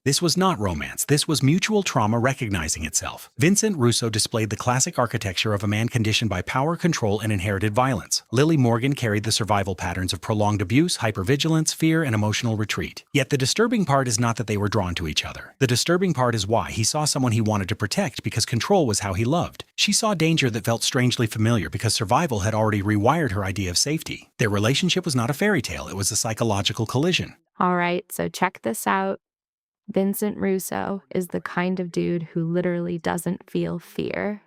This was not romance, this was mutual trauma recognizing itself. Vincent Russo displayed the classic architecture of a man conditioned by power, control, and inherited violence. Lily Morgan carried the survival patterns of prolonged abuse, hypervigilance, fear, and emotional retreat. Yet the disturbing part is not that they were drawn to each other. The disturbing part is why he saw someone he wanted to protect because control was how he loved. She saw danger that felt strangely familiar because survival had already rewired her idea of safety. Their relationship was not a fairy tale, it was a psychological collision. All right, so check this out. Vincent Russo is the kind of dude who literally doesn't feel fear.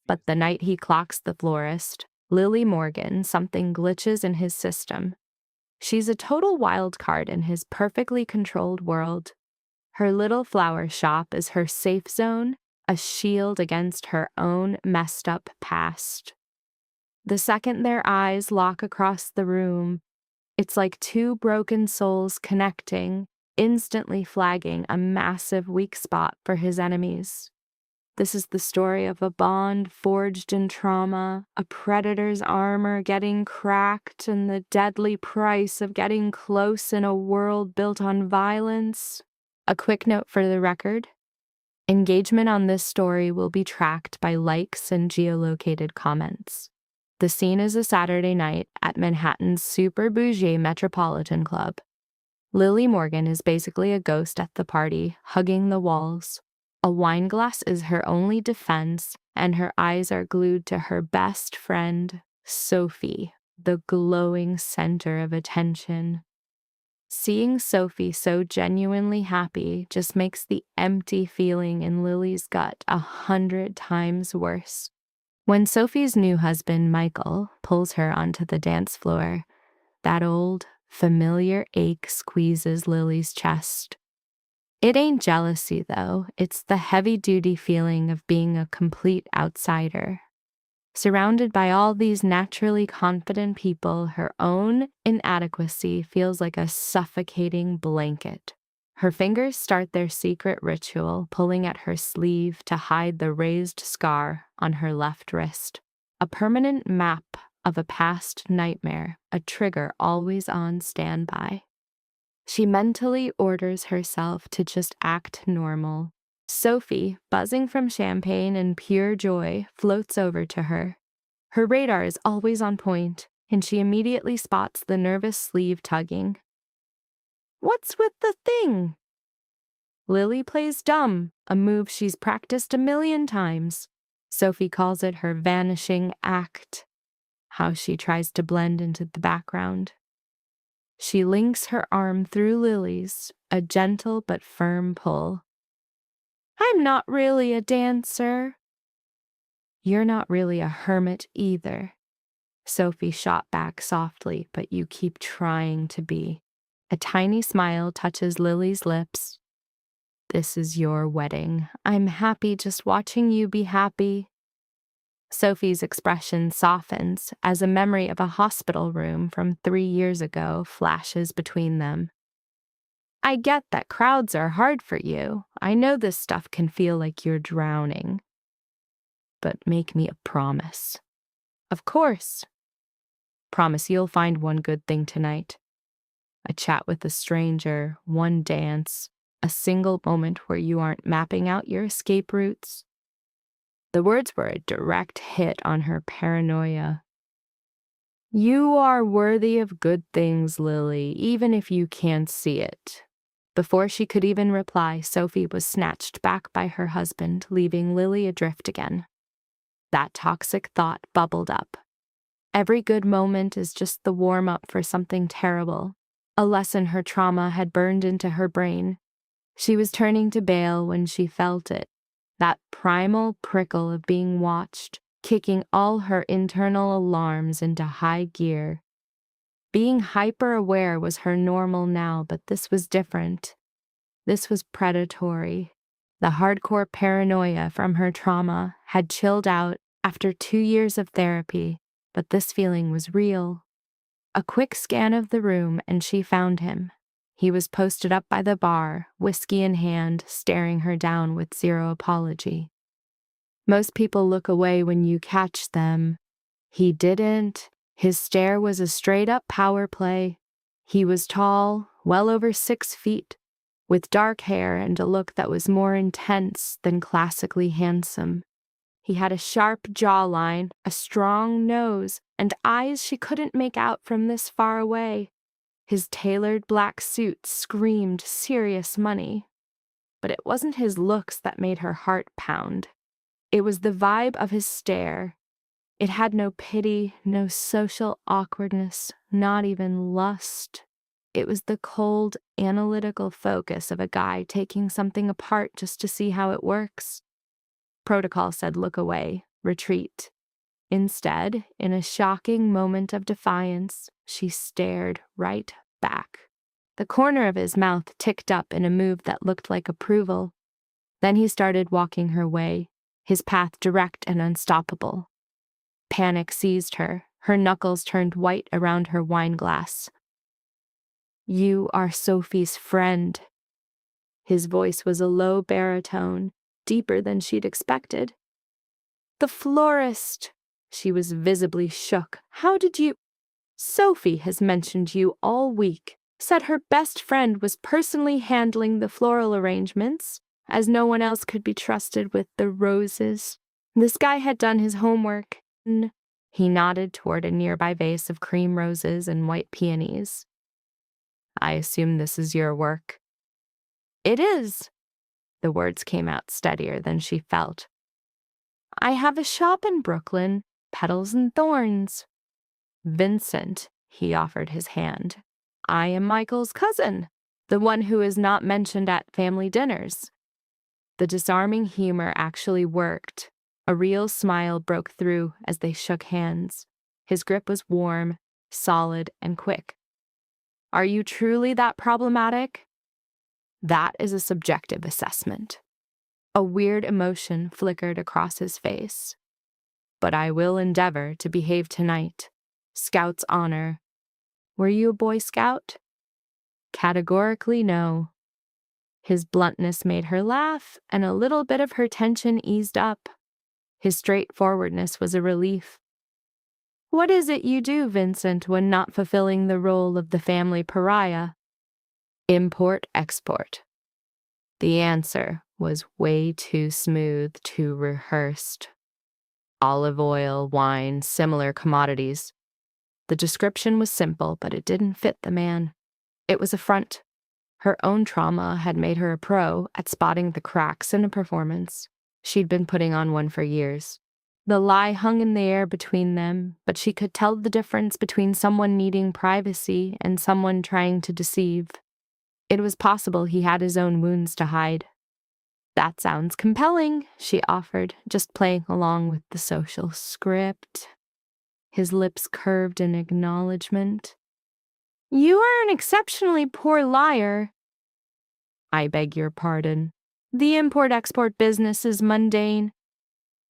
But the night he clocks the florist, Lily Morgan, something glitches in his system. She's a total wild card in his perfectly controlled world. Her little flower shop is her safe zone, a shield against her own messed up past. The second their eyes lock across the room, it's like two broken souls connecting, instantly flagging a massive weak spot for his enemies. This is the story of a bond forged in trauma, a predator's armor getting cracked, and the deadly price of getting close in a world built on violence. A quick note for the record: engagement on this story will be tracked by likes and geolocated comments. The scene is a Saturday night at Manhattan's super bougie Metropolitan Club. Lily Morgan is basically a ghost at the party, hugging the walls. A wine glass is her only defense, and her eyes are glued to her best friend, Sophie, the glowing center of attention. Seeing Sophie so genuinely happy just makes the empty feeling in Lily's gut 100 times worse. When Sophie's new husband, Michael, pulls her onto the dance floor, that old, familiar ache squeezes Lily's chest. It ain't jealousy, though. It's the heavy-duty feeling of being a complete outsider. Surrounded by all these naturally confident people, her own inadequacy feels like a suffocating blanket. Her fingers start their secret ritual, pulling at her sleeve to hide the raised scar on her left wrist. A permanent map of a past nightmare, a trigger always on standby. She mentally orders herself to just act normal. Sophie, buzzing from champagne and pure joy, floats over to her. Her radar is always on point, and she immediately spots the nervous sleeve tugging. "What's with the thing?" Lily plays dumb, a move she's practiced 1,000,000 times. Sophie calls it her vanishing act, how she tries to blend into the background. She links her arm through Lily's, a gentle but firm pull. "I'm not really a dancer." "You're not really a hermit either." Sophie shot back softly, "but you keep trying to be." A tiny smile touches Lily's lips. "This is your wedding. I'm happy just watching you be happy." Sophie's expression softens as a memory of a hospital room from 3 years ago flashes between them. "I get that crowds are hard for you. I know this stuff can feel like you're drowning. But make me a promise." "Of course." "Promise you'll find one good thing tonight. A chat with a stranger, one dance, a single moment where you aren't mapping out your escape routes." The words were a direct hit on her paranoia. "You are worthy of good things, Lily, even if you can't see it." Before she could even reply, Sophie was snatched back by her husband, leaving Lily adrift again. That toxic thought bubbled up. Every good moment is just the warm-up for something terrible, a lesson her trauma had burned into her brain. She was turning to bail when she felt it, that primal prickle of being watched, kicking all her internal alarms into high gear. Being hyper-aware was her normal now, but this was different. This was predatory. The hardcore paranoia from her trauma had chilled out after 2 years of therapy, but this feeling was real. A quick scan of the room and she found him. He was posted up by the bar, whiskey in hand, staring her down with zero apology. Most people look away when you catch them. He didn't. His stare was a straight-up power play. He was tall, well over 6 feet, with dark hair and a look that was more intense than classically handsome. He had a sharp jawline, a strong nose, and eyes she couldn't make out from this far away. His tailored black suit screamed serious money. But it wasn't his looks that made her heart pound. It was the vibe of his stare. It had no pity, no social awkwardness, not even lust. It was the cold, analytical focus of a guy taking something apart just to see how it works. Protocol said look away, retreat. Instead, in a shocking moment of defiance, she stared right back. The corner of his mouth ticked up in a move that looked like approval. Then he started walking her way, his path direct and unstoppable. Panic seized her. Her knuckles turned white around her wine glass. "You are Sophie's friend." His voice was a low baritone, deeper than she'd expected. "The florist." She was visibly shook. "How did you—" "Sophie has mentioned you all week. Said her best friend was personally handling the floral arrangements, as no one else could be trusted with the roses. This guy had done his homework." He nodded toward a nearby vase of cream roses and white peonies. "I assume this is your work." "It is." The words came out steadier than she felt. "I have a shop in Brooklyn, Petals and Thorns." "Vincent," he offered his hand. "I am Michael's cousin, the one who is not mentioned at family dinners." The disarming humor actually worked. A real smile broke through as they shook hands. His grip was warm, solid, and quick. "Are you truly that problematic?" "That is a subjective assessment." A weird emotion flickered across his face. "But I will endeavor to behave tonight. Scout's honor." "Were you a Boy Scout?" "Categorically no." His bluntness made her laugh, and a little bit of her tension eased up. His straightforwardness was a relief. "What is it you do, Vincent, when not fulfilling the role of the family pariah?" "Import-export." The answer was way too smooth, too rehearsed. Olive oil, wine, similar commodities. The description was simple, but it didn't fit the man. It was a front. Her own trauma had made her a pro at spotting the cracks in a performance. She'd been putting on one for years. The lie hung in the air between them, but she could tell the difference between someone needing privacy and someone trying to deceive. It was possible he had his own wounds to hide. "That sounds compelling," she offered, just playing along with the social script. His lips curved in acknowledgement. "You are an exceptionally poor liar." "I beg your pardon." "The import-export business is mundane."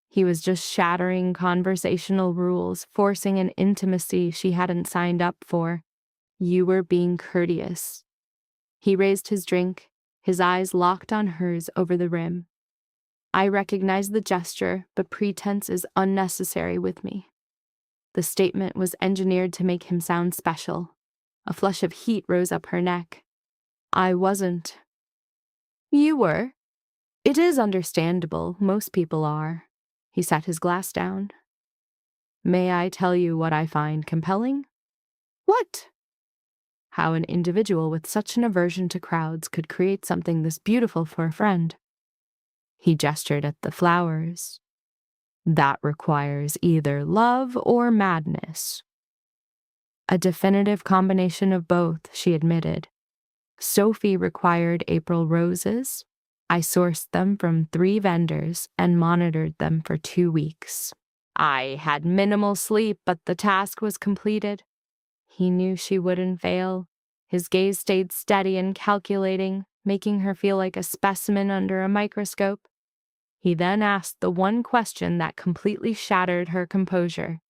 He was just shattering conversational rules, forcing an intimacy she hadn't signed up for. "You were being courteous." He raised his drink, his eyes locked on hers over the rim. "I recognize the gesture, but pretense is unnecessary with me." The statement was engineered to make him sound special. A flush of heat rose up her neck. "I wasn't." "You were. It is understandable. Most people are." He set his glass down. "May I tell you what I find compelling?" "What?" "How an individual with such an aversion to crowds could create something this beautiful for a friend." He gestured at the flowers. "That requires either love or madness." "A definitive combination of both," she admitted. "Sophie required April roses. I sourced them from 3 vendors and monitored them for 2 weeks. I had minimal sleep, but the task was completed." He knew she wouldn't fail. His gaze stayed steady and calculating, making her feel like a specimen under a microscope. He then asked the one question that completely shattered her composure.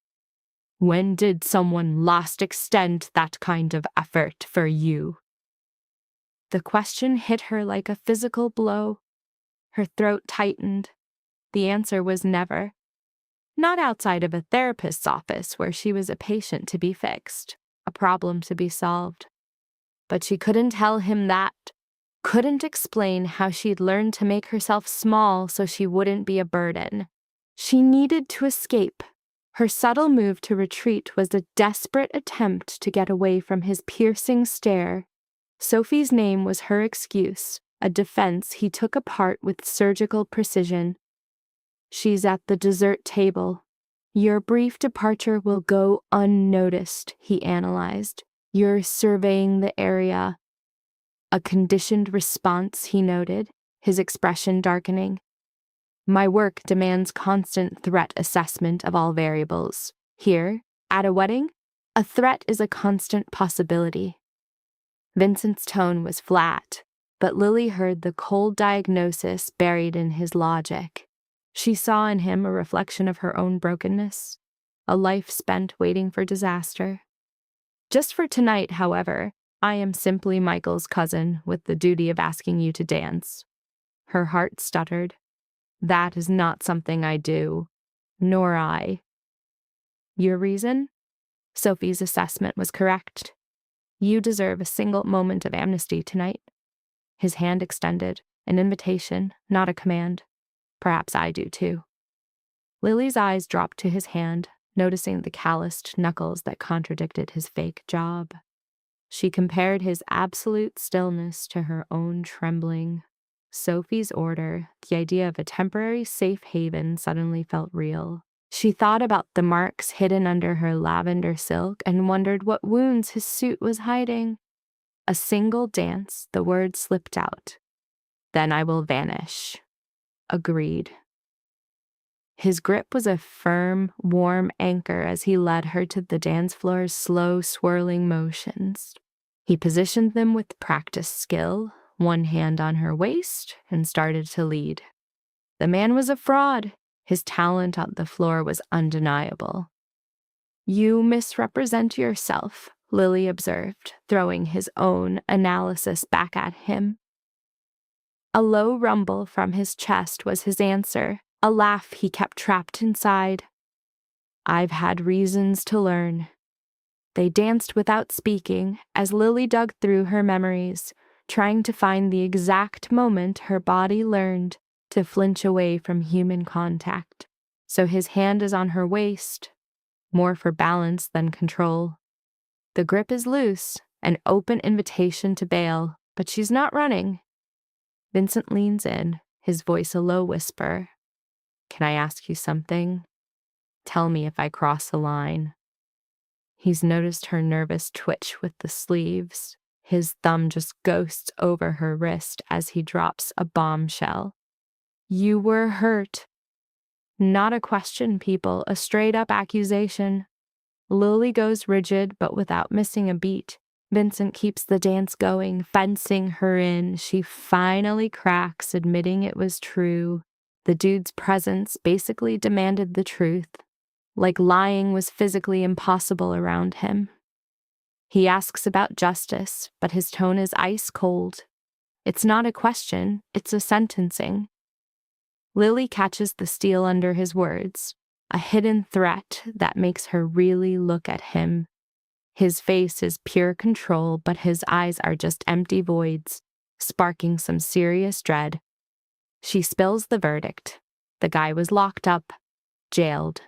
"When did someone last extend that kind of effort for you?" The question hit her like a physical blow. Her throat tightened. The answer was never. Not outside of a therapist's office where she was a patient to be fixed, a problem to be solved. But she couldn't tell him that. Couldn't explain how she'd learned to make herself small so she wouldn't be a burden. She needed to escape. Her subtle move to retreat was a desperate attempt to get away from his piercing stare. Sophie's name was her excuse, a defense he took apart with surgical precision. She's at the dessert table. Your brief departure will go unnoticed, he analyzed. You're surveying the area. A conditioned response, he noted, his expression darkening. My work demands constant threat assessment of all variables. Here, at a wedding, a threat is a constant possibility. Vincent's tone was flat, but Lily heard the cold diagnosis buried in his logic. She saw in him a reflection of her own brokenness, a life spent waiting for disaster. Just for tonight, however, I am simply Michael's cousin with the duty of asking you to dance. Her heart stuttered. That is not something I do. Nor I. Your reason? Sophie's assessment was correct. You deserve a single moment of amnesty tonight. His hand extended, an invitation, not a command. Perhaps I do too. Lily's eyes dropped to his hand, noticing the calloused knuckles that contradicted his fake job. She compared his absolute stillness to her own trembling. Sophie's order, the idea of a temporary safe haven, suddenly felt real. She thought about the marks hidden under her lavender silk and wondered what wounds his suit was hiding. A single dance, the word slipped out. Then I will vanish. Agreed. His grip was a firm, warm anchor as he led her to the dance floor's slow, swirling motions. He positioned them with practiced skill, one hand on her waist, and started to lead. The man was a fraud. His talent on the floor was undeniable. You misrepresent yourself, Lily observed, throwing his own analysis back at him. A low rumble from his chest was his answer, a laugh he kept trapped inside. I've had reasons to learn. They danced without speaking as Lily dug through her memories, trying to find the exact moment her body learned to flinch away from human contact. So his hand is on her waist, more for balance than control. The grip is loose, an open invitation to bail, but she's not running. Vincent leans in, his voice a low whisper. Can I ask you something? Tell me if I cross the line. He's noticed her nervous twitch with the sleeves. His thumb just ghosts over her wrist as he drops a bombshell. You were hurt. Not a question, people, a straight-up accusation. Lily goes rigid, but without missing a beat. Vincent keeps the dance going, fencing her in. She finally cracks, admitting it was true. The dude's presence basically demanded the truth, like lying was physically impossible around him. He asks about justice, but his tone is ice cold. It's not a question, it's a sentencing. Lily catches the steel under his words, a hidden threat that makes her really look at him. His face is pure control, but his eyes are just empty voids, sparking some serious dread. She spills the verdict. The guy was locked up, jailed.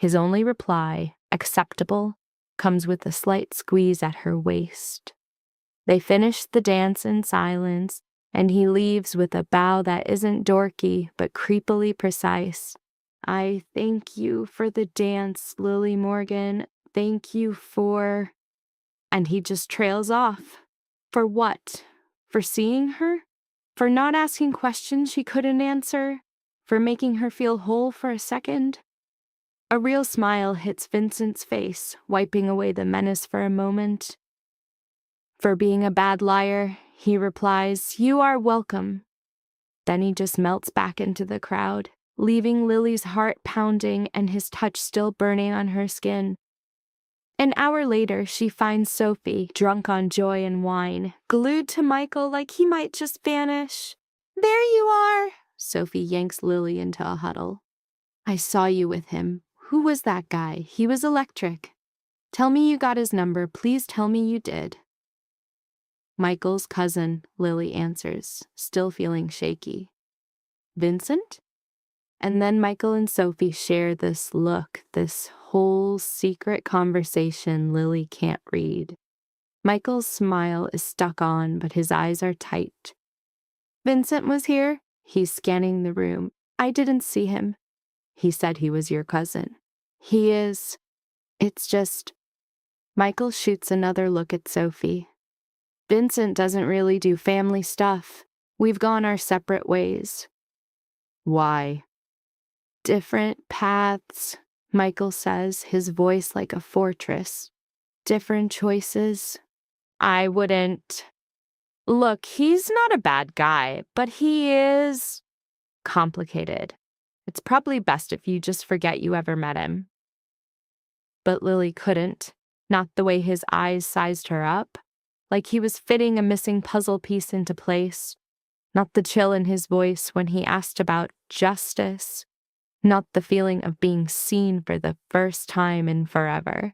His only reply, acceptable, comes with a slight squeeze at her waist. They finish the dance in silence, and he leaves with a bow that isn't dorky, but creepily precise. I thank you for the dance, Lily Morgan. Thank you for... And he just trails off. For what? For seeing her? For not asking questions she couldn't answer? For making her feel whole for a second? A real smile hits Vincent's face, wiping away the menace for a moment. For being a bad liar, he replies, You are welcome. Then he just melts back into the crowd, leaving Lily's heart pounding and his touch still burning on her skin. An hour later, she finds Sophie, drunk on joy and wine, glued to Michael like he might just vanish. There you are! Sophie yanks Lily into a huddle. I saw you with him. Who was that guy? He was electric. Tell me you got his number. Please tell me you did. Michael's cousin, Lily answers, still feeling shaky. Vincent? And then Michael and Sophie share this look, this whole secret conversation Lily can't read. Michael's smile is stuck on, but his eyes are tight. Vincent was here? He's scanning the room. I didn't see him. He said he was your cousin. He is. It's just. Michael shoots another look at Sophie. Vincent doesn't really do family stuff. We've gone our separate ways. Why? Different paths, Michael says, his voice like a fortress. Different choices. I wouldn't. Look, he's not a bad guy, but he is complicated. It's probably best if you just forget you ever met him. But Lily couldn't. Not the way his eyes sized her up. Like he was fitting a missing puzzle piece into place. Not the chill in his voice when he asked about justice. Not the feeling of being seen for the first time in forever.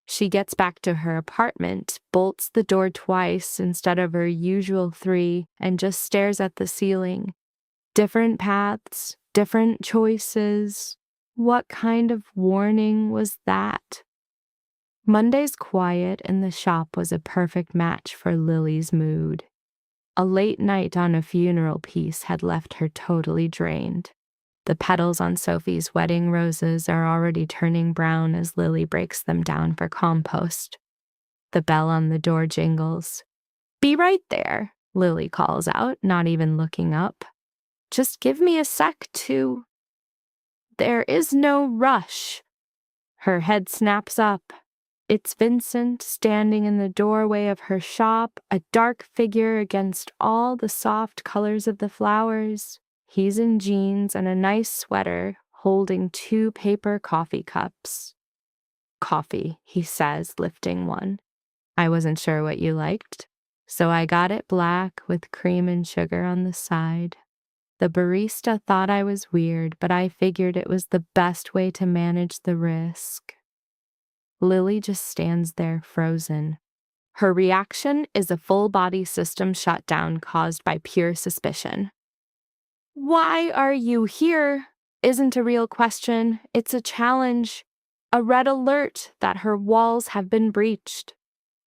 She gets back to her apartment, bolts the door twice instead of her usual 3, and just stares at the ceiling. Different paths, different choices. What kind of warning was that? Monday's quiet in the shop was a perfect match for Lily's mood. A late night on a funeral piece had left her totally drained. The petals on Sophie's wedding roses are already turning brown as Lily breaks them down for compost. The bell on the door jingles. Be right there, Lily calls out, not even looking up. Just give me a sec to. There is no rush. Her head snaps up. It's Vincent standing in the doorway of her shop, a dark figure against all the soft colors of the flowers. He's in jeans and a nice sweater, holding 2 paper coffee cups. Coffee, he says, lifting one. I wasn't sure what you liked, so I got it black with cream and sugar on the side. The barista thought I was weird, but I figured it was the best way to manage the risk. Lily just stands there frozen. Her reaction is a full-body system shutdown caused by pure suspicion. Why are you here? Isn't a real question. It's a challenge. A red alert that her walls have been breached.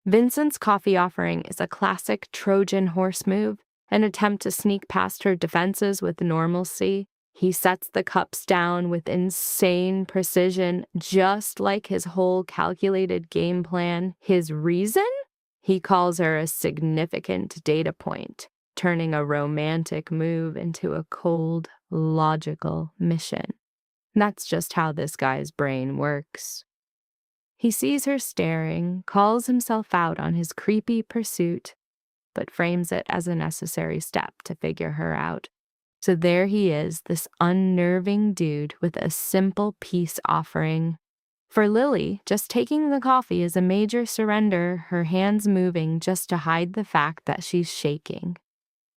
Vincent's coffee offering is a classic Trojan horse move, an attempt to sneak past her defenses with normalcy. He sets the cups down with insane precision, just like his whole calculated game plan. His reason? He calls her a significant data point, turning a romantic move into a cold, logical mission. That's just how this guy's brain works. He sees her staring, calls himself out on his creepy pursuit, but frames it as a necessary step to figure her out. So there he is, this unnerving dude with a simple peace offering. For Lily, just taking the coffee is a major surrender, her hands moving just to hide the fact that she's shaking.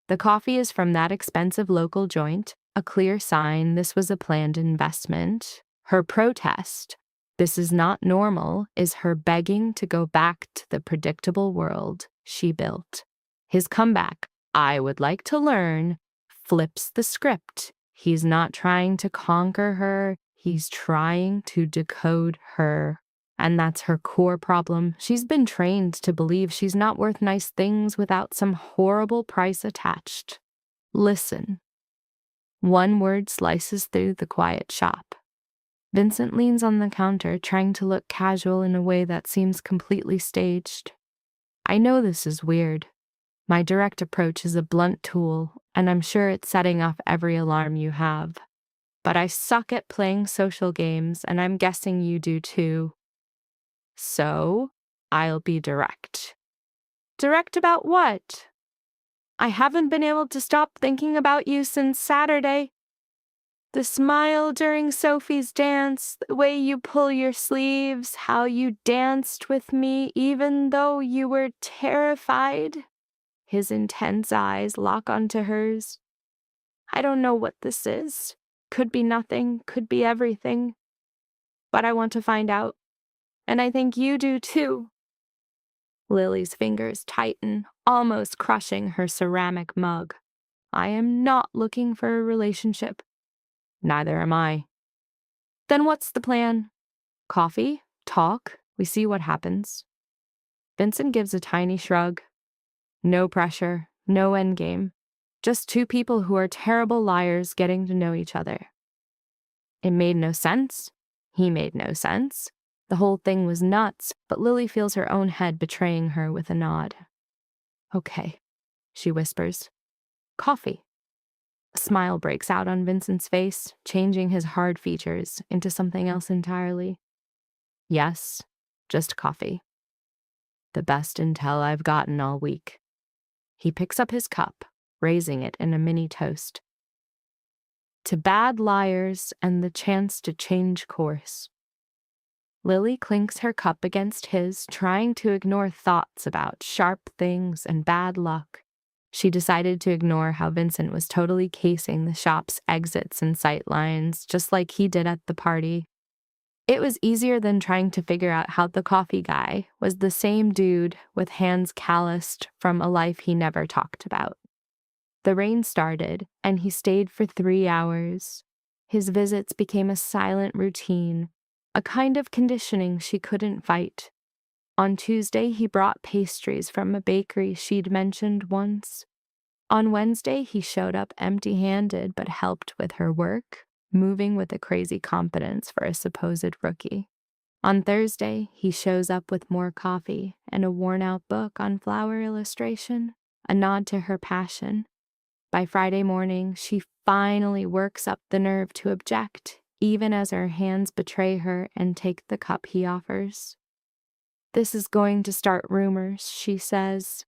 The coffee is from that expensive local joint, a clear sign this was a planned investment. Her protest, this is not normal, is her begging to go back to the predictable world she built. His comeback, I would like to learn, flips the script. He's not trying to conquer her, he's trying to decode her. And that's her core problem. She's been trained to believe she's not worth nice things without some horrible price attached. Listen. One word slices through the quiet shop. Vincent leans on the counter, trying to look casual in a way that seems completely staged. I know this is weird. My direct approach is a blunt tool, and I'm sure it's setting off every alarm you have. But I suck at playing social games, and I'm guessing you do too. So, I'll be direct. Direct about what? I haven't been able to stop thinking about you since Saturday. The smile during Sophie's dance, the way you pull your sleeves, how you danced with me even though you were terrified. His intense eyes lock onto hers. I don't know what this is. Could be nothing, could be everything. But I want to find out. And I think you do too. Lily's fingers tighten, almost crushing her ceramic mug. I am not looking for a relationship. Neither am I. Then what's the plan? Coffee? Talk? We see what happens. Vincent gives a tiny shrug. No pressure, no endgame. Just two people who are terrible liars getting to know each other. It made no sense. He made no sense. The whole thing was nuts, but Lily feels her own head betraying her with a nod. Okay, she whispers. Coffee. A smile breaks out on Vincent's face, changing his hard features into something else entirely. Yes, just coffee. The best intel I've gotten all week. He picks up his cup, raising it in a mini toast. To bad liars and the chance to change course. Lily clinks her cup against his, trying to ignore thoughts about sharp things and bad luck. She decided to ignore how Vincent was totally casing the shop's exits and sight lines, just like he did at the party. It was easier than trying to figure out how the coffee guy was the same dude with hands calloused from a life he never talked about. The rain started, and he stayed for 3 hours. His visits became a silent routine, a kind of conditioning she couldn't fight. On Tuesday, he brought pastries from a bakery she'd mentioned once. On Wednesday, he showed up empty-handed but helped with her work, moving with a crazy confidence for a supposed rookie. On Thursday, he shows up with more coffee and a worn-out book on flower illustration, a nod to her passion. By Friday morning, she finally works up the nerve to object, even as her hands betray her and take the cup he offers. This is going to start rumors, she says.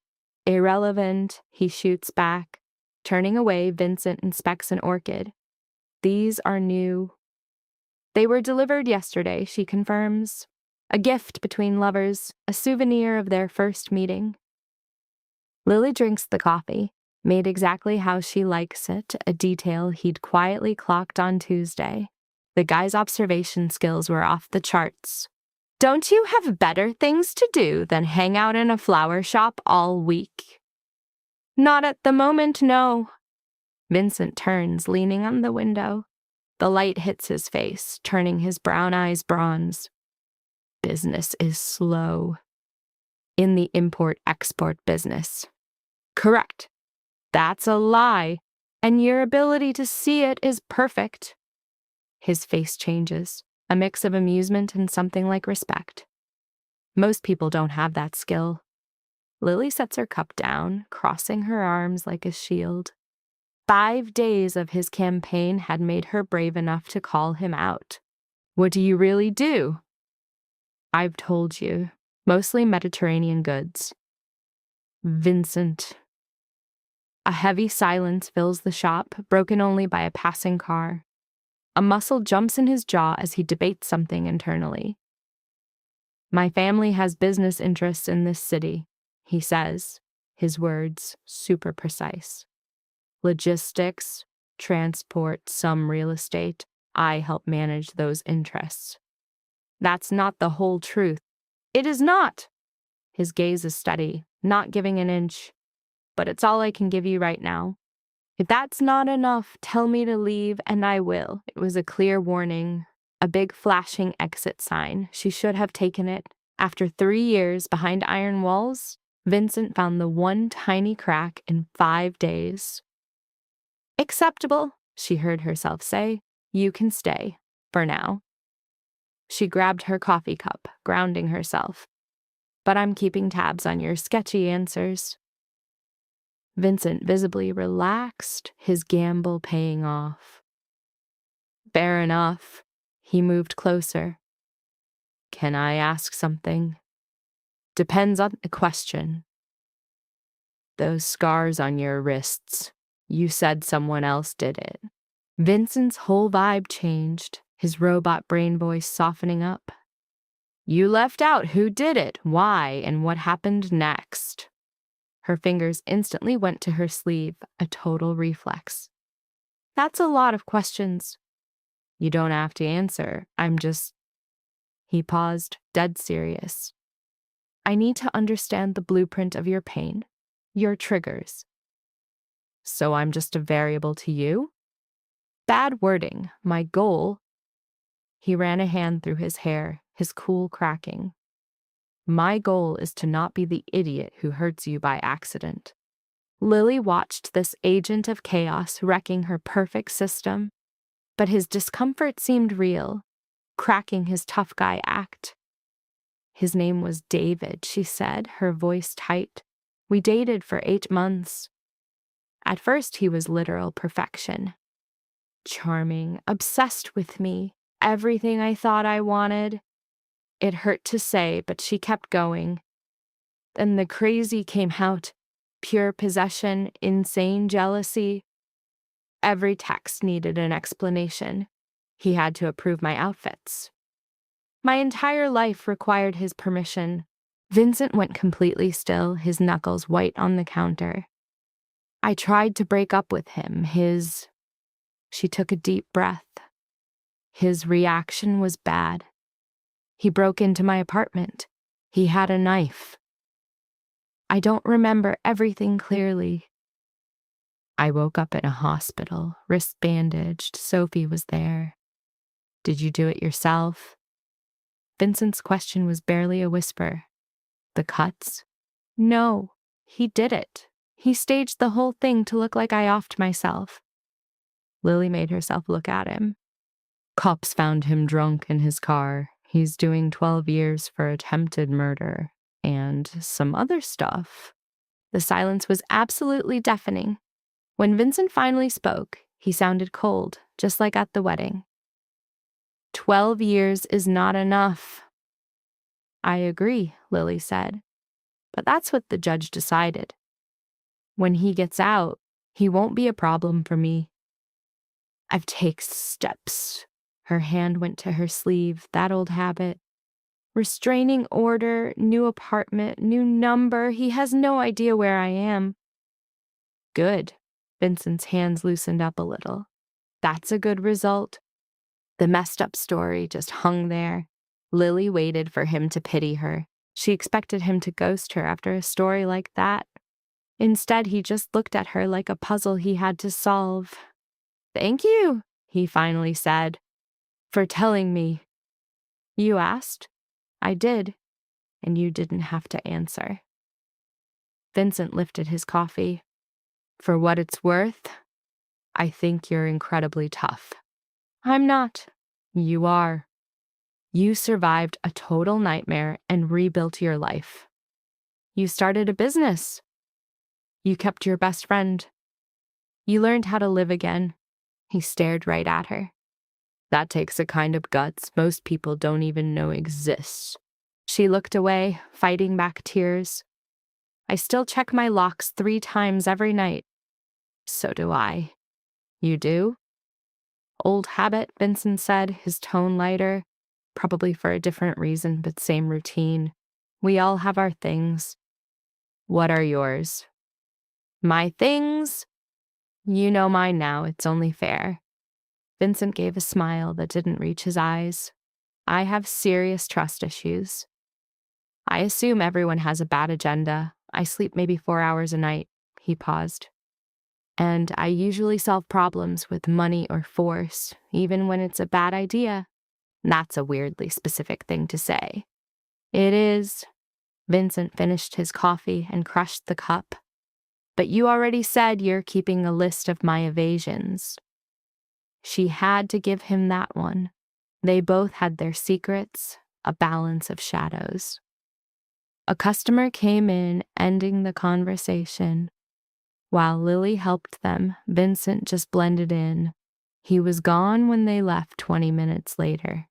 Irrelevant, he shoots back. Turning away, Vincent inspects an orchid. These are new. They were delivered yesterday, she confirms. A gift between lovers, a souvenir of their first meeting. Lily drinks the coffee, made exactly how she likes it, a detail he'd quietly clocked on Tuesday. The guy's observation skills were off the charts. Don't you have better things to do than hang out in a flower shop all week? Not at the moment, no. Vincent turns, leaning on the window. The light hits his face, turning his brown eyes bronze. Business is slow. In the import-export business. Correct. That's a lie, and your ability to see it is perfect. His face changes, a mix of amusement and something like respect. Most people don't have that skill. Lily sets her cup down, crossing her arms like a shield. 5 days of his campaign had made her brave enough to call him out. What do you really do? I've told you. Mostly Mediterranean goods. Vincent. A heavy silence fills the shop, broken only by a passing car. A muscle jumps in his jaw as he debates something internally. My family has business interests in this city, he says, his words super precise. Logistics, transport, some real estate. I help manage those interests. That's not the whole truth. It is not. His gaze is steady, not giving an inch. But it's all I can give you right now. If that's not enough, tell me to leave and I will. It was a clear warning, a big flashing exit sign. She should have taken it. After 3 years behind iron walls, Vincent found the one tiny crack in 5 days. Acceptable, she heard herself say. You can stay, for now. She grabbed her coffee cup, grounding herself. But I'm keeping tabs on your sketchy answers. Vincent visibly relaxed, his gamble paying off. Fair enough. He moved closer. Can I ask something? Depends on the question. Those scars on your wrists. You said someone else did it. Vincent's whole vibe changed, his robot brain voice softening up. You left out who did it, why, and what happened next. Her fingers instantly went to her sleeve, a total reflex. That's a lot of questions. You don't have to answer. I'm just... He paused, dead serious. I need to understand the blueprint of your pain, your triggers. So I'm just a variable to you? Bad wording. My goal. He ran a hand through his hair, his cool cracking. My goal is to not be the idiot who hurts you by accident. Lily watched this agent of chaos wrecking her perfect system, but his discomfort seemed real, cracking his tough guy act. His name was David, she said, her voice tight. We dated for 8 months. At first, he was literal perfection. Charming, obsessed with me, everything I thought I wanted. It hurt to say, but she kept going. Then the crazy came out. Pure possession, insane jealousy. Every text needed an explanation. He had to approve my outfits. My entire life required his permission. Vincent went completely still, his knuckles white on the counter. I tried to break up with him. She took a deep breath. His reaction was bad. He broke into my apartment. He had a knife. I don't remember everything clearly. I woke up in a hospital, wrist bandaged. Sophie was there. Did you do it yourself? Vincent's question was barely a whisper. The cuts? No, he did it. He staged the whole thing to look like I offed myself. Lily made herself look at him. Cops found him drunk in his car. He's doing 12 years for attempted murder and some other stuff. The silence was absolutely deafening. When Vincent finally spoke, he sounded cold, just like at the wedding. 12 years is not enough. I agree, Lily said. But that's what the judge decided. When he gets out, he won't be a problem for me. I've taken steps. Her hand went to her sleeve, that old habit. Restraining order, new apartment, new number. He has no idea where I am. Good. Vincent's hands loosened up a little. That's a good result. The messed up story just hung there. Lily waited for him to pity her. She expected him to ghost her after a story like that. Instead, he just looked at her like a puzzle he had to solve. Thank you, he finally said, for telling me. You asked? I did, and you didn't have to answer. Vincent lifted his coffee. For what it's worth, I think you're incredibly tough. I'm not. You are. You survived a total nightmare and rebuilt your life. You started a business. You kept your best friend. You learned how to live again. He stared right at her. That takes a kind of guts most people don't even know exists. She looked away, fighting back tears. I still check my locks 3 times every night. So do I. You do? Old habit, Vincent said, his tone lighter. Probably for a different reason, but same routine. We all have our things. What are yours? My things? You know mine now, it's only fair. Vincent gave a smile that didn't reach his eyes. I have serious trust issues. I assume everyone has a bad agenda. I sleep maybe 4 hours a night. He paused. And I usually solve problems with money or force, even when it's a bad idea. That's a weirdly specific thing to say. It is. Vincent finished his coffee and crushed the cup. But you already said you're keeping a list of my evasions. She had to give him that one. They both had their secrets, a balance of shadows. A customer came in, ending the conversation. While Lily helped them, Vincent just blended in. He was gone when they left 20 minutes later.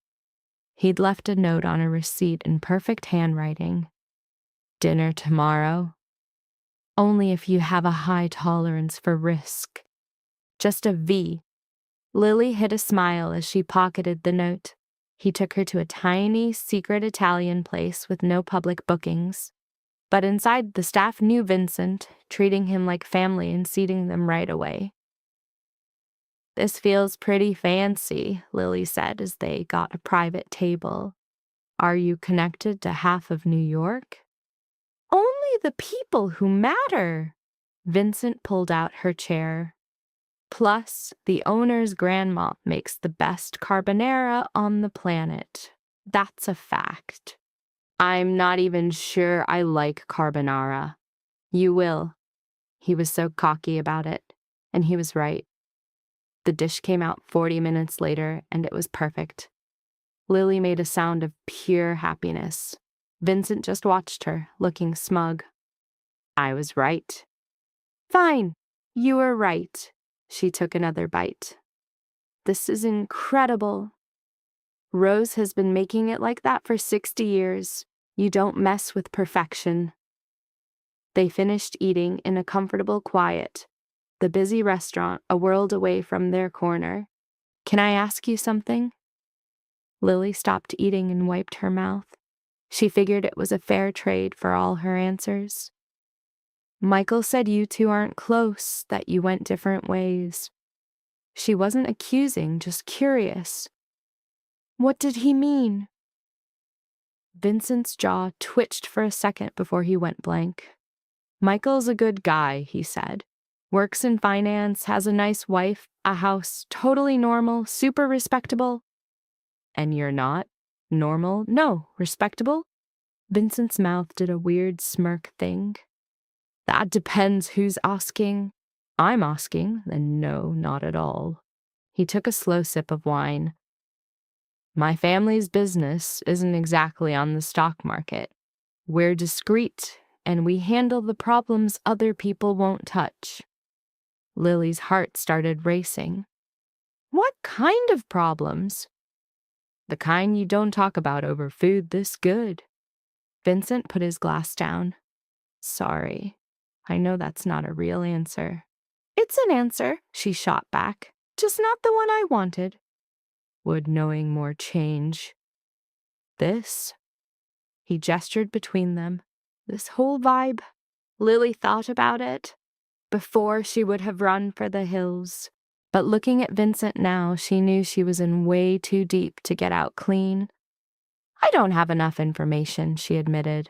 He'd left a note on a receipt in perfect handwriting. Dinner tomorrow. Only if you have a high tolerance for risk. Just a V. Lily hid a smile as she pocketed the note. He took her to a tiny, secret Italian place with no public bookings. But inside, the staff knew Vincent, treating him like family and seating them right away. This feels pretty fancy, Lily said as they got a private table. Are you connected to half of New York? Only the people who matter. Vincent pulled out her chair. Plus, the owner's grandma makes the best carbonara on the planet. That's a fact. I'm not even sure I like carbonara. You will. He was so cocky about it, and he was right. The dish came out 40 minutes later, and it was perfect. Lily made a sound of pure happiness. Vincent just watched her, looking smug. I was right. Fine, you were right. She took another bite. This is incredible. Rose has been making it like that for 60 years. You don't mess with perfection. They finished eating in a comfortable quiet, the busy restaurant a world away from their corner. Can I ask you something? Lily stopped eating and wiped her mouth. She figured it was a fair trade for all her answers. Michael said you two aren't close, that you went different ways. She wasn't accusing, just curious. What did he mean? Vincent's jaw twitched for a second before he went blank. Michael's a good guy, he said. Works in finance, has a nice wife, a house, totally normal, super respectable. And you're not? Normal? No. Respectable? Vincent's mouth did a weird smirk thing. That depends who's asking. I'm asking, then no, not at all. He took a slow sip of wine. My family's business isn't exactly on the stock market. We're discreet, and we handle the problems other people won't touch. Lily's heart started racing. What kind of problems? The kind you don't talk about over food this good. Vincent put his glass down. Sorry. I know that's not a real answer. It's an answer, she shot back. Just not the one I wanted. Would knowing more change? This? He gestured between them. This whole vibe. Lily thought about it. Before, she would have run for the hills. But looking at Vincent now, she knew she was in way too deep to get out clean. I don't have enough information, she admitted.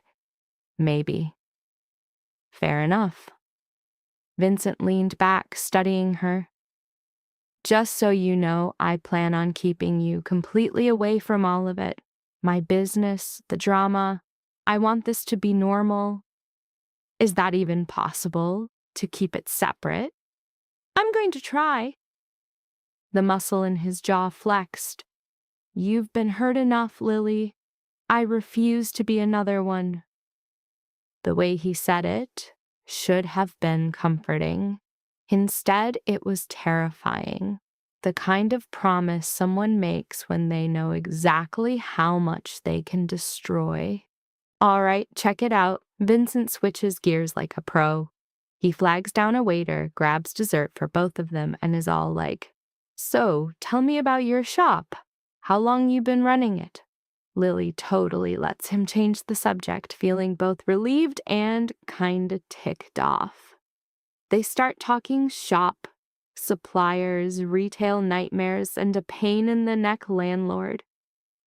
Maybe. Fair enough. Vincent leaned back, studying her. Just so you know, I plan on keeping you completely away from all of it. My business, the drama. I want this to be normal. Is that even possible, to keep it separate? I'm going to try. The muscle in his jaw flexed. You've been hurt enough, Lily. I refuse to be another one. The way he said it should have been comforting. Instead, it was terrifying. The kind of promise someone makes when they know exactly how much they can destroy. All right, check it out. Vincent switches gears like a pro. He flags down a waiter, grabs dessert for both of them, and is all like, So, tell me about your shop. How long you been running it? Lily totally lets him change the subject, feeling both relieved and kinda ticked off. They start talking shop, suppliers, retail nightmares, and a pain-in-the-neck landlord.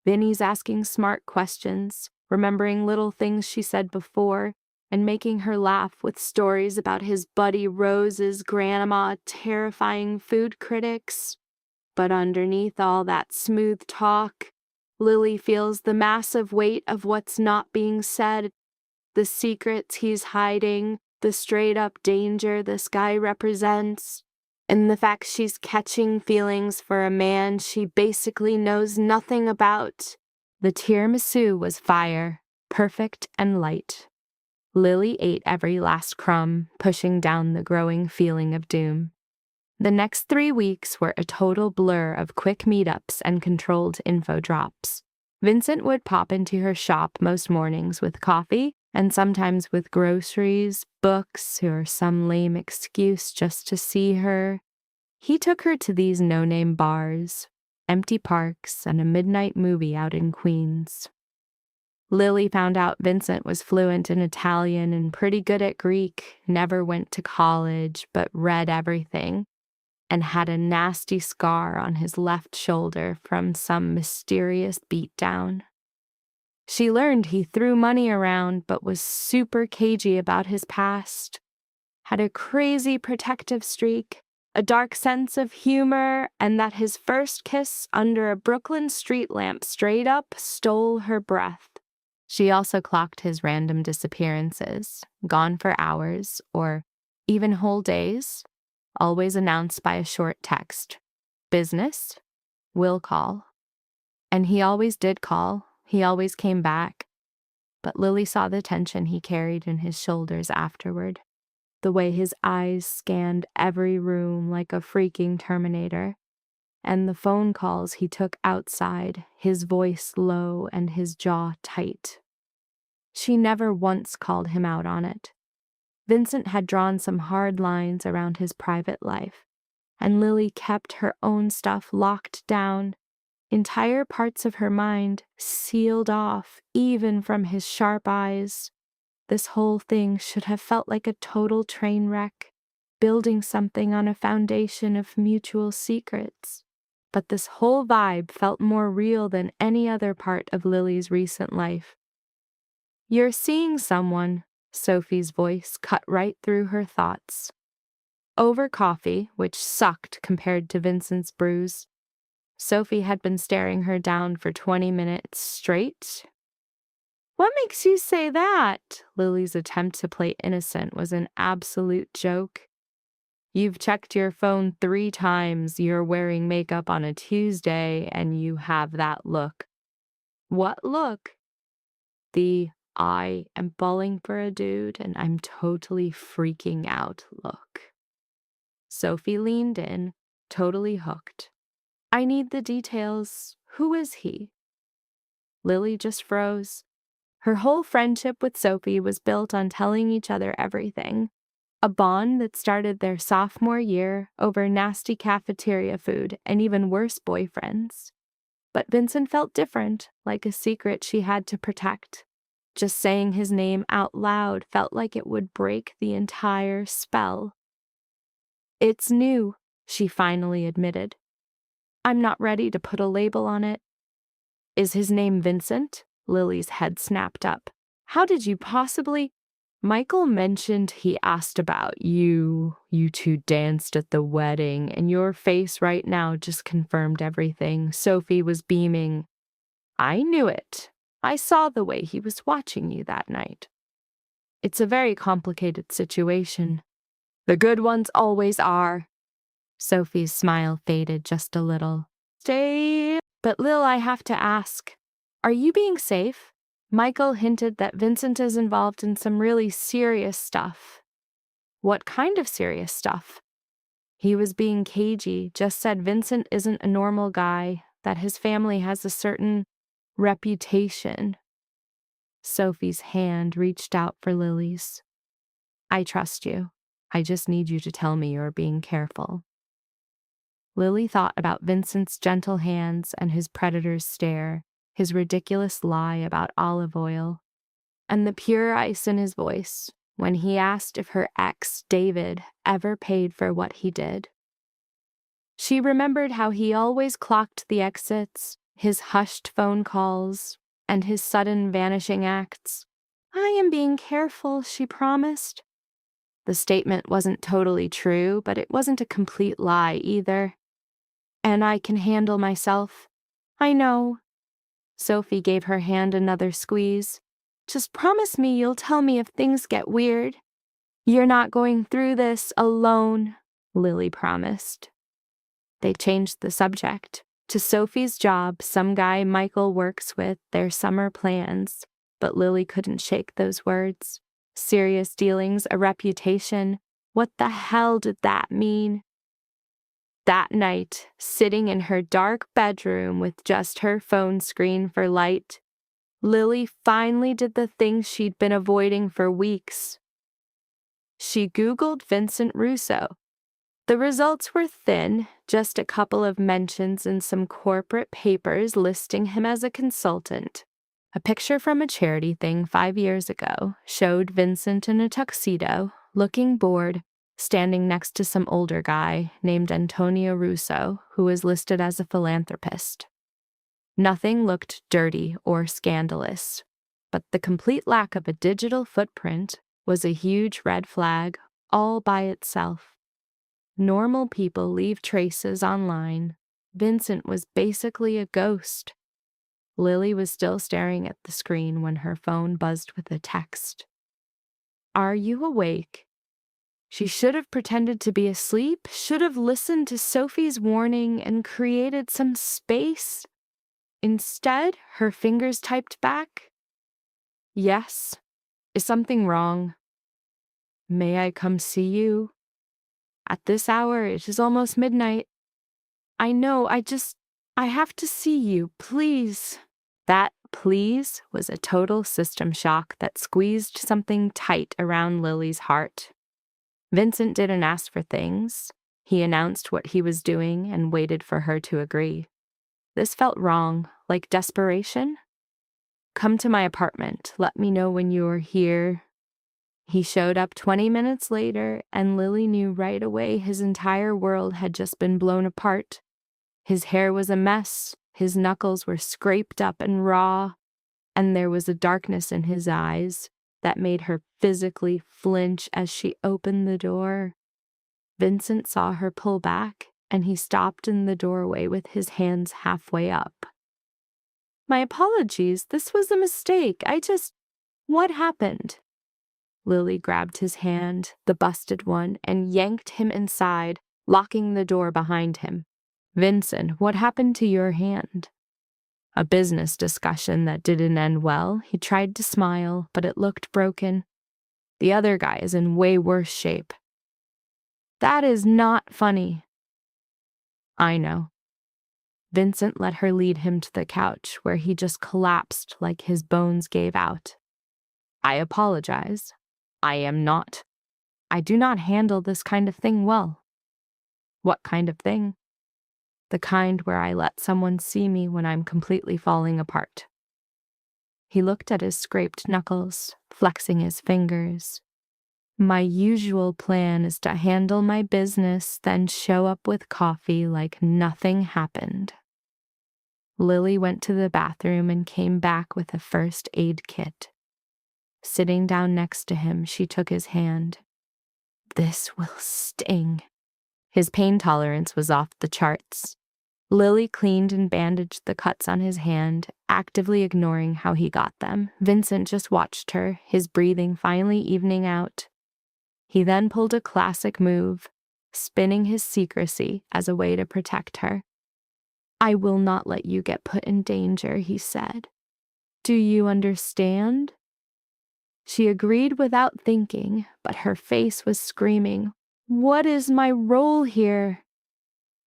Vinny's asking smart questions, remembering little things she said before, and making her laugh with stories about his buddy Rose's grandma terrifying food critics. But underneath all that smooth talk, Lily feels the massive weight of what's not being said, the secrets he's hiding, the straight-up danger this guy represents, and the fact she's catching feelings for a man she basically knows nothing about. The tiramisu was fire, perfect and light. Lily ate every last crumb, pushing down the growing feeling of doom. The next 3 weeks were a total blur of quick meetups and controlled info drops. Vincent would pop into her shop most mornings with coffee, and sometimes with groceries, books, or some lame excuse just to see her. He took her to these no-name bars, empty parks, and a midnight movie out in Queens. Lily found out Vincent was fluent in Italian and pretty good at Greek, never went to college, but read everything, and had a nasty scar on his left shoulder from some mysterious beatdown. She learned he threw money around but was super cagey about his past, had a crazy protective streak, a dark sense of humor, and that his first kiss under a Brooklyn street lamp straight up stole her breath. She also clocked his random disappearances, gone for hours or even whole days, always announced by a short text. Business? Will call. And he always did call. He always came back. But Lily saw the tension he carried in his shoulders afterward, the way his eyes scanned every room like a freaking Terminator, and the phone calls he took outside, his voice low and his jaw tight. She never once called him out on it. Vincent had drawn some hard lines around his private life, and Lily kept her own stuff locked down, entire parts of her mind sealed off even from his sharp eyes. This whole thing should have felt like a total train wreck, building something on a foundation of mutual secrets. But this whole vibe felt more real than any other part of Lily's recent life. "You're seeing someone," Sophie's voice cut right through her thoughts. Over coffee, which sucked compared to Vincent's brews, Sophie had been staring her down for 20 minutes straight. "What makes you say that?" Lily's attempt to play innocent was an absolute joke. "You've checked your phone 3 times, you're wearing makeup on a Tuesday, and you have that look." "What look?" "The I am falling for a dude and I'm totally freaking out look." Sophie leaned in, totally hooked. "I need the details. Who is he?" Lily just froze. Her whole friendship with Sophie was built on telling each other everything, a bond that started their sophomore year over nasty cafeteria food and even worse boyfriends. But Vincent felt different, like a secret she had to protect. Just saying his name out loud felt like it would break the entire spell. "It's new," she finally admitted. "I'm not ready to put a label on it." "Is his name Vincent?" Lily's head snapped up. "How did you possibly—" "Michael mentioned he asked about you. You two danced at the wedding, and your face right now just confirmed everything." Sophie was beaming. "I knew it. I saw the way he was watching you that night." "It's a very complicated situation." "The good ones always are." Sophie's smile faded just a little. "Stay." "But Lil, I have to ask, are you being safe?" Michael hinted that Vincent is involved in some really serious stuff. "What kind of serious stuff?" He was being cagey, just said Vincent isn't a normal guy, that his family has a certain reputation. Sophie's hand reached out for Lily's. "I trust you. I just need you to tell me you're being careful." Lily thought about Vincent's gentle hands and his predator's stare, his ridiculous lie about olive oil, and the pure ice in his voice when he asked if her ex, David, ever paid for what he did. She remembered how he always clocked the exits, his hushed phone calls, and his sudden vanishing acts. "I am being careful," she promised. The statement wasn't totally true, but it wasn't a complete lie either. "And I can handle myself." "I know." Sophie gave her hand another squeeze. "Just promise me you'll tell me if things get weird." "You're not going through this alone," Lily promised. They changed the subject. To Sophie's job, some guy Michael works with, their summer plans. But Lily couldn't shake those words. Serious dealings, a reputation. What the hell did that mean? That night, sitting in her dark bedroom with just her phone screen for light, Lily finally did the thing she'd been avoiding for weeks. She Googled Vincent Russo. The results were thin, just a couple of mentions in some corporate papers listing him as a consultant. A picture from a charity thing 5 years ago showed Vincent in a tuxedo, looking bored, standing next to some older guy named Antonio Russo, who was listed as a philanthropist. Nothing looked dirty or scandalous, but the complete lack of a digital footprint was a huge red flag all by itself. Normal people leave traces online. Vincent was basically a ghost. Lily was still staring at the screen when her phone buzzed with a text. "Are you awake?" She should have pretended to be asleep, should have listened to Sophie's warning and created some space. Instead, her fingers typed back, "Yes. Is something wrong? May I come see you? At this hour, it is almost midnight. I know, I have to see you, please." That "please" was a total system shock that squeezed something tight around Lily's heart. Vincent didn't ask for things. He announced what he was doing and waited for her to agree. This felt wrong, like desperation. "Come to my apartment. Let me know when you are here." He showed up 20 minutes later, and Lily knew right away his entire world had just been blown apart. His hair was a mess, his knuckles were scraped up and raw, and there was a darkness in his eyes that made her physically flinch as she opened the door. Vincent saw her pull back, and he stopped in the doorway with his hands halfway up. "My apologies, this was a mistake. What happened?" Lily grabbed his hand, the busted one, and yanked him inside, locking the door behind him. "Vincent, what happened to your hand?" "A business discussion that didn't end well." He tried to smile, but it looked broken. "The other guy is in way worse shape." "That is not funny." "I know." Vincent let her lead him to the couch, where he just collapsed like his bones gave out. "I apologize. I do not handle this kind of thing well." "What kind of thing?" "The kind where I let someone see me when I'm completely falling apart." He looked at his scraped knuckles, flexing his fingers. "My usual plan is to handle my business, then show up with coffee like nothing happened." Lily went to the bathroom and came back with a first aid kit. Sitting down next to him, she took his hand. "This will sting." His pain tolerance was off the charts. Lily cleaned and bandaged the cuts on his hand, actively ignoring how he got them. Vincent just watched her, his breathing finally evening out. He then pulled a classic move, spinning his secrecy as a way to protect her. "I will not let you get put in danger," he said. "Do you understand?" She agreed without thinking, but her face was screaming, "What is my role here?"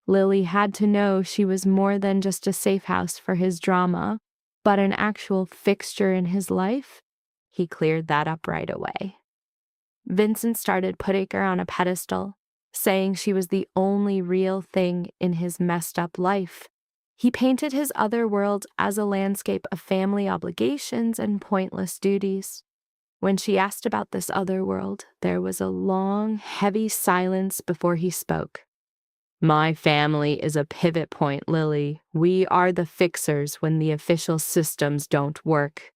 Lily had to know she was more than just a safe house for his drama, but an actual fixture in his life. He cleared that up right away. Vincent started putting her on a pedestal, saying she was the only real thing in his messed up life. He painted his other world as a landscape of family obligations and pointless duties. When she asked about this other world, there was a long, heavy silence before he spoke. "My family is a pivot point, Lily. We are the fixers when the official systems don't work."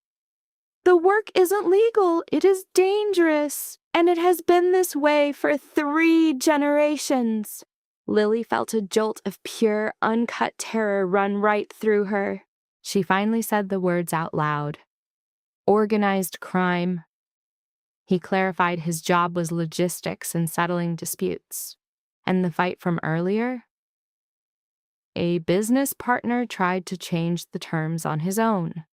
"The work isn't legal. It is dangerous. And it has been this way for 3 generations. Lily felt a jolt of pure, uncut terror run right through her. She finally said the words out loud. "Organized crime." He clarified his job was logistics and settling disputes. And the fight from earlier? A business partner tried to change the terms on his own.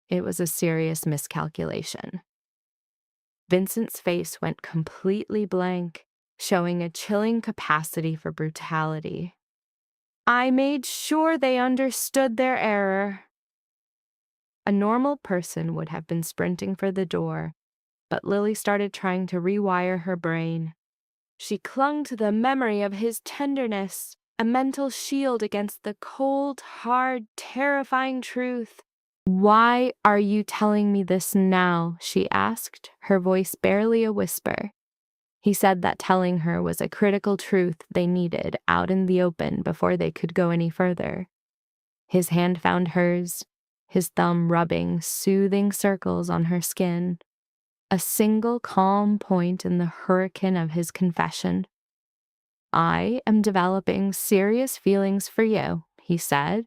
It was a serious miscalculation. Vincent's face went completely blank, showing a chilling capacity for brutality. "I made sure they understood their error." A normal person would have been sprinting for the door, but Lily started trying to rewire her brain. She clung to the memory of his tenderness, a mental shield against the cold, hard, terrifying truth. "Why are you telling me this now?" she asked, her voice barely a whisper. He said that telling her was a critical truth they needed out in the open before they could go any further. His hand found hers, his thumb rubbing soothing circles on her skin. A single calm point in the hurricane of his confession. I am developing serious feelings for you, he said,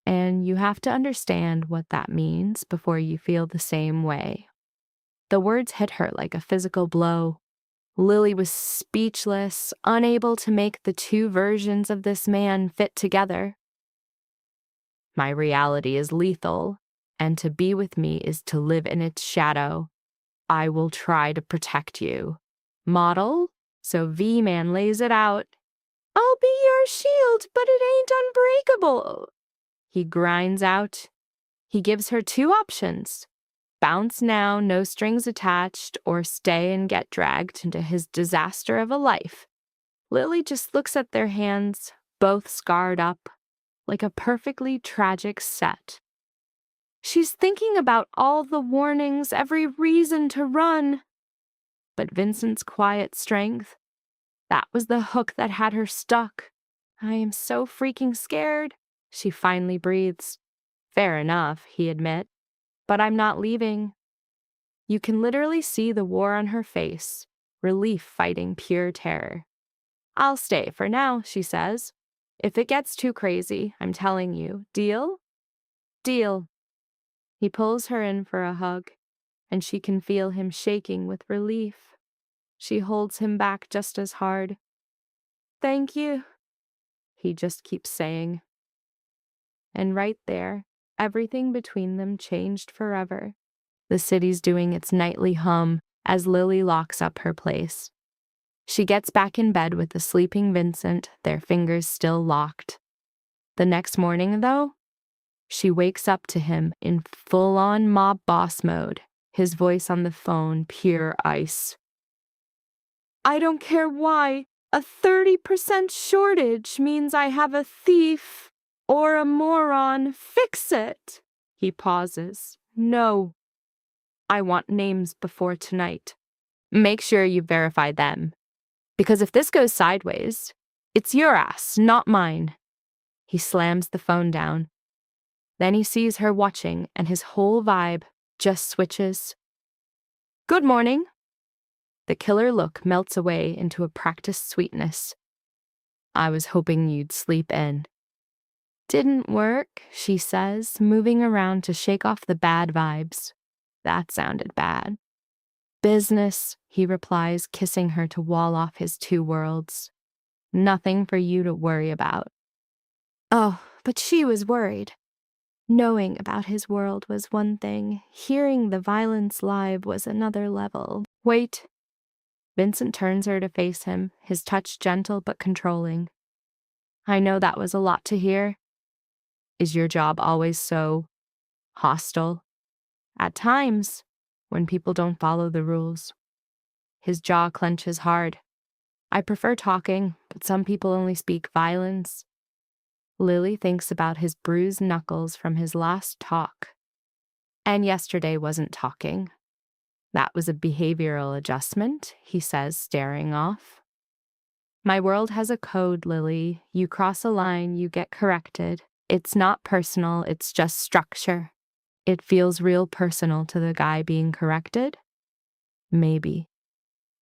and you have to understand what that means before you feel the same way. The words hit her like a physical blow. Lily was speechless, unable to make the two versions of this man fit together. My reality is lethal, and to be with me is to live in its shadow. I will try to protect you. Model? So V-Man lays it out. I'll be your shield, but it ain't unbreakable. He grinds out. He gives her two options. Bounce now, no strings attached, or stay and get dragged into his disaster of a life. Lily just looks at their hands, both scarred up, like a perfectly tragic set. She's thinking about all the warnings, every reason to run. But Vincent's quiet strength, that was the hook that had her stuck. I am so freaking scared, she finally breathes. Fair enough, he admits, but I'm not leaving. You can literally see the war on her face, relief fighting pure terror. I'll stay for now, she says. If it gets too crazy, I'm telling you. Deal? Deal. He pulls her in for a hug, and she can feel him shaking with relief. She holds him back just as hard. Thank you, he just keeps saying. And right there, everything between them changed forever. The city's doing its nightly hum as Lily locks up her place. She gets back in bed with the sleeping Vincent, their fingers still locked. The next morning, though, she wakes up to him in full-on mob boss mode, his voice on the phone pure ice. I don't care why. A 30% shortage means I have a thief or a moron. Fix it. He pauses. No. I want names before tonight. Make sure you verify them. Because if this goes sideways, it's your ass, not mine. He slams the phone down. Then he sees her watching, and his whole vibe just switches. Good morning. The killer look melts away into a practiced sweetness. I was hoping you'd sleep in. Didn't work, she says, moving around to shake off the bad vibes. That sounded bad. Business, he replies, kissing her to wall off his two worlds. Nothing for you to worry about. Oh, but she was worried. Knowing about his world was one thing. Hearing the violence live was another level. Wait. Vincent turns her to face him, his touch gentle but controlling. I know that was a lot to hear. Is your job always so hostile? At times, when people don't follow the rules. His jaw clenches hard. I prefer talking, but some people only speak violence. Lily thinks about his bruised knuckles from his last talk. And yesterday wasn't talking. That was a behavioral adjustment, he says, staring off. My world has a code, Lily. You cross a line, you get corrected. It's not personal, it's just structure. It feels real personal to the guy being corrected? Maybe.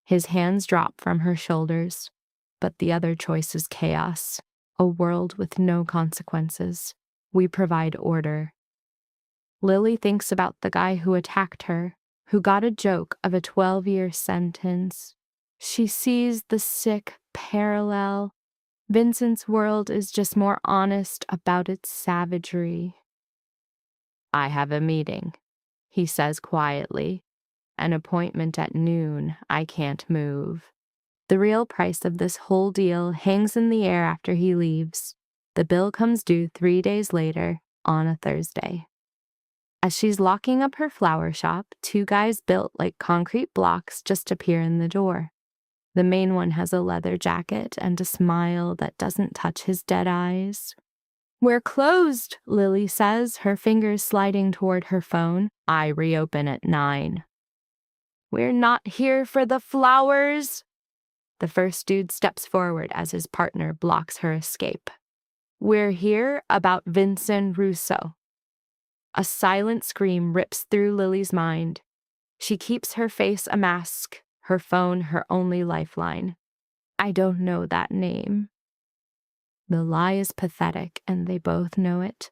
His hands drop from her shoulders, but the other choice is chaos. A world with no consequences. We provide order. Lily thinks about the guy who attacked her, who got a joke of a 12-year sentence. She sees the sick parallel. Vincent's world is just more honest about its savagery. I have a meeting, he says quietly. An appointment at noon. I can't move. The real price of this whole deal hangs in the air after he leaves. The bill comes due 3 days later, on a Thursday. As she's locking up her flower shop, two guys built like concrete blocks just appear in the door. The main one has a leather jacket and a smile that doesn't touch his dead eyes. We're closed, Lily says, her fingers sliding toward her phone. I reopen at 9. We're not here for the flowers. The first dude steps forward as his partner blocks her escape. We're here about Vincent Russo. A silent scream rips through Lily's mind. She keeps her face a mask, her phone her only lifeline. I don't know that name. The lie is pathetic, and they both know it.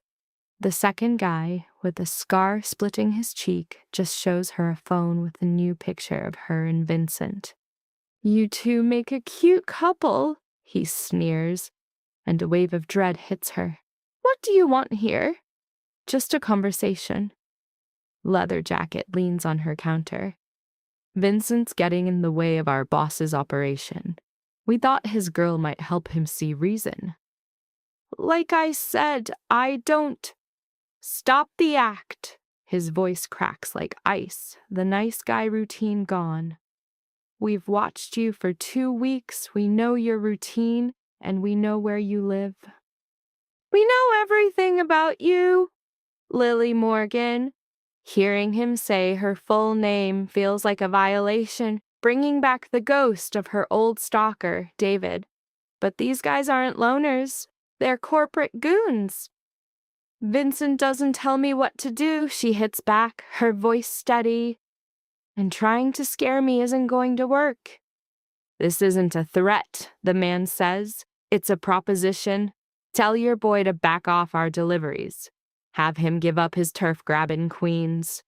The second guy, with a scar splitting his cheek, just shows her a phone with a new picture of her and Vincent. You two make a cute couple, he sneers, and a wave of dread hits her. What do you want here? Just a conversation. Leather Jacket leans on her counter. Vincent's getting in the way of our boss's operation. We thought his girl might help him see reason. Like I said, I don't. Stop the act. His voice cracks like ice, the nice guy routine gone. We've watched you for 2 weeks, we know your routine, and we know where you live. We know everything about you, Lily Morgan. Hearing him say her full name feels like a violation, bringing back the ghost of her old stalker, David. But these guys aren't loners. They're corporate goons. Vincent doesn't tell me what to do, she hits back, her voice steady. And trying to scare me isn't going to work. This isn't a threat, the man says. It's a proposition. Tell your boy to back off our deliveries. Have him give up his turf grab in Queens.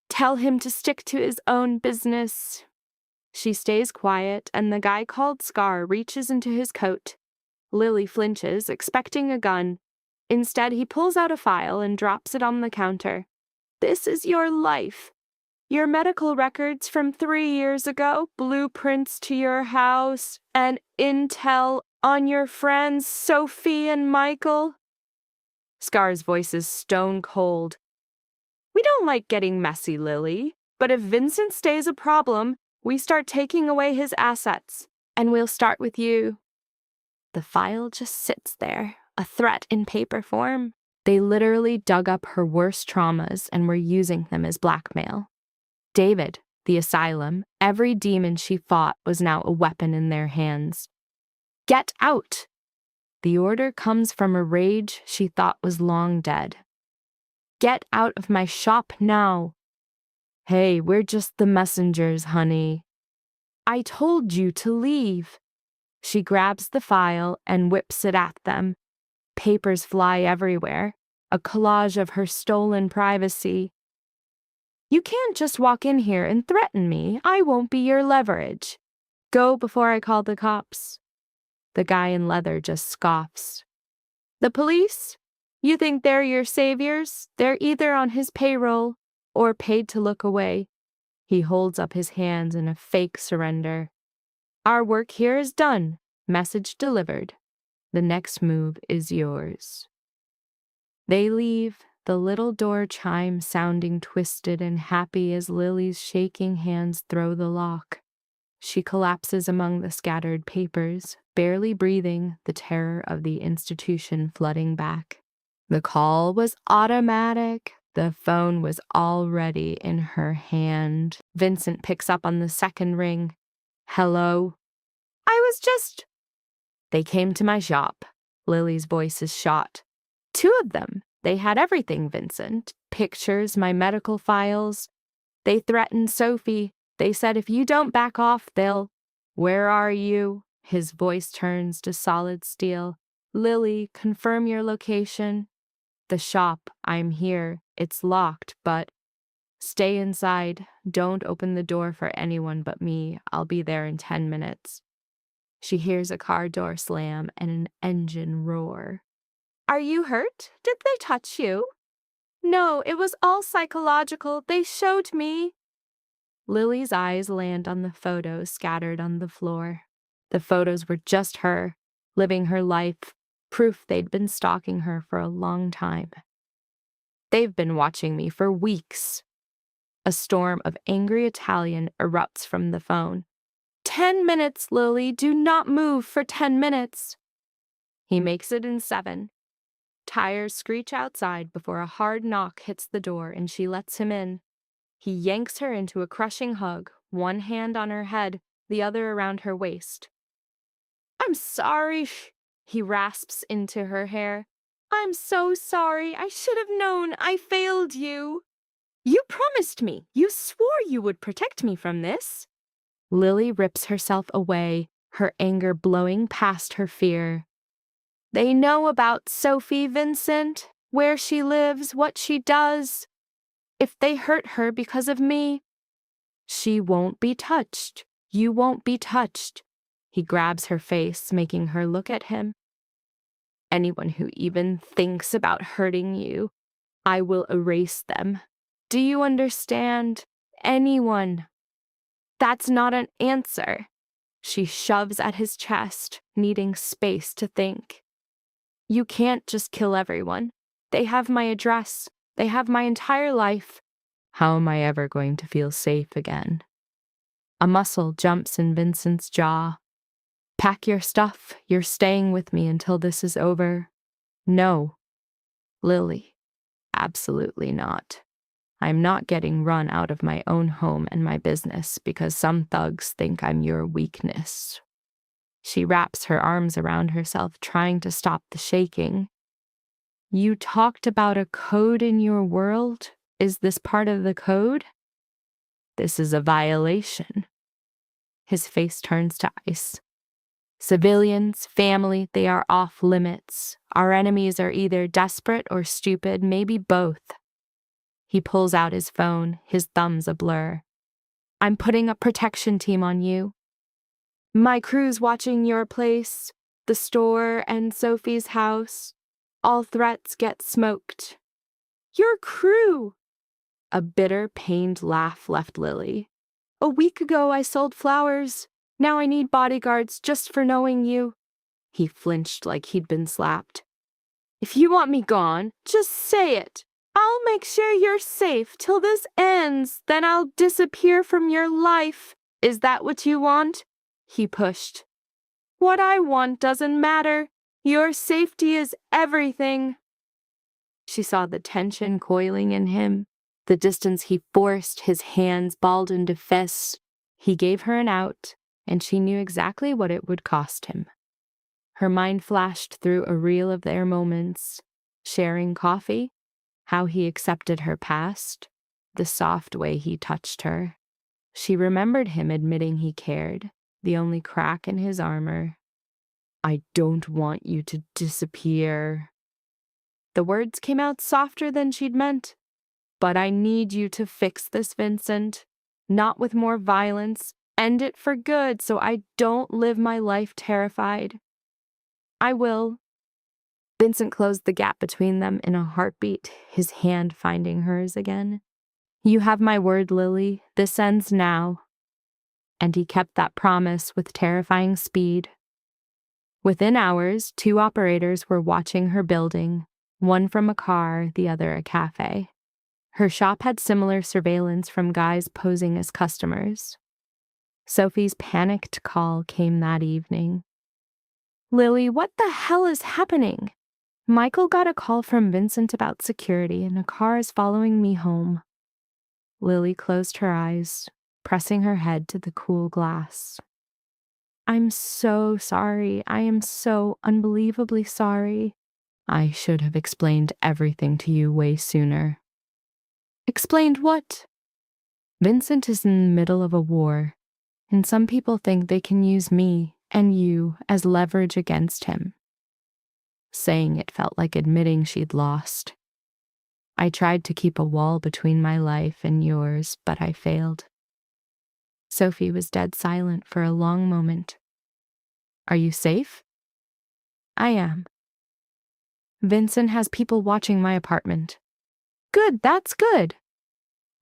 Tell him to stick to his own business. She stays quiet, and the guy called Scar reaches into his coat. Lily flinches, expecting a gun. Instead, he pulls out a file and drops it on the counter. This is your life. Your medical records from 3 years ago, blueprints to your house, and intel on your friends Sophie and Michael. Scar's voice is stone cold. We don't like getting messy, Lily, but if Vincent stays a problem, we start taking away his assets, and we'll start with you. The file just sits there, a threat in paper form. They literally dug up her worst traumas and were using them as blackmail. David, the asylum, every demon she fought was now a weapon in their hands. Get out! The order comes from a rage she thought was long dead. Get out of my shop now! Hey, we're just the messengers, honey. I told you to leave. She grabs the file and whips it at them. Papers fly everywhere, a collage of her stolen privacy. You can't just walk in here and threaten me. I won't be your leverage. Go before I call the cops. The guy in leather just scoffs. The police? You think they're your saviors? They're either on his payroll or paid to look away. He holds up his hands in a fake surrender. Our work here is done. Message delivered. The next move is yours. They leave, the little door chime sounding twisted and happy as Lily's shaking hands throw the lock. She collapses among the scattered papers, barely breathing, the terror of the institution flooding back. The call was automatic. The phone was already in her hand. Vincent picks up on the second ring. Hello? I was just... They came to my shop. Lily's voice is shot. 2 of them. They had everything, Vincent. Pictures, my medical files. They threatened Sophie. They said if you don't back off, they'll... Where are you? His voice turns to solid steel. Lily, confirm your location. The shop. I'm here. It's locked, but... Stay inside. Don't open the door for anyone but me. I'll be there in 10 minutes. She hears a car door slam and an engine roar. Are you hurt? Did they touch you? No, it was all psychological. They showed me. Lily's eyes land on the photos scattered on the floor. The photos were just her, living her life, proof they'd been stalking her for a long time. They've been watching me for weeks. A storm of angry Italian erupts from the phone. 10 minutes, Lily. Do not move for 10 minutes. He makes it in 7. Tires screech outside before a hard knock hits the door and she lets him in. He yanks her into a crushing hug, one hand on her head, the other around her waist. I'm sorry, He rasps into her hair. I'm so sorry. I should have known. I failed you. You promised me. You swore you would protect me from this. Lily rips herself away, her anger blowing past her fear. They know about Sophie, Vincent, where she lives, what she does. If they hurt her because of me, she won't be touched. You won't be touched. He grabs her face, making her look at him. Anyone who even thinks about hurting you, I will erase them. Do you understand? Anyone. That's not an answer. She shoves at his chest, needing space to think. You can't just kill everyone. They have my address. They have my entire life. How am I ever going to feel safe again? A muscle jumps in Vincent's jaw. Pack your stuff. You're staying with me until this is over. No. Lily. Absolutely not. I'm not getting run out of my own home and my business because some thugs think I'm your weakness. She wraps her arms around herself, trying to stop the shaking. You talked about a code in your world? Is this part of the code? This is a violation. His face turns to ice. Civilians, family, they are off limits. Our enemies are either desperate or stupid, maybe both. He pulls out his phone, his thumbs a blur. I'm putting a protection team on you. My crew's watching your place, the store, and Sophie's house. All threats get smoked. Your crew! A bitter, pained laugh left Lily. A week ago I sold flowers. Now I need bodyguards just for knowing you. He flinched like he'd been slapped. If you want me gone, just say it. I'll make sure you're safe till this ends, then I'll disappear from your life. Is that what you want? He pushed. What I want doesn't matter. Your safety is everything. She saw the tension coiling in him, the distance he forced, his hands balled into fists. He gave her an out, and she knew exactly what it would cost him. Her mind flashed through a reel of their moments, sharing coffee, how he accepted her past, the soft way he touched her. She remembered him admitting he cared, the only crack in his armor. I don't want you to disappear. The words came out softer than she'd meant. But I need you to fix this, Vincent. Not with more violence. End it for good so I don't live my life terrified. I will. Vincent closed the gap between them in a heartbeat, his hand finding hers again. You have my word, Lily. This ends now. And he kept that promise with terrifying speed. Within hours, 2 operators were watching her building, one from a car, the other a cafe. Her shop had similar surveillance from guys posing as customers. Sophie's panicked call came that evening. Lily, what the hell is happening? Michael got a call from Vincent about security and a car is following me home. Lily closed her eyes, pressing her head to the cool glass. I'm so sorry. I am so unbelievably sorry. I should have explained everything to you way sooner. Explained what? Vincent is in the middle of a war, and some people think they can use me and you as leverage against him. Saying it felt like admitting she'd lost. I tried to keep a wall between my life and yours, but I failed. Sophie was dead silent for a long moment. Are you safe? I am. Vincent has people watching my apartment. Good, that's good.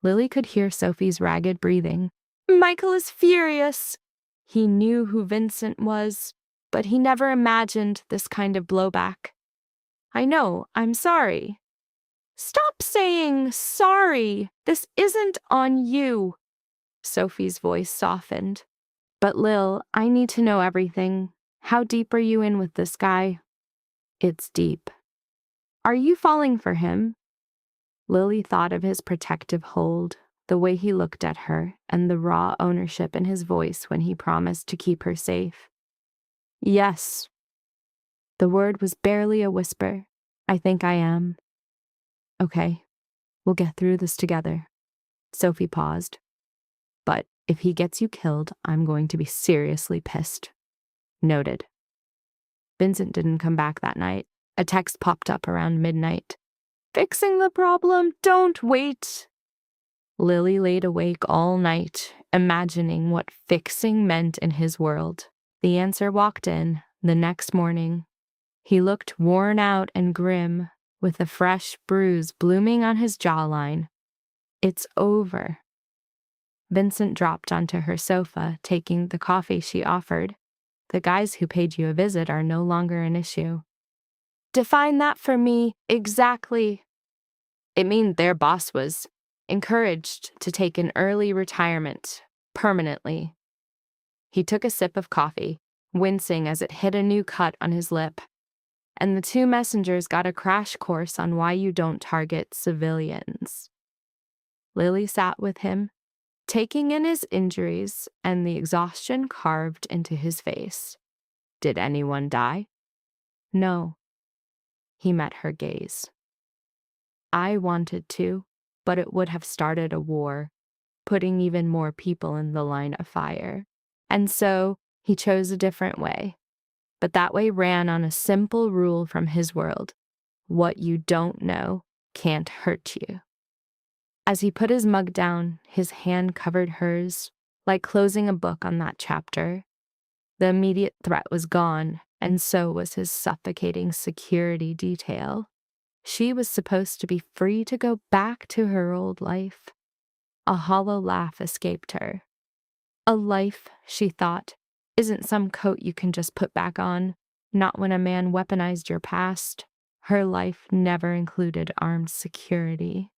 Lily could hear Sophie's ragged breathing. Michael is furious. He knew who Vincent was, but he never imagined this kind of blowback. I know, I'm sorry. Stop saying sorry. This isn't on you. Sophie's voice softened. But Lil, I need to know everything. How deep are you in with this guy? It's deep. Are you falling for him? Lily thought of his protective hold, the way he looked at her, and the raw ownership in his voice when he promised to keep her safe. Yes. The word was barely a whisper. I think I am. Okay, we'll get through this together. Sophie paused. But if he gets you killed, I'm going to be seriously pissed. Noted. Vincent didn't come back that night. A text popped up around midnight. Fixing the problem, don't wait. Lily laid awake all night, imagining what fixing meant in his world. The answer walked in the next morning. He looked worn out and grim, with a fresh bruise blooming on his jawline. It's over. Vincent dropped onto her sofa, taking the coffee she offered. The guys who paid you a visit are no longer an issue. Define that for me, exactly. It means their boss was encouraged to take an early retirement, permanently. He took a sip of coffee, wincing as it hit a new cut on his lip. And the two messengers got a crash course on why you don't target civilians. Lily sat with him, taking in his injuries and the exhaustion carved into his face. Did anyone die? No. He met her gaze. I wanted to, but it would have started a war, putting even more people in the line of fire. And so he chose a different way. But that way ran on a simple rule from his world. What you don't know can't hurt you. As he put his mug down, his hand covered hers, like closing a book on that chapter. The immediate threat was gone, and so was his suffocating security detail. She was supposed to be free to go back to her old life. A hollow laugh escaped her. A life, she thought, isn't some coat you can just put back on, not when a man weaponized your past. Her life never included armed security.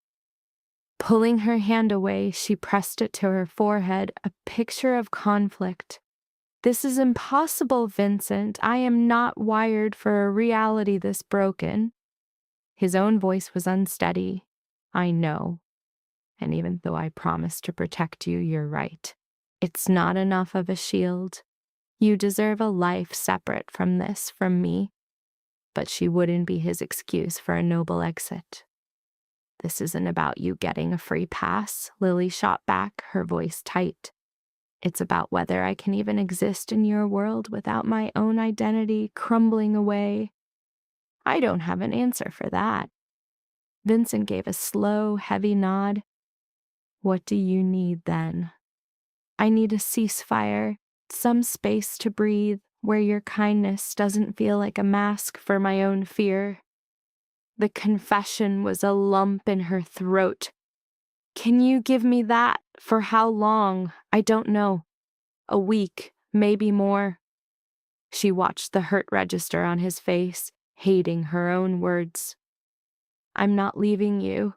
Pulling her hand away, she pressed it to her forehead, a picture of conflict. This is impossible, Vincent. I am not wired for a reality this broken. His own voice was unsteady. I know. And even though I promised to protect you, you're right. It's not enough of a shield. You deserve a life separate from this, from me. But she wouldn't be his excuse for a noble exit. This isn't about you getting a free pass, Lily shot back, her voice tight. It's about whether I can even exist in your world without my own identity crumbling away. I don't have an answer for that. Vincent gave a slow, heavy nod. What do you need then? I need a ceasefire, some space to breathe where your kindness doesn't feel like a mask for my own fear. The confession was a lump in her throat. Can you give me that? For how long? I don't know. A week, maybe more. She watched the hurt register on his face, hating her own words. I'm not leaving you.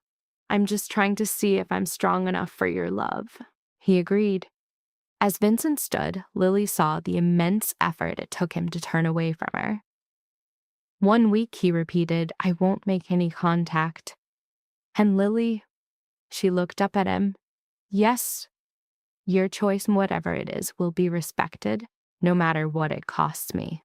I'm just trying to see if I'm strong enough for your love. He agreed. As Vincent stood, Lily saw the immense effort it took him to turn away from her. 1 week, he repeated, I won't make any contact. And Lily, she looked up at him. Yes, your choice, whatever it is, will be respected, no matter what it costs me.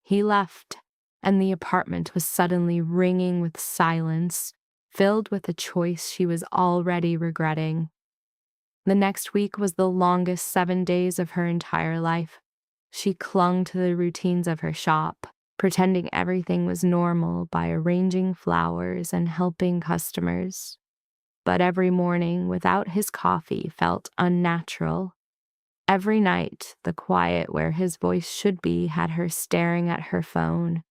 He left, and the apartment was suddenly ringing with silence, filled with a choice she was already regretting. The next week was the longest 7 days of her entire life. She clung to the routines of her shop, pretending everything was normal by arranging flowers and helping customers. But every morning, without his coffee, felt unnatural. Every night, the quiet where his voice should be had her staring at her phone,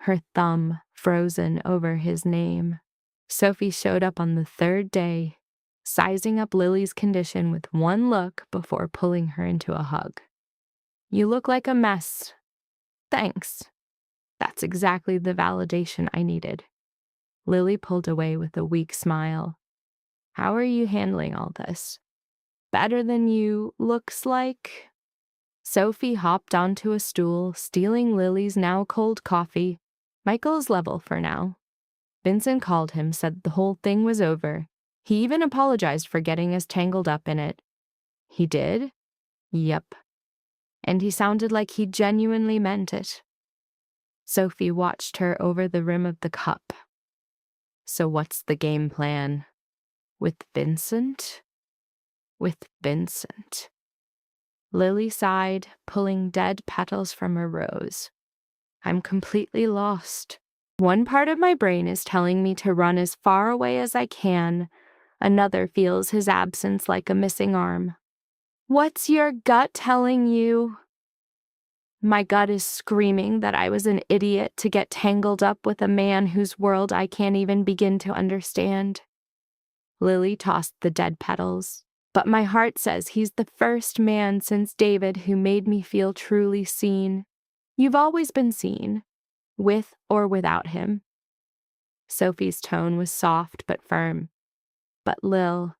her thumb frozen over his name. Sophie showed up on the 3rd day, sizing up Lily's condition with one look before pulling her into a hug. You look like a mess. Thanks. That's exactly the validation I needed. Lily pulled away with a weak smile. How are you handling all this? Better than you, looks like. Sophie hopped onto a stool, stealing Lily's now cold coffee. Michael's level for now. Vincent called him, said the whole thing was over. He even apologized for getting us tangled up in it. He did? Yep. And he sounded like he genuinely meant it. Sophie watched her over the rim of the cup. So what's the game plan? With Vincent? With Vincent. Lily sighed, pulling dead petals from her rose. I'm completely lost. One part of my brain is telling me to run as far away as I can. Another feels his absence like a missing arm. What's your gut telling you? My gut is screaming that I was an idiot to get tangled up with a man whose world I can't even begin to understand. Lily tossed the dead petals. But my heart says he's the first man since David who made me feel truly seen. You've always been seen, with or without him. Sophie's tone was soft but firm. But Lil,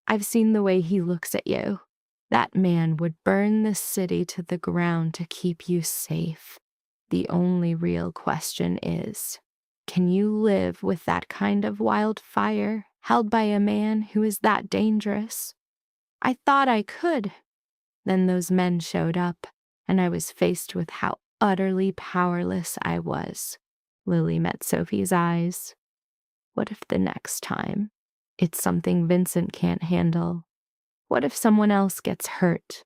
I've seen the way he looks at you. That man would burn the city to the ground to keep you safe. The only real question is, can you live with that kind of wildfire held by a man who is that dangerous? I thought I could. Then those men showed up, and I was faced with how utterly powerless I was. Lily met Sophie's eyes. What if the next time it's something Vincent can't handle? What if someone else gets hurt?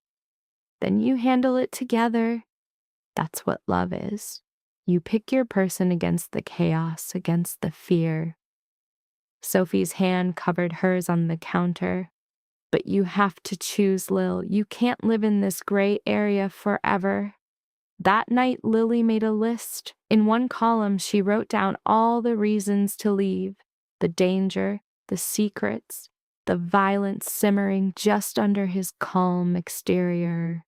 Then you handle it together. That's what love is. You pick your person against the chaos, against the fear. Sophie's hand covered hers on the counter. But you have to choose, Lil. You can't live in this gray area forever. That night, Lily made a list. In one column, she wrote down all the reasons to leave, the danger, the secrets, the violence simmering just under his calm exterior.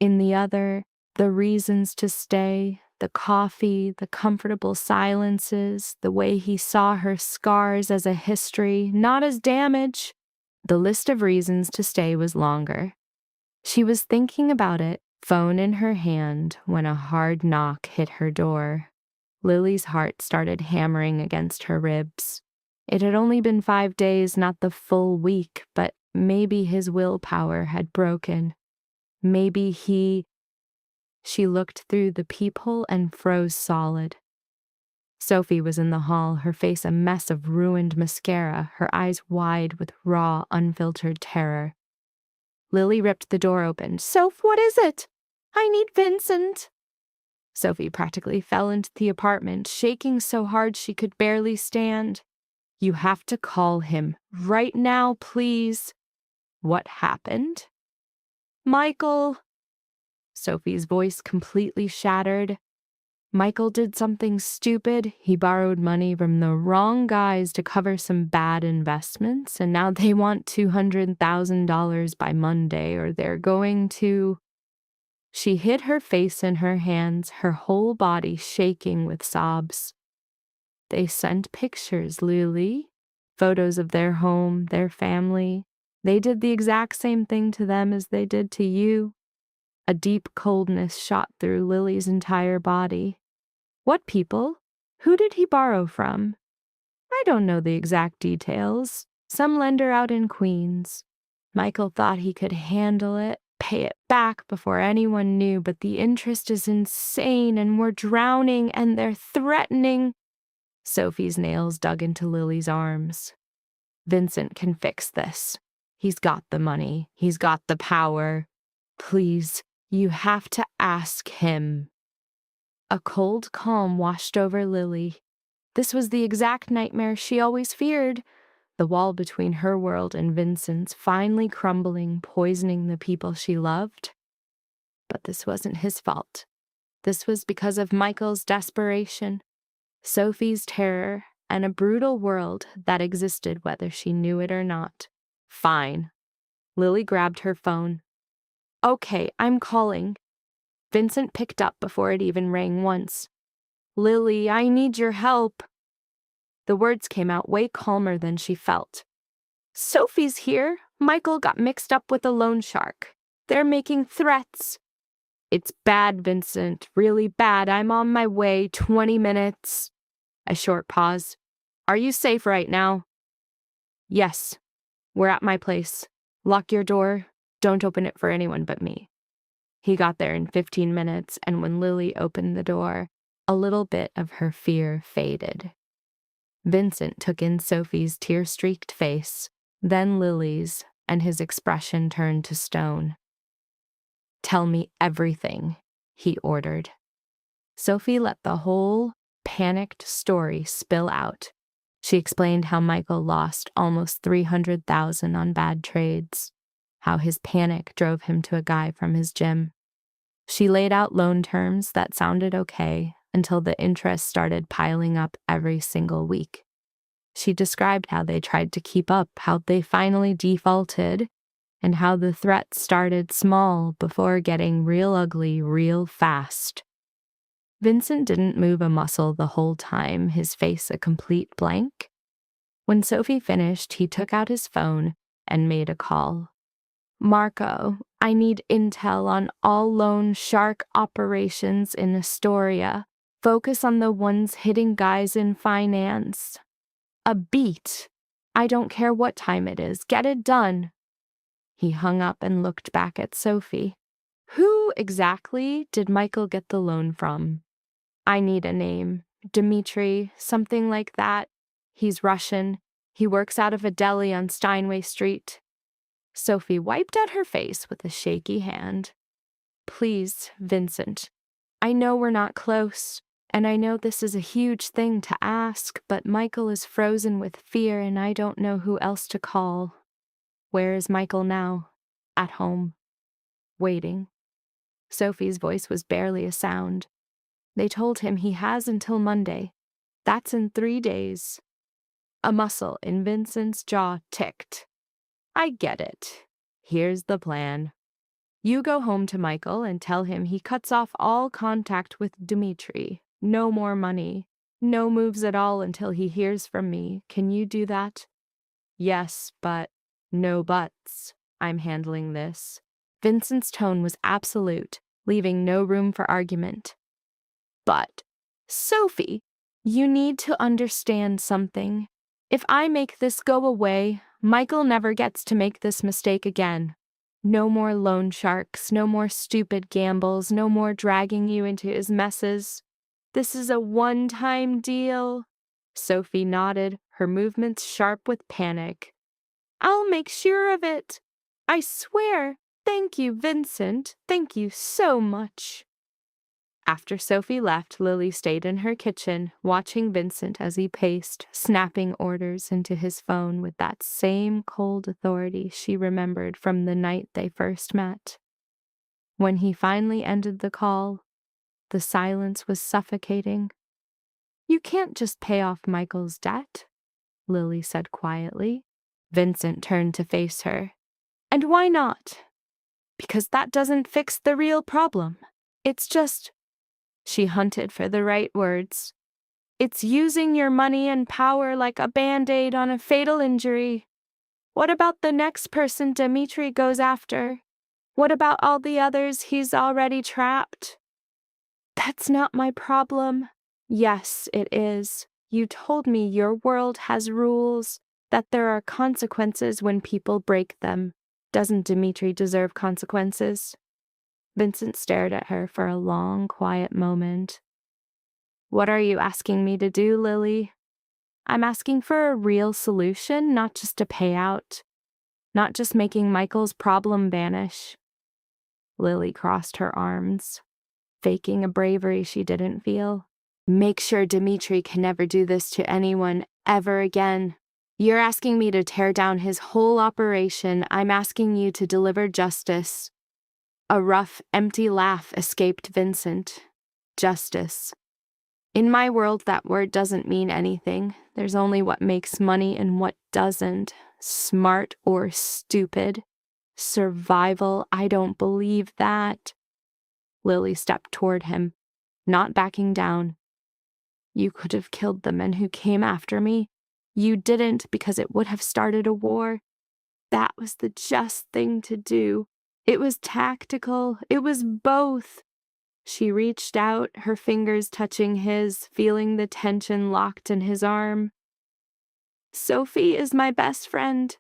In the other, the reasons to stay, the coffee, the comfortable silences, the way he saw her scars as a history, not as damage. The list of reasons to stay was longer. She was thinking about it, phone in her hand, when a hard knock hit her door. Lily's heart started hammering against her ribs. It had only been 5 days, not the full week, but maybe his willpower had broken. Maybe he... She looked through the peephole and froze solid. Sophie was in the hall, her face a mess of ruined mascara, her eyes wide with raw, unfiltered terror. Lily ripped the door open. Soph, what is it? I need Vincent. Sophie practically fell into the apartment, shaking so hard she could barely stand. You have to call him. Right now, please. What happened? Michael. Sophie's voice completely shattered. Michael did something stupid. He borrowed money from the wrong guys to cover some bad investments, and now they want $200,000 by Monday, or they're going to... She hid her face in her hands, her whole body shaking with sobs. They sent pictures, Lily. Photos of their home, their family. They did the exact same thing to them as they did to you. A deep coldness shot through Lily's entire body. What people? Who did he borrow from? I don't know the exact details. Some lender out in Queens. Michael thought he could handle it, pay it back before anyone knew, but the interest is insane and we're drowning and they're threatening. Sophie's nails dug into Lily's arms. Vincent can fix this. He's got the money. He's got the power. Please, you have to ask him. A cold calm washed over Lily. This was the exact nightmare she always feared. The wall between her world and Vincent's finally crumbling, poisoning the people she loved. But this wasn't his fault. This was because of Michael's desperation, Sophie's terror, and a brutal world that existed whether she knew it or not. Fine. Lily grabbed her phone. Okay, I'm calling. Vincent picked up before it even rang once. Lily, I need your help. The words came out way calmer than she felt. Sophie's here. Michael got mixed up with a loan shark. They're making threats. It's bad, Vincent. Really bad. I'm on my way. 20 minutes. A short pause. Are you safe right now? Yes. We're at my place. Lock your door. Don't open it for anyone but me. He got there in 15 minutes, and when Lily opened the door, A little bit of her fear faded. Vincent took in Sophie's tear-streaked face, then Lily's, and his expression turned to stone. "Tell me everything," he ordered. Sophie let the whole panicked story spill out. She explained how Michael lost almost $300,000 on bad trades, how his panic drove him to a guy from his gym. She laid out loan terms that sounded okay until the interest started piling up every single week. She described how they tried to keep up, how they finally defaulted, and how the threat started small before getting real ugly real fast. Vincent didn't move a muscle the whole time, his face a complete blank. When Sophie finished, he took out his phone and made a call. "Marco, I need intel on all loan shark operations in Astoria. Focus on the ones hitting guys in finance. A beat. I don't care what time it is. Get it done." He hung up and looked back at Sophie. "Who exactly did Michael get the loan from?" "I need a name. Dmitri, something like that. He's Russian. He works out of a deli on Steinway Street." Sophie wiped at her face with a shaky hand. "Please, Vincent. I know we're not close, and I know this is a huge thing to ask, but Michael is frozen with fear and I don't know who else to call." "Where is Michael now?" "At home. Waiting." Sophie's voice was barely a sound. "They told him he has until Monday. That's in 3 days." A muscle in Vincent's jaw ticked. "I get it. Here's the plan. You go home to Michael and tell him he cuts off all contact with Dmitri. No more money. No moves at all until he hears from me. Can you do that?" "Yes, but..." "No buts. I'm handling this." Vincent's tone was absolute, leaving no room for argument. "But, Sophie, you need to understand something. If I make this go away, Michael never gets to make this mistake again. No more loan sharks, no more stupid gambles, no more dragging you into his messes. This is a one-time deal." Sophie nodded, her movements sharp with panic. "I'll make sure of it. I swear. Thank you, Vincent. Thank you so much." After Sophie left, Lily stayed in her kitchen, watching Vincent as he paced, snapping orders into his phone with that same cold authority she remembered from the night they first met. When he finally ended the call, the silence was suffocating. "You can't just pay off Michael's debt," Lily said quietly. Vincent turned to face her. "And why not?" "Because that doesn't fix the real problem. It's just..." She hunted for the right words. "It's using your money and power like a Band-Aid on a fatal injury. What about the next person Dmitri goes after? What about all the others he's already trapped?" "That's not my problem." "Yes, it is. You told me your world has rules, that there are consequences when people break them. Doesn't Dmitri deserve consequences?" Vincent stared at her for a long, quiet moment. "What are you asking me to do, Lily?" "I'm asking for a real solution, not just a payout. Not just making Michael's problem vanish." Lily crossed her arms, faking a bravery she didn't feel. "Make sure Dmitri can never do this to anyone ever again. You're asking me to tear down his whole operation. I'm asking you to deliver justice." A rough, empty laugh escaped Vincent. Justice. In my world, that word doesn't mean anything. There's only what makes money and what doesn't. Smart or stupid. Survival, I don't believe that. Lily stepped toward him, not backing down. "You could have killed the men who came after me. You didn't because it would have started a war. That was the just thing to do. It was tactical. It was both." She reached out, her fingers touching his, feeling the tension locked in his arm. "Sophie is my best friend.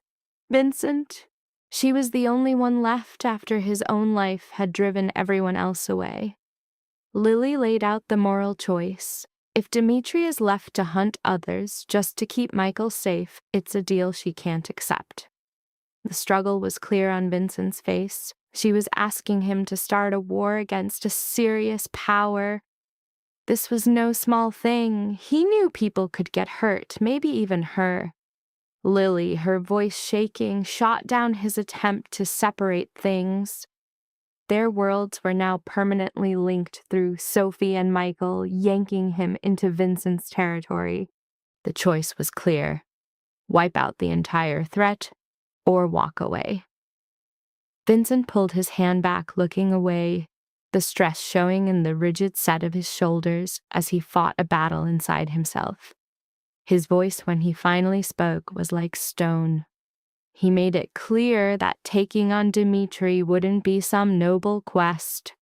Vincent." She was the only one left after his own life had driven everyone else away. Lily laid out the moral choice. If Dimitri is left to hunt others just to keep Michael safe, it's a deal she can't accept. The struggle was clear on Vincent's face. She was asking him to start a war against a serious power. This was no small thing. He knew people could get hurt, maybe even her. Lily, her voice shaking, shot down his attempt to separate things. Their worlds were now permanently linked through Sophie and Michael, yanking him into Vincent's territory. The choice was clear: wipe out the entire threat or walk away. Vincent pulled his hand back, looking away, the stress showing in the rigid set of his shoulders as he fought a battle inside himself. His voice, when he finally spoke, was like stone. He made it clear that taking on Dimitri wouldn't be some noble quest.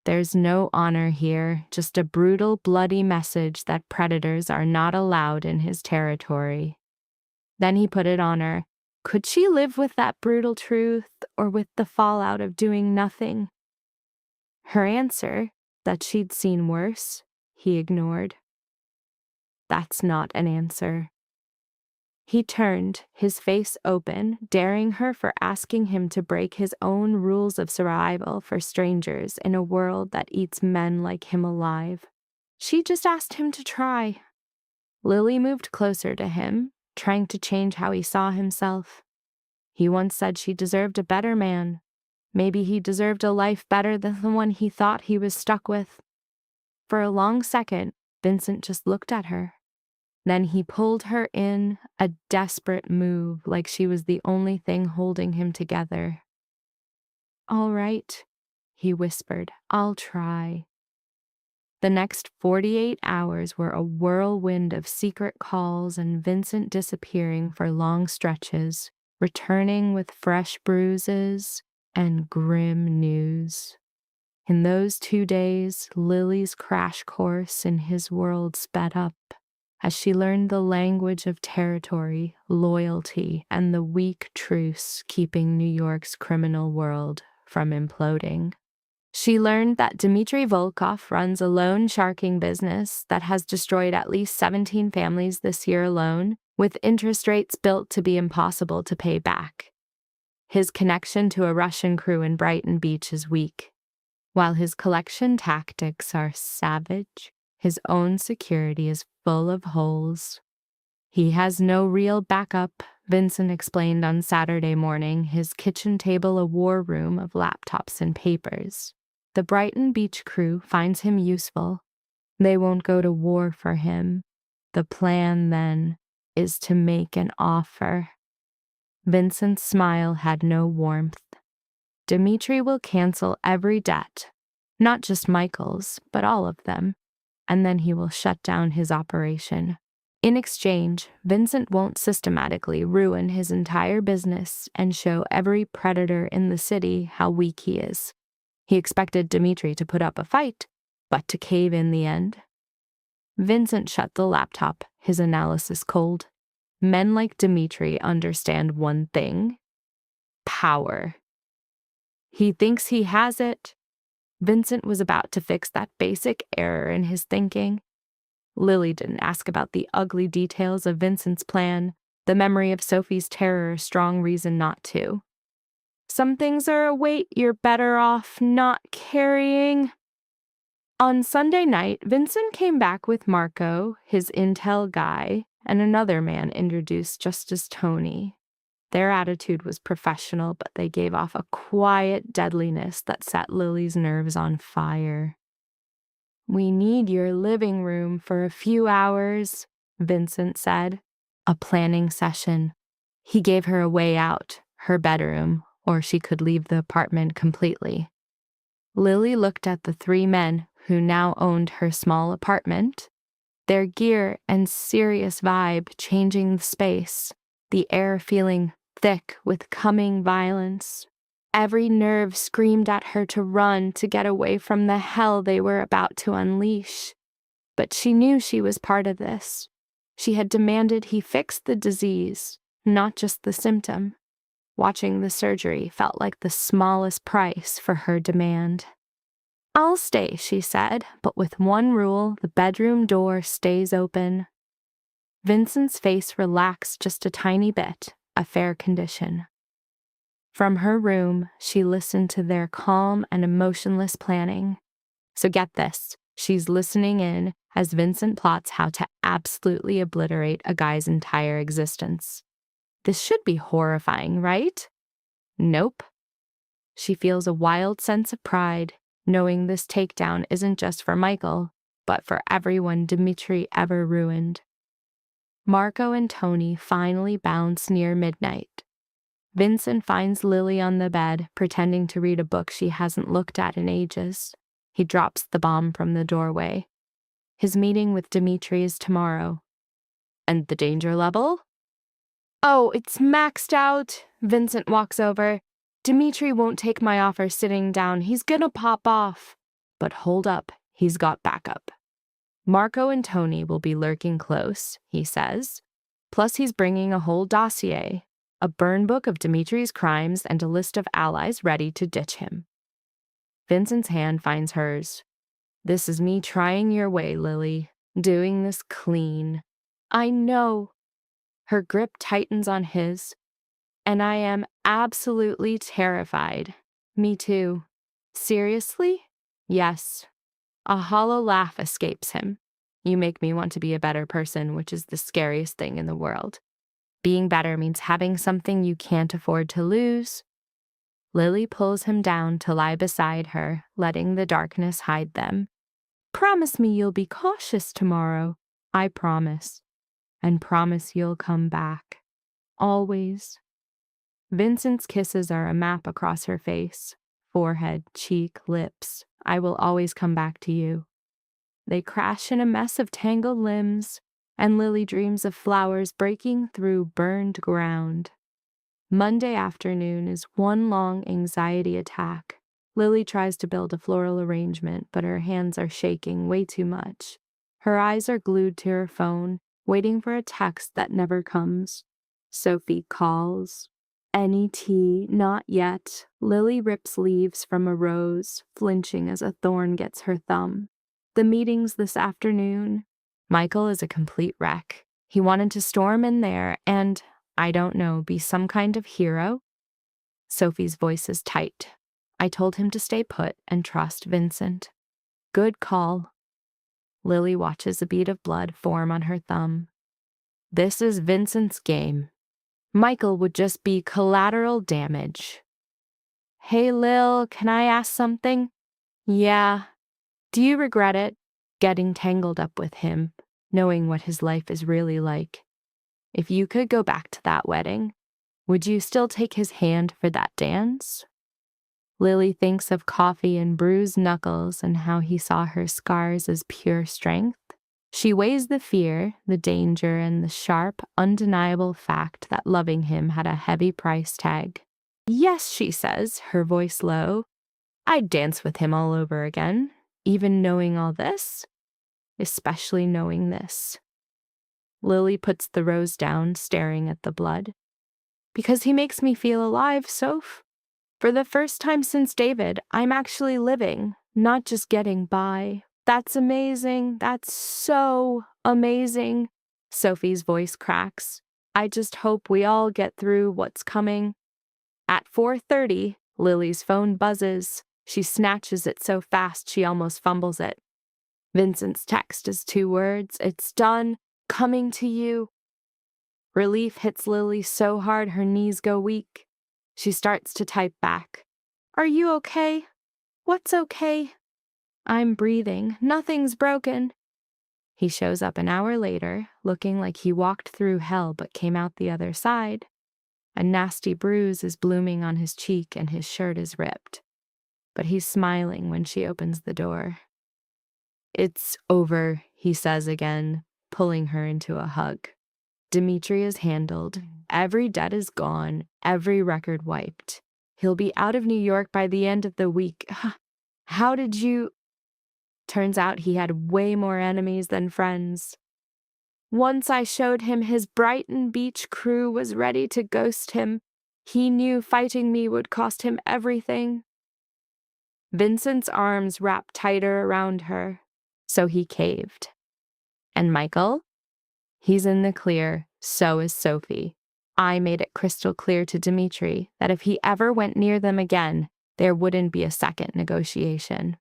There's no honor here, just a brutal, bloody message that predators are not allowed in his territory. Then he put it on her. Could she live with that brutal truth, or with the fallout of doing nothing? Her answer, that she'd seen worse, he ignored. That's not an answer. He turned, his face open, daring her for asking him to break his own rules of survival for strangers in a world that eats men like him alive. She just asked him to try. Lily moved closer to him, trying to change how he saw himself. He once said she deserved a better man. Maybe he deserved a life better than the one he thought he was stuck with. For a long second, Vincent just looked at her. Then he pulled her in, a desperate move, like she was the only thing holding him together. "All right," he whispered, "I'll try." The next 48 hours were a whirlwind of secret calls and Vincent disappearing for long stretches, returning with fresh bruises and grim news. In those 2 days, Lily's crash course in his world sped up as she learned the language of territory, loyalty, and the weak truce keeping New York's criminal world from imploding. She learned that Dmitry Volkov runs a loan sharking business that has destroyed at least 17 families this year alone, with interest rates built to be impossible to pay back. His connection to a Russian crew in Brighton Beach is weak. While his collection tactics are savage, his own security is full of holes. He has no real backup, Vincent explained on Saturday morning, his kitchen table a war room of laptops and papers. The Brighton Beach crew finds him useful. They won't go to war for him. The plan, then, is to make an offer. Vincent's smile had no warmth. Dmitri will cancel every debt, not just Michael's, but all of them, and then he will shut down his operation. In exchange, Vincent won't systematically ruin his entire business and show every predator in the city how weak he is. He expected Dmitri to put up a fight, but to cave in the end. Vincent shut the laptop, his analysis cold. Men like Dmitri understand one thing: power. He thinks he has it. Vincent was about to fix that basic error in his thinking. Lily didn't ask about the ugly details of Vincent's plan, the memory of Sophie's terror a strong reason not to. Some things are a weight you're better off not carrying. On Sunday night, Vincent came back with Marco, his intel guy, and another man introduced just as Tony. Their attitude was professional, but they gave off a quiet deadliness that set Lily's nerves on fire. "We need your living room for a few hours," Vincent said. A planning session. He gave her a way out, her bedroom, or she could leave the apartment completely. Lily looked at the 3 men who now owned her small apartment, their gear and serious vibe changing the space, the air feeling thick with coming violence. Every nerve screamed at her to run, to get away from the hell they were about to unleash. But she knew she was part of this. She had demanded he fix the disease, not just the symptom. Watching the surgery felt like the smallest price for her demand. I'll stay, she said, but with one rule, the bedroom door stays open. Vincent's face relaxed just a tiny bit, a fair condition. From her room, she listened to their calm and emotionless planning. So get this, she's listening in as Vincent plots how to absolutely obliterate a guy's entire existence. This should be horrifying, right? Nope. She feels a wild sense of pride, knowing this takedown isn't just for Michael, but for everyone Dimitri ever ruined. Marco and Tony finally bounce near midnight. Vincent finds Lily on the bed, pretending to read a book she hasn't looked at in ages. He drops the bomb from the doorway. His meeting with Dimitri is tomorrow. And the danger level? Oh, it's maxed out. Vincent walks over. Dimitri won't take my offer sitting down. He's gonna pop off. But hold up, he's got backup. Marco and Tony will be lurking close, he says. Plus he's bringing a whole dossier, a burn book of Dimitri's crimes and a list of allies ready to ditch him. Vincent's hand finds hers. This is me trying your way, Lily. Doing this clean. I know. Her grip tightens on his, and I am absolutely terrified. Me too. Seriously? Yes. A hollow laugh escapes him. You make me want to be a better person, which is the scariest thing in the world. Being better means having something you can't afford to lose. Lily pulls him down to lie beside her, letting the darkness hide them. Promise me you'll be cautious tomorrow. I promise. And promise you'll come back. Always. Vincent's kisses are a map across her face. Forehead, cheek, lips. I will always come back to you. They crash in a mess of tangled limbs, and Lily dreams of flowers breaking through burned ground. Monday afternoon is one long anxiety attack. Lily tries to build a floral arrangement, but her hands are shaking way too much. Her eyes are glued to her phone, waiting for a text that never comes. Sophie calls. Any tea? Not yet. Lily rips leaves from a rose, flinching as a thorn gets her thumb. The meeting's this afternoon. Michael is a complete wreck. He wanted to storm in there and, I don't know, be some kind of hero. Sophie's voice is tight. I told him to stay put and trust Vincent. Good call. Lily watches a bead of blood form on her thumb. This is Vincent's game. Michael would just be collateral damage. Hey, Lil, can I ask something? Yeah. Do you regret it, getting tangled up with him, knowing what his life is really like? If you could go back to that wedding, would you still take his hand for that dance? Lily thinks of coffee and bruised knuckles and how he saw her scars as pure strength. She weighs the fear, the danger, and the sharp, undeniable fact that loving him had a heavy price tag. Yes, she says, her voice low. I'd dance with him all over again, even knowing all this, especially knowing this. Lily puts the rose down, staring at the blood. Because he makes me feel alive, Soph. For the first time since David, I'm actually living, not just getting by. That's amazing. That's so amazing. Sophie's voice cracks. I just hope we all get through what's coming. At 4:30, Lily's phone buzzes. She snatches it so fast she almost fumbles it. Vincent's text is 2 words. It's done. Coming to you. Relief hits Lily so hard her knees go weak. She starts to type back. Are you okay? What's okay? I'm breathing. Nothing's broken. He shows up an hour later, looking like he walked through hell but came out the other side. A nasty bruise is blooming on his cheek and his shirt is ripped. But he's smiling when she opens the door. It's over, he says again, pulling her into a hug. Dimitri is handled. Every debt is gone, every record wiped. He'll be out of New York by the end of the week. How did you... Turns out he had way more enemies than friends. Once I showed him his Brighton Beach crew was ready to ghost him. He knew fighting me would cost him everything. Vincent's arms wrapped tighter around her, so he caved. And Michael? He's in the clear, so is Sophie. I made it crystal clear to Dimitri that if he ever went near them again, there wouldn't be a second negotiation.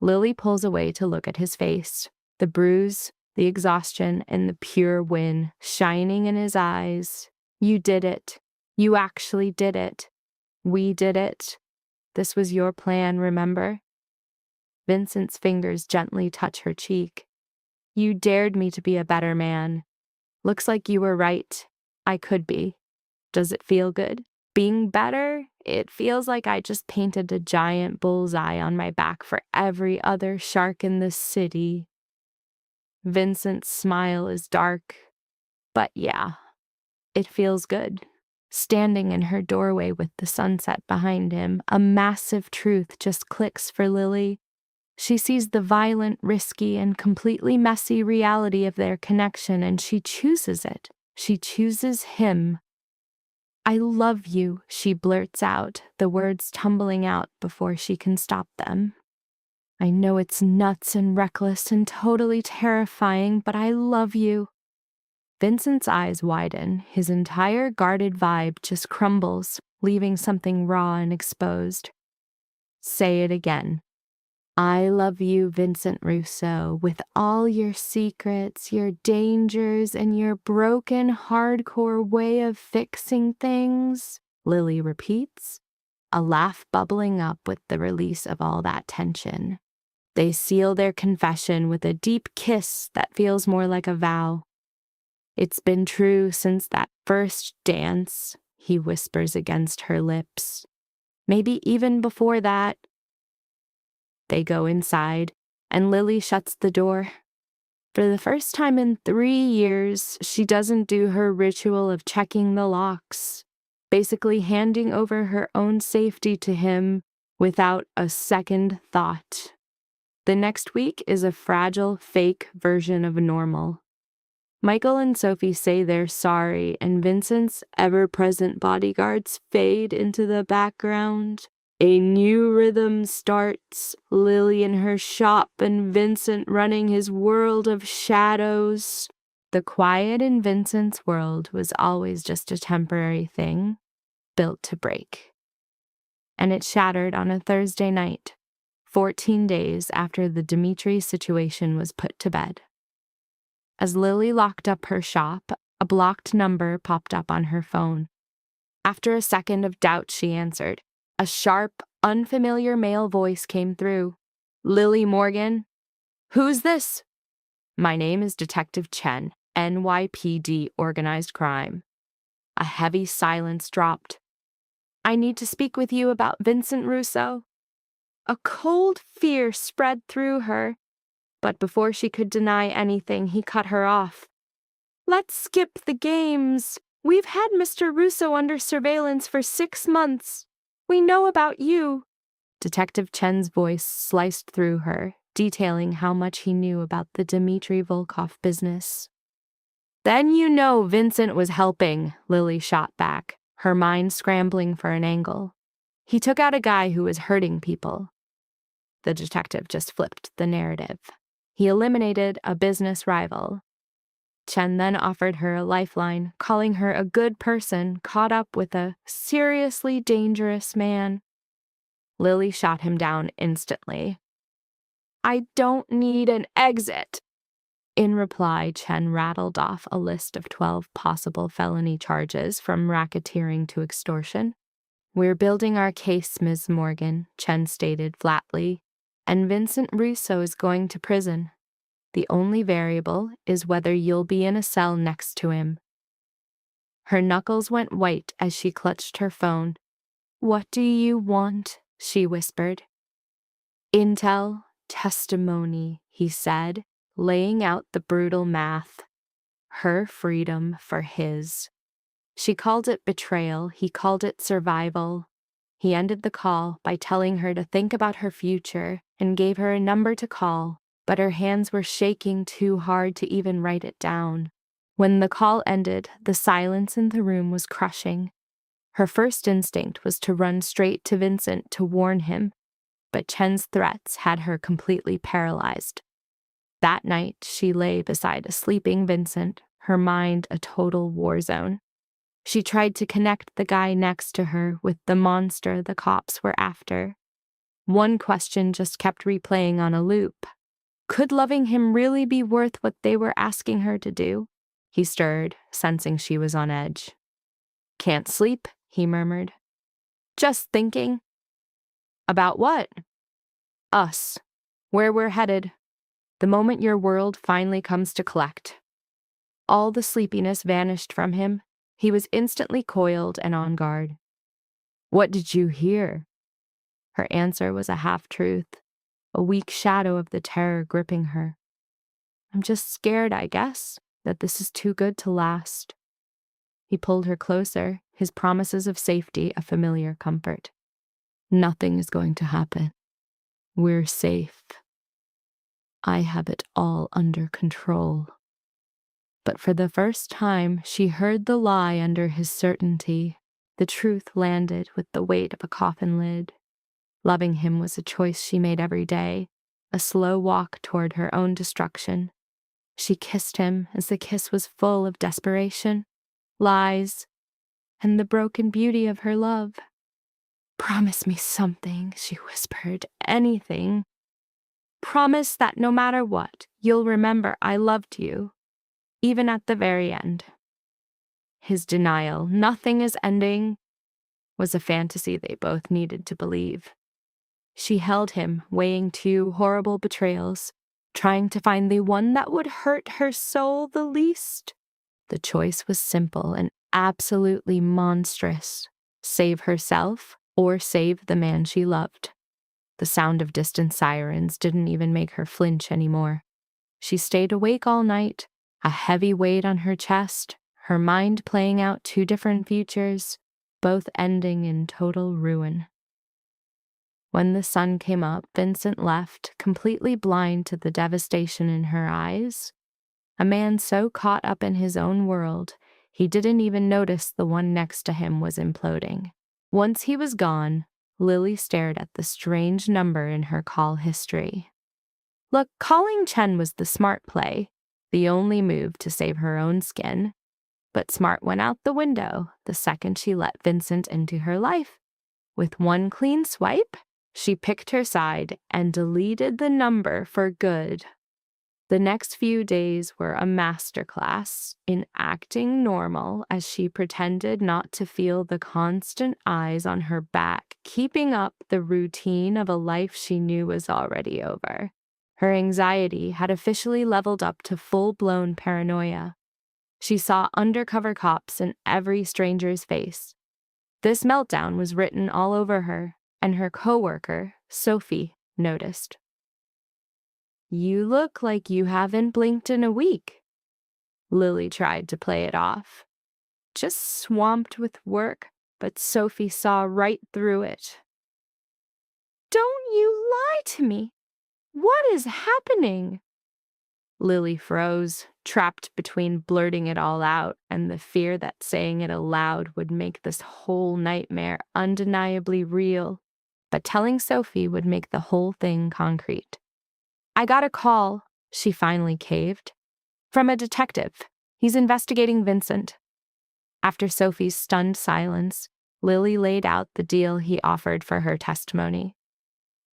Lily pulls away to look at his face, the bruise, the exhaustion, and the pure win shining in his eyes. You did it. You actually did it. We did it. This was your plan, remember? Vincent's fingers gently touch her cheek. You dared me to be a better man. Looks like you were right. I could be. Does it feel good? Being better? It feels like I just painted a giant bullseye on my back for every other shark in the city. Vincent's smile is dark, but yeah, it feels good. Standing in her doorway with the sunset behind him, a massive truth just clicks for Lily. She sees the violent, risky, and completely messy reality of their connection, and she chooses it. She chooses him. I love you, she blurts out, the words tumbling out before she can stop them. I know it's nuts and reckless and totally terrifying, but I love you. Vincent's eyes widen. His entire guarded vibe just crumbles, leaving something raw and exposed. Say it again. I love you, Vincent Russo, with all your secrets, your dangers, and your broken, hardcore way of fixing things, Lily repeats, a laugh bubbling up with the release of all that tension. They seal their confession with a deep kiss that feels more like a vow. It's been true since that first dance, he whispers against her lips. Maybe even before that. They go inside, and Lily shuts the door. For the first time in 3 years, she doesn't do her ritual of checking the locks, basically handing over her own safety to him without a second thought. The next week is a fragile, fake version of normal. Michael and Sophie say they're sorry, and Vincent's ever-present bodyguards fade into the background. A new rhythm starts, Lily in her shop and Vincent running his world of shadows. The quiet in Vincent's world was always just a temporary thing, built to break. And it shattered on a Thursday night, 14 days after the Dimitri situation was put to bed. As Lily locked up her shop, a blocked number popped up on her phone. After a second of doubt, she answered. A sharp, unfamiliar male voice came through. Lily Morgan? Who's this? My name is Detective Chen, NYPD Organized Crime. A heavy silence dropped. I need to speak with you about Vincent Russo. A cold fear spread through her, but before she could deny anything, he cut her off. Let's skip the games. We've had Mr. Russo under surveillance for 6 months. We know about you. Detective Chen's voice sliced through her, detailing how much he knew about the Dmitry Volkov business. Then you know Vincent was helping, Lily shot back, her mind scrambling for an angle. He took out a guy who was hurting people. The detective just flipped the narrative. He eliminated a business rival. Chen then offered her a lifeline, calling her a good person caught up with a seriously dangerous man. Lily shot him down instantly. I don't need an exit. In reply, Chen rattled off a list of 12 possible felony charges from racketeering to extortion. We're building our case, Ms. Morgan, Chen stated flatly, and Vincent Russo is going to prison. The only variable is whether you'll be in a cell next to him. Her knuckles went white as she clutched her phone. What do you want? She whispered. Intel, testimony, he said, laying out the brutal math. Her freedom for his. She called it betrayal, he called it survival. He ended the call by telling her to think about her future and gave her a number to call, but her hands were shaking too hard to even write it down. When the call ended, the silence in the room was crushing. Her first instinct was to run straight to Vincent to warn him. but Chen's threats had her completely paralyzed. That night, she lay beside a sleeping Vincent, her mind a total war zone. She tried to connect the guy next to her with the monster the cops were after. One question just kept replaying on a loop. Could loving him really be worth what they were asking her to do? He stirred, sensing she was on edge. "Can't sleep," he murmured. "Just thinking." "About what?" "Us. Where we're headed. The moment your world finally comes to collect." All the sleepiness vanished from him. He was instantly coiled and on guard. "What did you hear?" Her answer was a half-truth, a weak shadow of the terror gripping her. "I'm just scared, I guess, that this is too good to last." He pulled her closer, his promises of safety a familiar comfort. "Nothing is going to happen. We're safe. I have it all under control." But for the first time, she heard the lie under his certainty. The truth landed with the weight of a coffin lid. Loving him was a choice she made every day, a slow walk toward her own destruction. She kissed him as the kiss was full of desperation, lies, and the broken beauty of her love. "Promise me something," she whispered, "anything. Promise that no matter what, you'll remember I loved you, even at the very end." His denial, "Nothing is ending," was a fantasy they both needed to believe. She held him, weighing two horrible betrayals, trying to find the one that would hurt her soul the least. The choice was simple and absolutely monstrous: save herself or save the man she loved. The sound of distant sirens didn't even make her flinch anymore. She stayed awake all night, a heavy weight on her chest, her mind playing out two different futures, both ending in total ruin. When the sun came up, Vincent left, completely blind to the devastation in her eyes. A man so caught up in his own world, he didn't even notice the one next to him was imploding. Once he was gone, Lily stared at the strange number in her call history. Look, calling Chen was the smart play, the only move to save her own skin. But smart went out the window the second she let Vincent into her life. With one clean swipe, she picked her side and deleted the number for good. The next few days were a masterclass in acting normal as she pretended not to feel the constant eyes on her back, keeping up the routine of a life she knew was already over. Her anxiety had officially leveled up to full-blown paranoia. She saw undercover cops in every stranger's face. This meltdown was written all over her, and her coworker, Sophie, noticed. "You look like you haven't blinked in a week." Lily tried to play it off. "Just swamped with work," but Sophie saw right through it. "Don't you lie to me! What is happening?" Lily froze, trapped between blurting it all out and the fear that saying it aloud would make this whole nightmare undeniably real. But telling Sophie would make the whole thing concrete. "I got a call," she finally caved, "from a detective. He's investigating Vincent." After Sophie's stunned silence, Lily laid out the deal he offered for her testimony.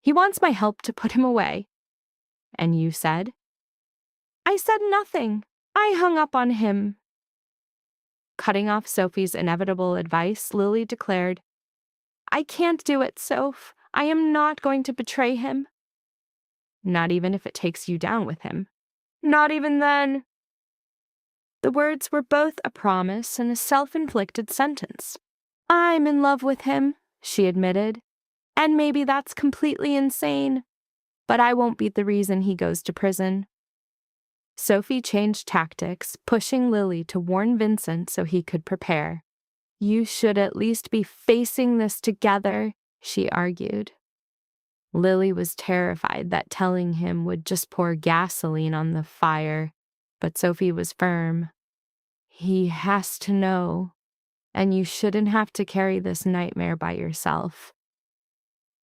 "He wants my help to put him away." "And you said?" "I said nothing. I hung up on him." Cutting off Sophie's inevitable advice, Lily declared, "I can't do it, Soph. I am not going to betray him." "Not even if it takes you down with him?" "Not even then." The words were both a promise and a self-inflicted sentence. "I'm in love with him," she admitted, "and maybe that's completely insane, but I won't be the reason he goes to prison." Sophie changed tactics, pushing Lily to warn Vincent so he could prepare. "You should at least be facing this together," she argued. Lily was terrified that telling him would just pour gasoline on the fire, but Sophie was firm. "He has to know, and you shouldn't have to carry this nightmare by yourself."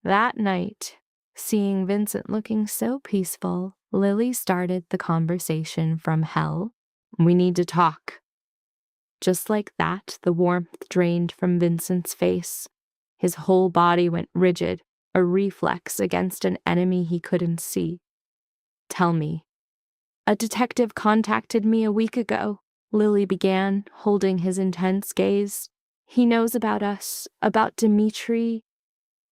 That night, Seeing Vincent looking so peaceful, Lily started the conversation from hell. "We need to talk." Just like that, the warmth drained from Vincent's face. His whole body went rigid, a reflex against an enemy he couldn't see. "Tell me." "A detective contacted me a week ago," Lily began, holding his intense gaze. "He knows about us, about Dimitri.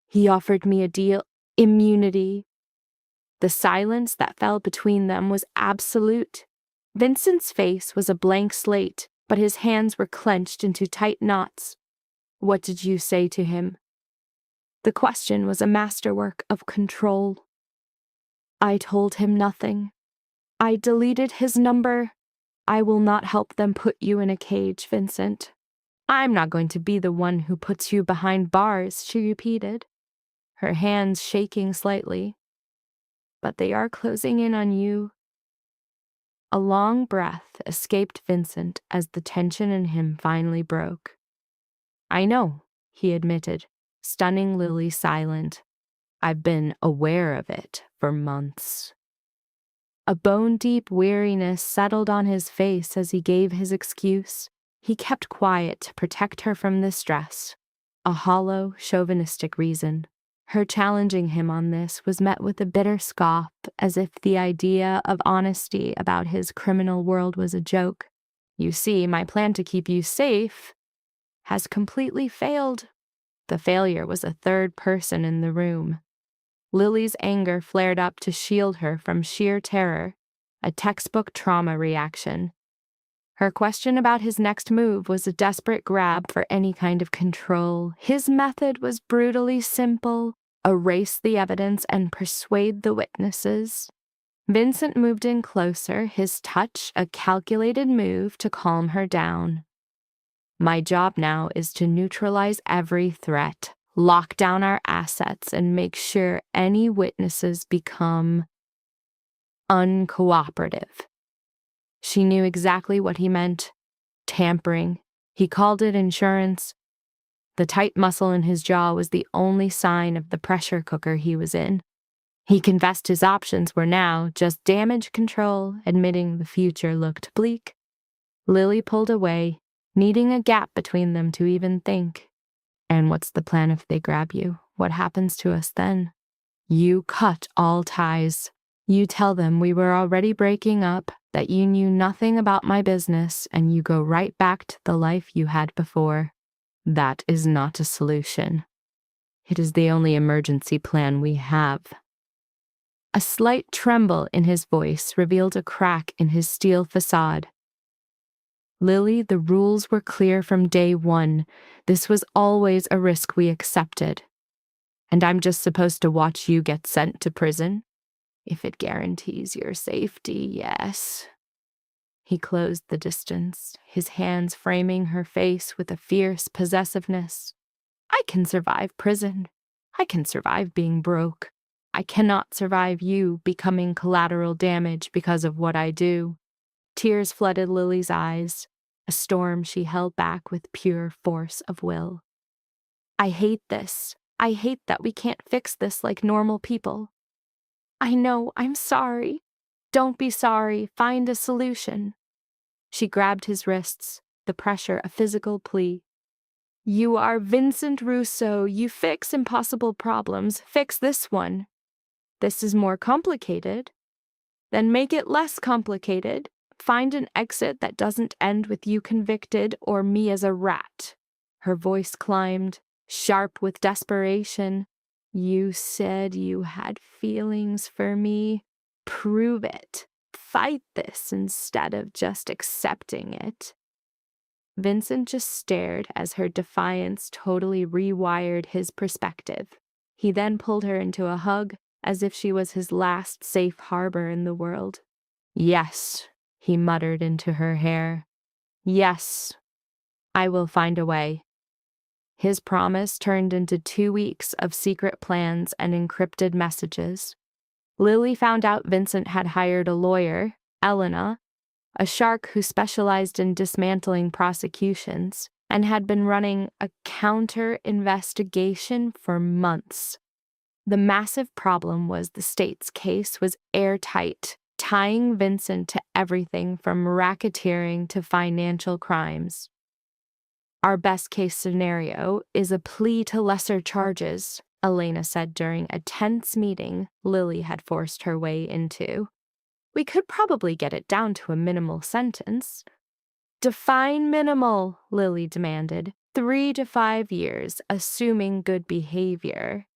He offered me a deal, immunity." The silence that fell between them was absolute. Vincent's face was a blank slate, but his hands were clenched into tight knots. "What did you say to him?" The question was a masterwork of control. "I told him nothing. I deleted his number. I will not help them put you in a cage, Vincent." "I'm not going to be the one who puts you behind bars," she repeated, her hands shaking slightly. "But they are closing in on you." A long breath escaped Vincent as the tension in him finally broke. "I know," he admitted, stunning Lily silent. "I've been aware of it for months." A bone-deep weariness settled on his face as he gave his excuse. He kept quiet to protect her from the stress. A hollow, chauvinistic reason. Her challenging him on this was met with a bitter scoff, as if the idea of honesty about his criminal world was a joke. "You see, my plan to keep you safe has completely failed." The failure was a third person in the room. Lily's anger flared up to shield her from sheer terror, a textbook trauma reaction. Her question about his next move was a desperate grab for any kind of control. His method was brutally simple: erase the evidence and persuade the witnesses. Vincent moved in closer, his touch a calculated move to calm her down. "My job now is to neutralize every threat, lock down our assets, and make sure any witnesses become uncooperative." She knew exactly what he meant. Tampering. He called it insurance. The tight muscle in his jaw was the only sign of the pressure cooker he was in. He confessed his options were now just damage control, admitting the future looked bleak. Lily pulled away, needing a gap between them to even think. "And what's the plan if they grab you? What happens to us then?" "You cut all ties. You tell them we were already breaking up, that you knew nothing about my business, and you go right back to the life you had before." "That is not a solution. It is the only emergency plan we have." A slight tremble in his voice revealed a crack in his steel facade. "Lily, the rules were clear from day one. This was always a risk we accepted. And I'm just supposed to watch you get sent to prison? If it guarantees your safety, yes." He closed the distance, his hands framing her face with a fierce possessiveness. "I can survive prison. I can survive being broke. I cannot survive you becoming collateral damage because of what I do." Tears flooded Lily's eyes, a storm she held back with pure force of will. "I hate this. I hate that we can't fix this like normal people." "I know, I'm sorry." "Don't be sorry, find a solution." She grabbed his wrists, the pressure a physical plea. "You are Vincent Russo. You fix impossible problems. Fix this one. This is more complicated. Then make it less complicated. Find an exit that doesn't end with you convicted or me as a rat." Her voice climbed, sharp with desperation. "You said you had feelings for me. Prove it. Fight this instead of just accepting it." Vincent just stared as her defiance totally rewired his perspective. He then pulled her into a hug, as if she was his last safe harbor in the world. "Yes," he muttered into her hair. "Yes, I will find a way." His promise turned into 2 weeks of secret plans and encrypted messages. Lily found out Vincent had hired a lawyer, Elena, a shark who specialized in dismantling prosecutions, and had been running a counter-investigation for months. The massive problem was the state's case was airtight, tying Vincent to everything from racketeering to financial crimes. Our best-case scenario is a plea to lesser charges, Elena said during a tense meeting Lily had forced her way into. We could probably get it down to a minimal sentence. Define minimal, Lily demanded. 3 to 5 years, assuming good behavior.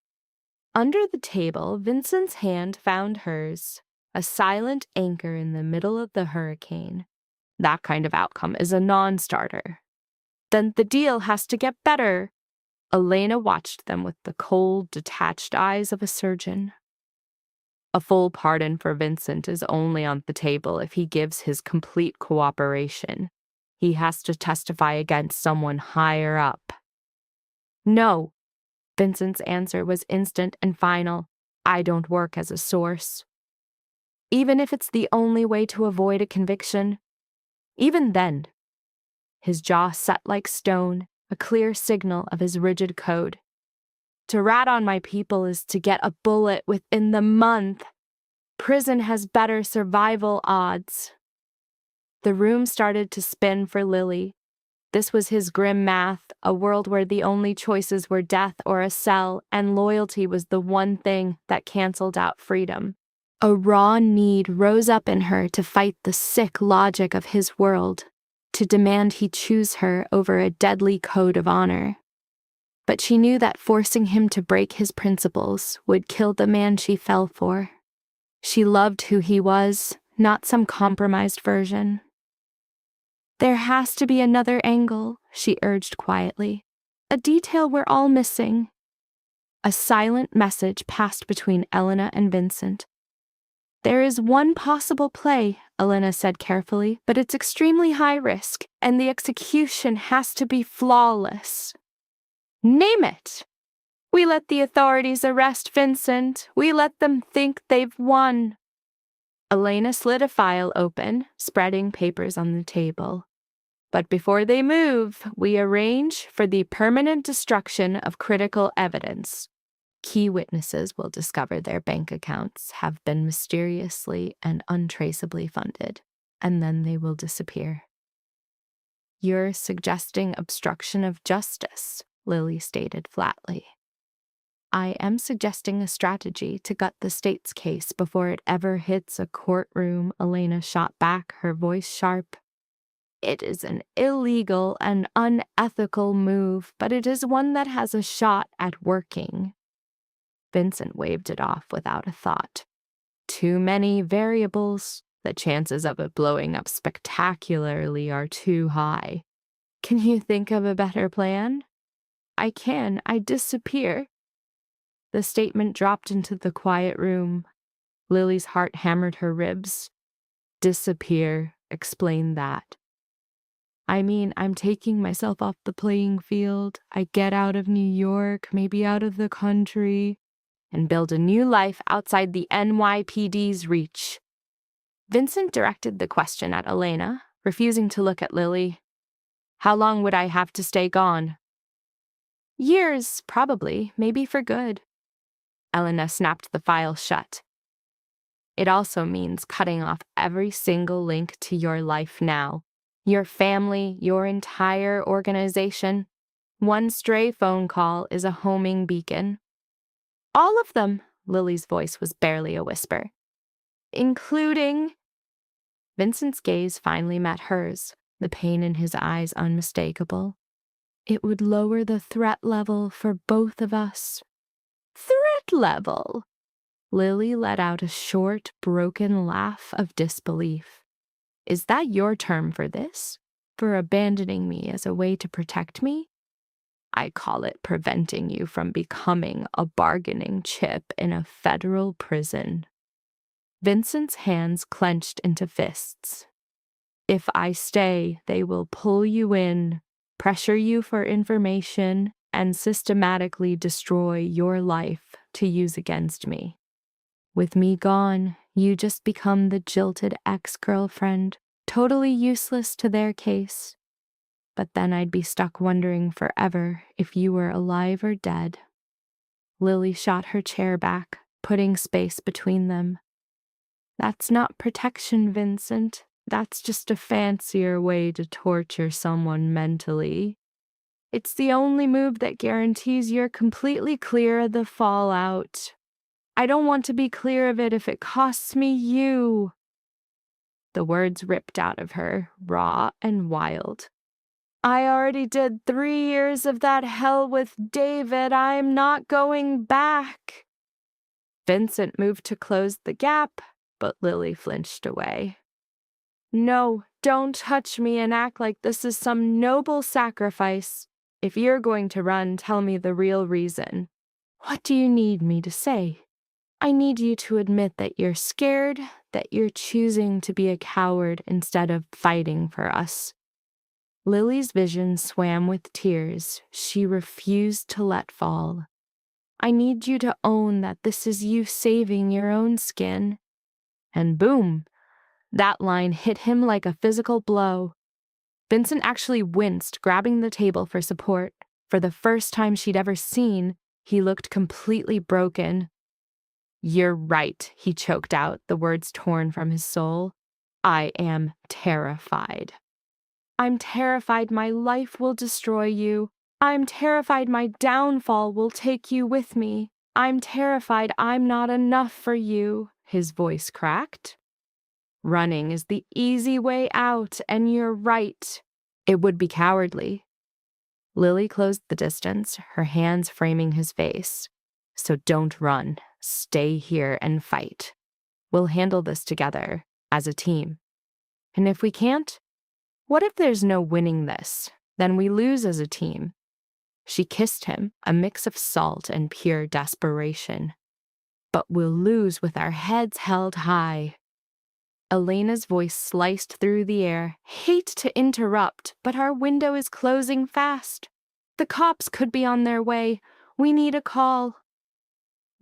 Under the table, Vincent's hand found hers, a silent anchor in the middle of the hurricane. That kind of outcome is a non-starter. Then the deal has to get better. Elena watched them with the cold, detached eyes of a surgeon. A full pardon for Vincent is only on the table if he gives his complete cooperation. He has to testify against someone higher up. No. Vincent's answer was instant and final. I don't work as a source. Even if it's the only way to avoid a conviction. Even then. His jaw set like stone, a clear signal of his rigid code. To rat on my people is to get a bullet within the month. Prison has better survival odds. The room started to spin for Lily. This was his grim math, a world where the only choices were death or a cell, and loyalty was the one thing that canceled out freedom. A raw need rose up in her to fight the sick logic of his world, to demand he choose her over a deadly code of honor. But she knew that forcing him to break his principles would kill the man she fell for. She loved who he was, not some compromised version. There has to be another angle, she urged quietly. A detail we're all missing. A silent message passed between Elena and Vincent. There is one possible play, Elena said carefully, but it's extremely high risk, and the execution has to be flawless. Name it! We let the authorities arrest Vincent. We let them think they've won. Elena slid a file open, spreading papers on the table. But before they move, we arrange for the permanent destruction of critical evidence. Key witnesses will discover their bank accounts have been mysteriously and untraceably funded, and then they will disappear. You're suggesting obstruction of justice, Lily stated flatly. I am suggesting a strategy to gut the state's case before it ever hits a courtroom, Elena shot back, her voice sharp. It is an illegal and unethical move, but it is one that has a shot at working. Vincent waved it off without a thought. Too many variables. The chances of it blowing up spectacularly are too high. Can you think of a better plan? I can. I disappear. The statement dropped into the quiet room. Lily's heart hammered her ribs. Disappear. Explain that. I mean, I'm taking myself off the playing field. I get out of New York, maybe out of the country, and build a new life outside the NYPD's reach. Vincent directed the question at Elena, refusing to look at Lily. How long would I have to stay gone? Years, probably, maybe for good. Elena snapped the file shut. It also means cutting off every single link to your life now. Your family, your entire organization. One stray phone call is a homing beacon. All of them, Lily's voice was barely a whisper. Including... Vincent's gaze finally met hers, the pain in his eyes unmistakable. It would lower the threat level for both of us. Threat level? Lily let out a short, broken laugh of disbelief. Is that your term for this? For abandoning me as a way to protect me? I call it preventing you from becoming a bargaining chip in a federal prison. Vincent's hands clenched into fists. If I stay, they will pull you in, pressure you for information, and systematically destroy your life to use against me. With me gone, you just become the jilted ex-girlfriend, totally useless to their case. But then I'd be stuck wondering forever if you were alive or dead. Lily shot her chair back, putting space between them. That's not protection, Vincent. That's just a fancier way to torture someone mentally. It's the only move that guarantees you're completely clear of the fallout. I don't want to be clear of it if it costs me you. The words ripped out of her, raw and wild. I already did 3 years of that hell with David. I'm not going back. Vincent moved to close the gap, but Lily flinched away. No, don't touch me and act like this is some noble sacrifice. If you're going to run, tell me the real reason. What do you need me to say? I need you to admit that you're scared, that you're choosing to be a coward instead of fighting for us. Lily's vision swam with tears she refused to let fall. I need you to own that this is you saving your own skin. And boom, that line hit him like a physical blow. Vincent actually winced, grabbing the table for support. For the first time she'd ever seen, he looked completely broken. You're right, he choked out, the words torn from his soul. I am terrified. I'm terrified my life will destroy you. I'm terrified my downfall will take you with me. I'm terrified I'm not enough for you, his voice cracked. Running is the easy way out, and you're right. It would be cowardly. Lily closed the distance, her hands framing his face. So don't run. Stay here and fight. We'll handle this together, as a team. And if we can't, what if there's no winning this? Then we lose as a team. She kissed him, a mix of salt and pure desperation. But we'll lose with our heads held high. Elena's voice sliced through the air. Hate to interrupt, but our window is closing fast. The cops could be on their way. We need a call.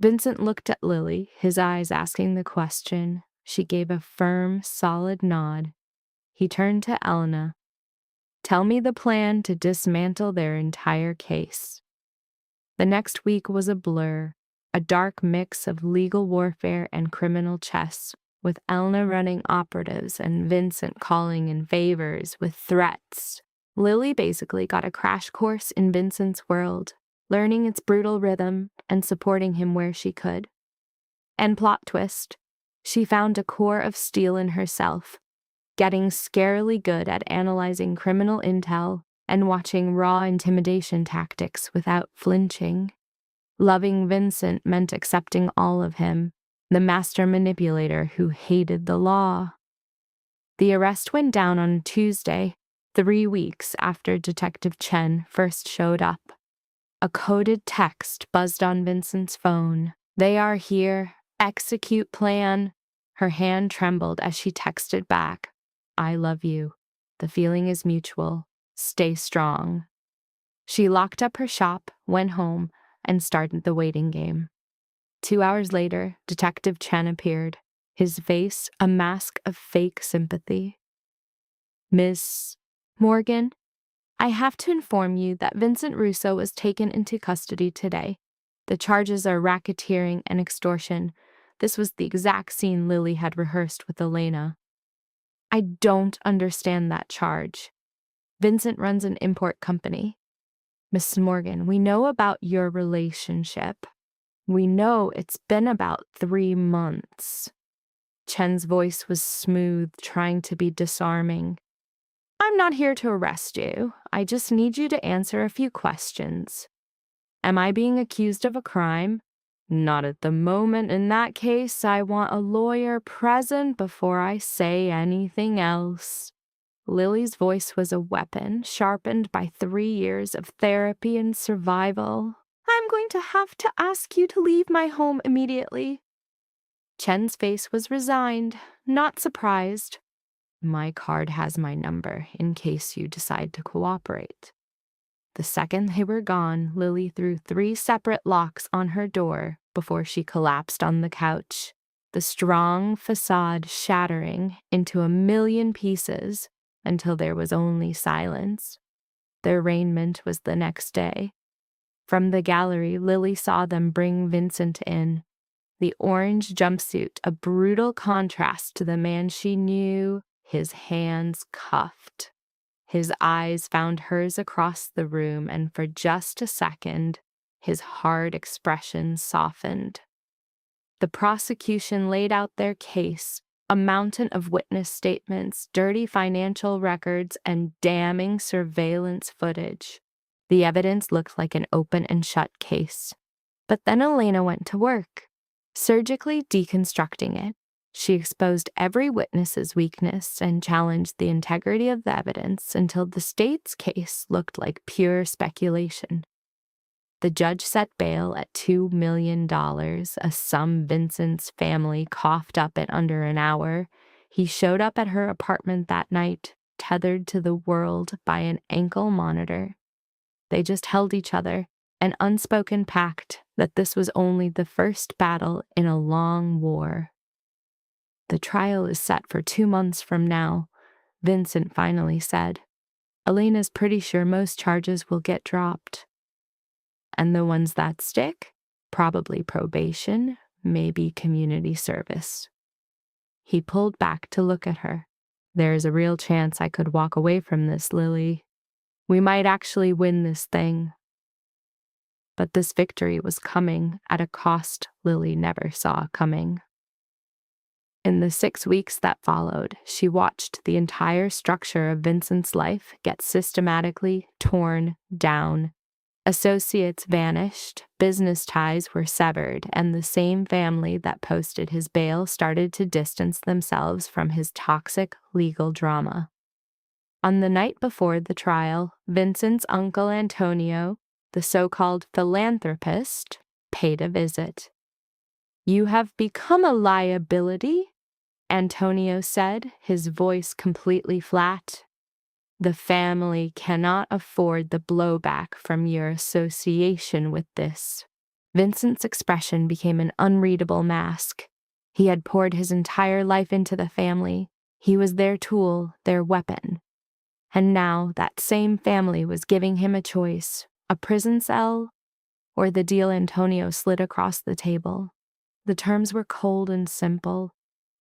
Vincent looked at Lily, his eyes asking the question. She gave a firm, solid nod. He turned to Elena. Tell me the plan to dismantle their entire case. The next week was a blur, a dark mix of legal warfare and criminal chess, with Elena running operatives and Vincent calling in favors with threats. Lily basically got a crash course in Vincent's world, learning its brutal rhythm and supporting him where she could. And plot twist, she found a core of steel in herself, getting scarily good at analyzing criminal intel and watching raw intimidation tactics without flinching. Loving Vincent meant accepting all of him, the master manipulator who hated the law. The arrest went down on Tuesday, 3 weeks after Detective Chen first showed up. A coded text buzzed on Vincent's phone. They are here. Execute plan. Her hand trembled as she texted back. I love you. The feeling is mutual. Stay strong. She locked up her shop, went home, and started the waiting game. 2 hours later, Detective Chen appeared, his face a mask of fake sympathy. Miss Morgan, I have to inform you that Vincent Russo was taken into custody today. The charges are racketeering and extortion. This was the exact scene Lily had rehearsed with Elena. I don't understand that charge. Vincent runs an import company. Miss Morgan, we know about your relationship. We know it's been about 3 months. Chen's voice was smooth, trying to be disarming. I'm not here to arrest you. I just need you to answer a few questions. Am I being accused of a crime? Not at the moment. In that case, I want a lawyer present before I say anything else. Lily's voice was a weapon, sharpened by 3 years of therapy and survival. I'm going to have to ask you to leave my home immediately. Chen's face was resigned, not surprised. My card has my number in case you decide to cooperate. The second they were gone, Lily threw 3 separate locks on her door before she collapsed on the couch, the strong facade shattering into a million pieces until there was only silence. Their arraignment was the next day. From the gallery, Lily saw them bring Vincent in. The orange jumpsuit, a brutal contrast to the man she knew, his hands cuffed. His eyes found hers across the room, and for just a second, his hard expression softened. The prosecution laid out their case, a mountain of witness statements, dirty financial records, and damning surveillance footage. The evidence looked like an open and shut case. But then Elena went to work, surgically deconstructing it. She exposed every witness's weakness and challenged the integrity of the evidence until the state's case looked like pure speculation. The judge set bail at $2 million, a sum Vincent's family coughed up in under an hour. He showed up at her apartment that night, tethered to the world by an ankle monitor. They just held each other, an unspoken pact that this was only the first battle in a long war. "The trial is set for 2 months from now," Vincent finally said. "Elena's pretty sure most charges will get dropped. And the ones that stick? Probably probation, maybe community service." He pulled back to look at her. "There is a real chance I could walk away from this, Lily. We might actually win this thing." But this victory was coming at a cost Lily never saw coming. In the 6 weeks that followed, she watched the entire structure of Vincent's life get systematically torn down. Associates vanished, business ties were severed, and the same family that posted his bail started to distance themselves from his toxic legal drama. On the night before the trial, Vincent's uncle Antonio, the so-called philanthropist, paid a visit. "You have become a liability," Antonio said, his voice completely flat. "The family cannot afford the blowback from your association with this." Vincent's expression became an unreadable mask. He had poured his entire life into the family. He was their tool, their weapon. And now that same family was giving him a choice, a prison cell or the deal Antonio slid across the table. The terms were cold and simple.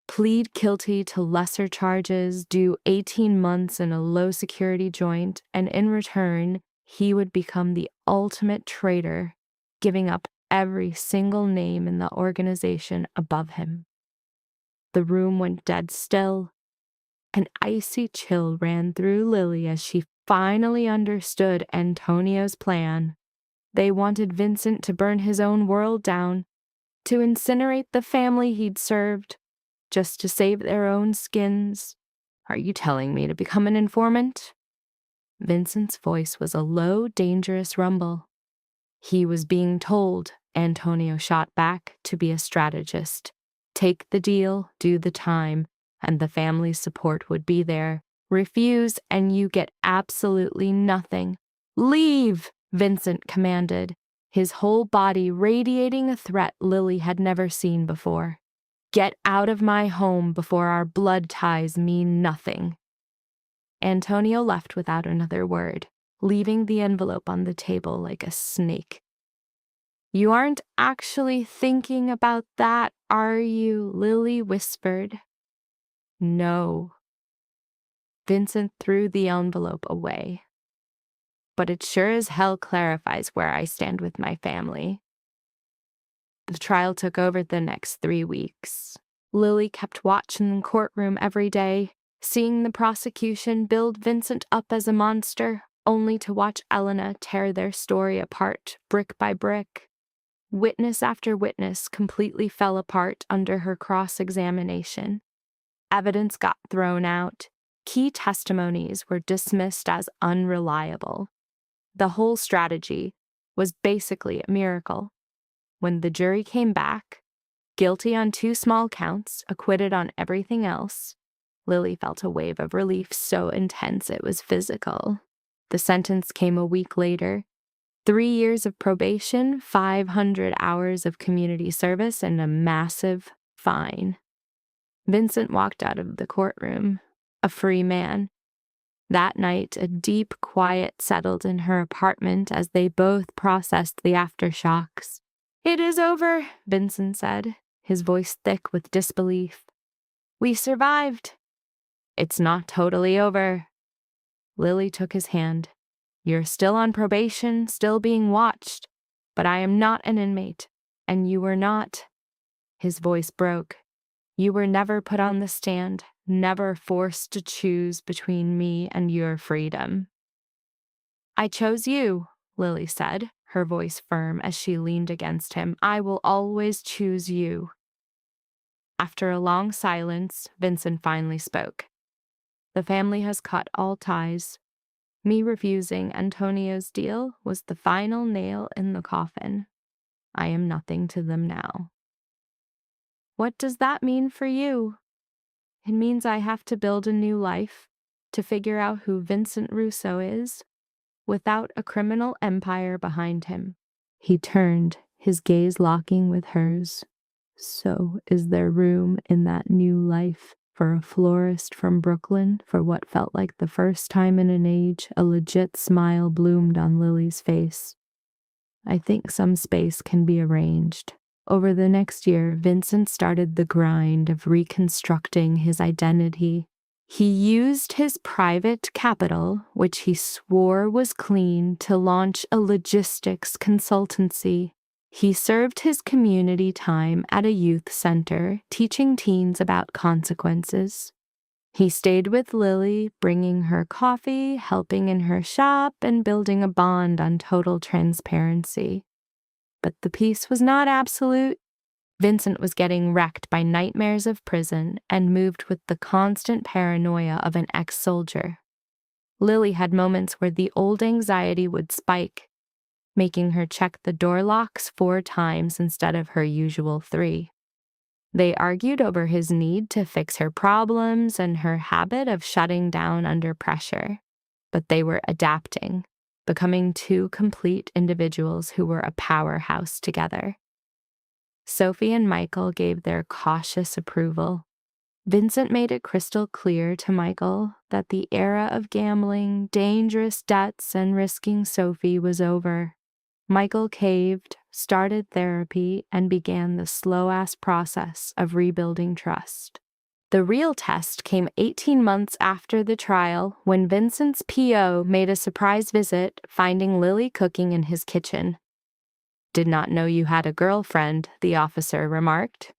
Plead guilty to lesser charges, do 18 months in a low-security joint, and in return, he would become the ultimate traitor, giving up every single name in the organization above him. The room went dead still. An icy chill ran through Lily as she finally understood Antonio's plan. They wanted Vincent to burn his own world down, to incinerate the family he'd served, just to save their own skins. "Are you telling me to become an informant?" Vincent's voice was a low, dangerous rumble. "He was being told," Antonio shot back, "to be a strategist. Take the deal, do the time, and the family's support would be there. Refuse, and you get absolutely nothing. Leave!" Vincent commanded, his whole body radiating a threat Lily had never seen before. "Get out of my home before our blood ties mean nothing." Antonio left without another word, leaving the envelope on the table like a snake. "You aren't actually thinking about that, are you?" Lily whispered. "No." Vincent threw the envelope away. "But it sure as hell clarifies where I stand with my family." The trial took over the next 3 weeks. Lily kept watch in the courtroom every day, seeing the prosecution build Vincent up as a monster, only to watch Elena tear their story apart, brick by brick. Witness after witness completely fell apart under her cross-examination. Evidence got thrown out. Key testimonies were dismissed as unreliable. The whole strategy was basically a miracle. When the jury came back, guilty on 2 small counts, acquitted on everything else, Lily felt a wave of relief so intense it was physical. The sentence came a week later. 3 years of probation, 500 hours of community service, and a massive fine. Vincent walked out of the courtroom, a free man. That night, a deep quiet settled in her apartment as they both processed the aftershocks. "It is over," Vincent said, his voice thick with disbelief. "We survived." "It's not totally over." Lily took his hand. "You're still on probation, still being watched. But I am not an inmate, and you were not." His voice broke. "You were never put on the stand, never forced to choose between me and your freedom." "I chose you," Lily said, her voice firm as she leaned against him. "I will always choose you." After a long silence, Vincent finally spoke. "The family has cut all ties. Me refusing Antonio's deal was the final nail in the coffin. I am nothing to them now." "What does that mean for you?" "It means I have to build a new life, to figure out who Vincent Russo is, without a criminal empire behind him." He turned, his gaze locking with hers. "So is there room in that new life for a florist from Brooklyn?" For what felt like the first time in an age, a legit smile bloomed on Lily's face. "I think some space can be arranged." Over the next year, Vincent started the grind of reconstructing his identity. He used his private capital, which he swore was clean, to launch a logistics consultancy. He served his community time at a youth center, teaching teens about consequences. He stayed with Lily, bringing her coffee, helping in her shop, and building a bond on total transparency. But the peace was not absolute. Vincent was getting wrecked by nightmares of prison and moved with the constant paranoia of an ex-soldier. Lily had moments where the old anxiety would spike, making her check the door locks 4 times instead of her usual 3. They argued over his need to fix her problems and her habit of shutting down under pressure. But they were adapting, becoming 2 complete individuals who were a powerhouse together. Sophie and Michael gave their cautious approval. Vincent made it crystal clear to Michael that the era of gambling, dangerous debts, and risking Sophie was over. Michael caved, started therapy, and began the slow-ass process of rebuilding trust. The real test came 18 months after the trial, when Vincent's PO made a surprise visit, finding Lily cooking in his kitchen. "Did not know you had a girlfriend," the officer remarked.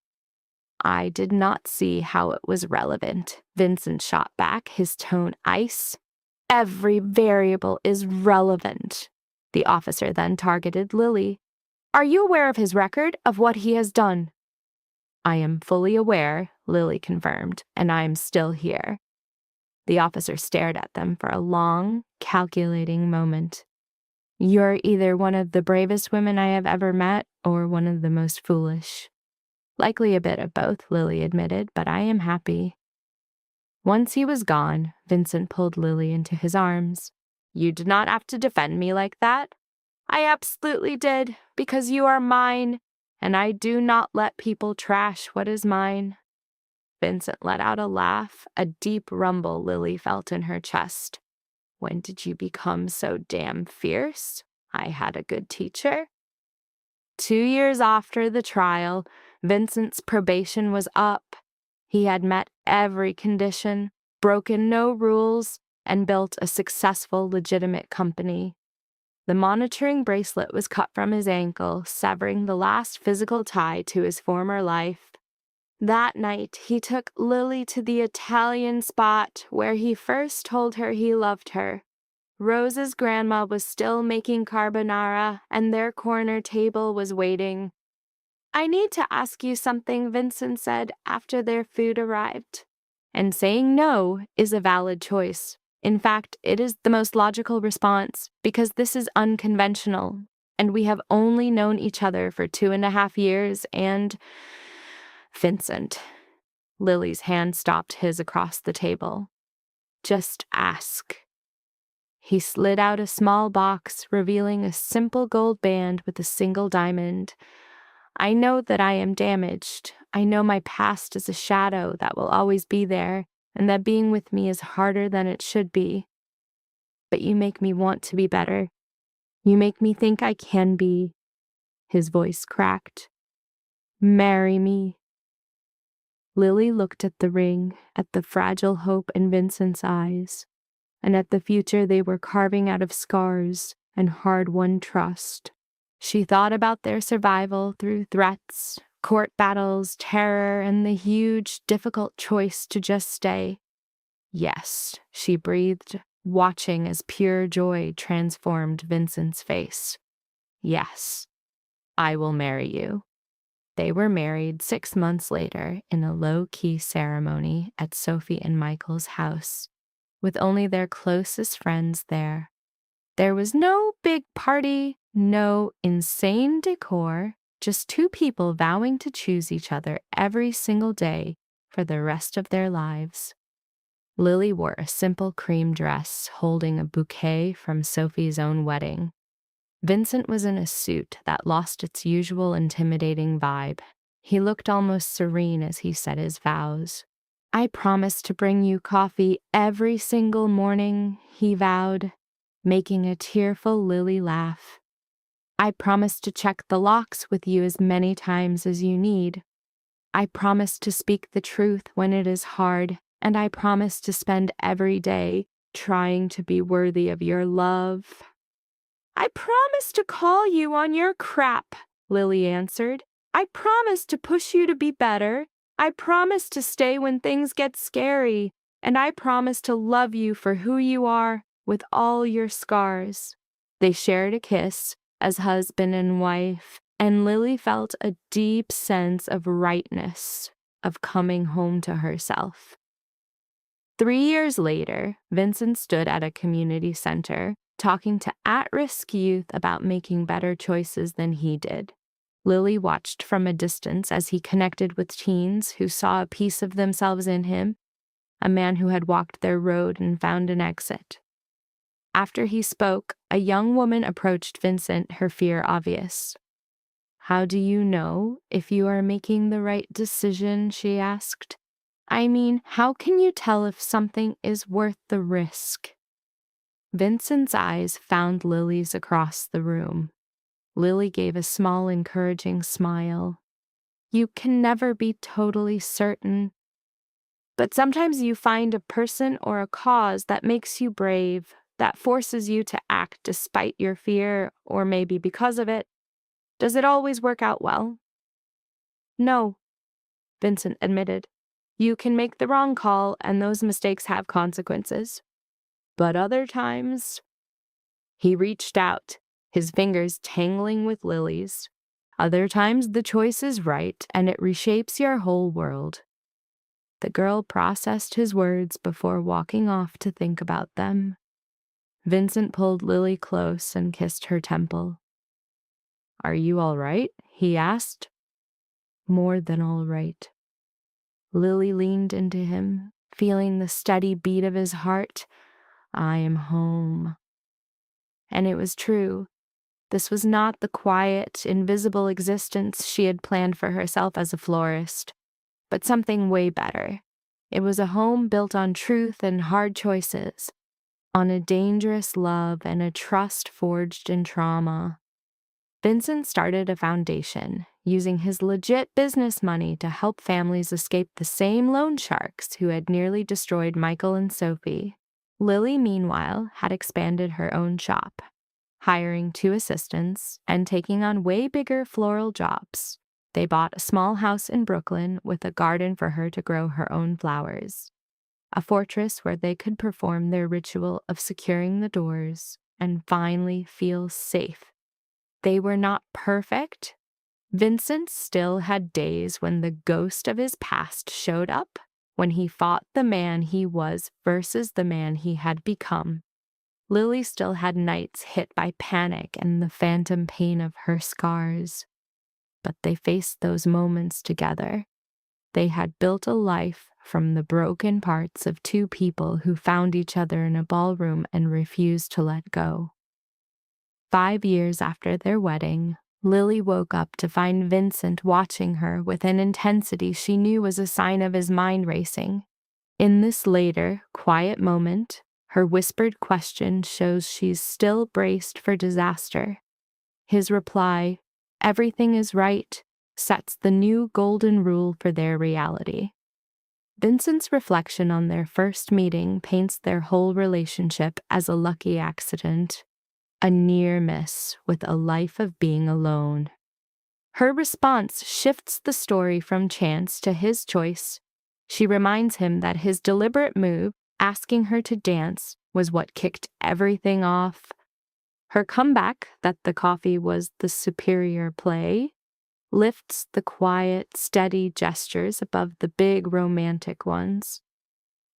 "I did not see how it was relevant," Vincent shot back, his tone ice. "Every variable is relevant." The officer then targeted Lily. "Are you aware of his record, of what he has done?" "I am fully aware," Lily confirmed, "and I am still here." The officer stared at them for a long, calculating moment. "You're either one of the bravest women I have ever met, or one of the most foolish." "Likely a bit of both," Lily admitted, "but I am happy." Once he was gone, Vincent pulled Lily into his arms. "You did not have to defend me like that." "I absolutely did, because you are mine, and I do not let people trash what is mine." Vincent let out a laugh, a deep rumble Lily felt in her chest. "When did you become so damn fierce? I had a good teacher." 2 years after the trial, Vincent's probation was up. He had met every condition, broken no rules, and built a successful, legitimate company. The monitoring bracelet was cut from his ankle, severing the last physical tie to his former life. That night, he took Lily to the Italian spot where he first told her he loved her. Rose's grandma was still making carbonara, and their corner table was waiting. "I need to ask you something," Vincent said after their food arrived. And saying no is a valid choice. In fact, it is the most logical response, because this is unconventional, and we have only known each other for 2.5 years, and... Vincent. Lily's hand stopped his across the table. "Just ask." He slid out a small box, revealing a simple gold band with a single diamond. "I know that I am damaged. I know my past is a shadow that will always be there, and that being with me is harder than it should be. but you make me want to be better. You make me think I can be." His voice cracked. "Marry me." Lily looked at the ring, at the fragile hope in Vincent's eyes, and at the future they were carving out of scars and hard-won trust. She thought about their survival through threats, court battles, terror, and the huge, difficult choice to just stay. "Yes," she breathed, watching as pure joy transformed Vincent's face. "Yes, I will marry you." They were married 6 months later in a low-key ceremony at Sophie and Michael's house, with only their closest friends there. There was no big party, no insane decor, just two people vowing to choose each other every single day for the rest of their lives. Lily wore a simple cream dress holding a bouquet from Sophie's own wedding. Vincent was in a suit that lost its usual intimidating vibe. He looked almost serene as he said his vows. "I promise to bring you coffee every single morning," he vowed, making a tearful Lily laugh. "I promise to check the locks with you as many times as you need. I promise to speak the truth when it is hard, and I promise to spend every day trying to be worthy of your love." "I promise to call you on your crap," Lily answered. "I promise to push you to be better. I promise to stay when things get scary. And I promise to love you for who you are, with all your scars." They shared a kiss as husband and wife, and Lily felt a deep sense of rightness, of coming home to herself. 3 years later, Vincent stood at a community center, talking to at-risk youth about making better choices than he did. Lily watched from a distance as he connected with teens who saw a piece of themselves in him, a man who had walked their road and found an exit. After he spoke, a young woman approached Vincent, her fear obvious. "How do you know if you are making the right decision?" she asked. "I mean, how can you tell if something is worth the risk?" Vincent's eyes found Lily's across the room. Lily gave a small, encouraging smile. "You can never be totally certain, but sometimes you find a person or a cause that makes you brave, that forces you to act despite your fear, or maybe because of it. Does it always work out well?" "No," Vincent admitted. "You can make the wrong call, and those mistakes have consequences. But other times—" He reached out, his fingers tangling with Lily's. "Other times the choice is right, and it reshapes your whole world." The girl processed his words before walking off to think about them. Vincent pulled Lily close and kissed her temple. "Are you all right?" he asked. "More than all right." Lily leaned into him, feeling the steady beat of his heart. "I am home." And it was true. This was not the quiet, invisible existence she had planned for herself as a florist, but something way better. It was a home built on truth and hard choices, on a dangerous love and a trust forged in trauma. Vincent started a foundation, using his legit business money to help families escape the same loan sharks who had nearly destroyed Michael and Sophie. Lily, meanwhile, had expanded her own shop, hiring 2 assistants and taking on way bigger floral jobs. They bought a small house in Brooklyn with a garden for her to grow her own flowers, a fortress where they could perform their ritual of securing the doors and finally feel safe. They were not perfect. Vincent still had days when the ghost of his past showed up, when he fought the man he was versus the man he had become. Lily still had nights hit by panic and the phantom pain of her scars. But they faced those moments together. They had built a life from the broken parts of 2 people who found each other in a ballroom and refused to let go. 5 years after their wedding, Lily woke up to find Vincent watching her with an intensity she knew was a sign of his mind racing. In this later, quiet moment, Her whispered question shows she's still braced for disaster. His reply, "Everything is right," sets the new golden rule for their reality. Vincent's reflection on their first meeting paints their whole relationship as a lucky accident, a near miss with a life of being alone. Her response shifts the story from chance to his choice. She reminds him that his deliberate move, asking her to dance, was what kicked everything off. Her comeback, that the coffee was the superior play, lifts the quiet, steady gestures above the big romantic ones.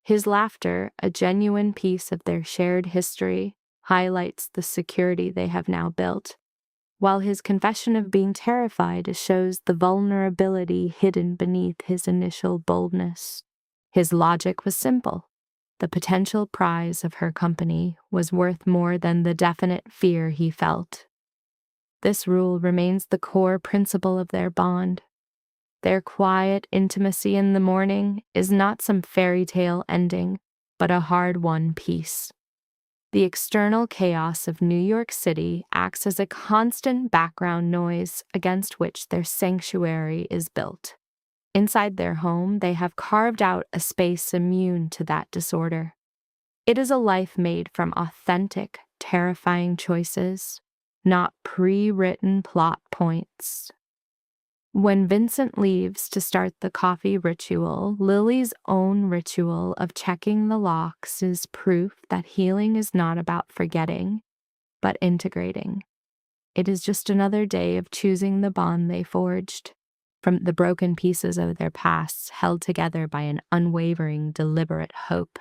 His laughter, a genuine piece of their shared history, highlights the security they have now built, while his confession of being terrified shows the vulnerability hidden beneath his initial boldness. His logic was simple. The potential prize of her company was worth more than the definite fear he felt. This rule remains the core principle of their bond. Their quiet intimacy in the morning is not some fairy tale ending, but a hard-won peace. The external chaos of New York City acts as a constant background noise against which their sanctuary is built. Inside their home, they have carved out a space immune to that disorder. It is a life made from authentic, terrifying choices, not pre-written plot points. When Vincent leaves to start the coffee ritual, Lily's own ritual of checking the locks is proof that healing is not about forgetting, but integrating. It is just another day of choosing the bond they forged, from the broken pieces of their pasts held together by an unwavering, deliberate hope.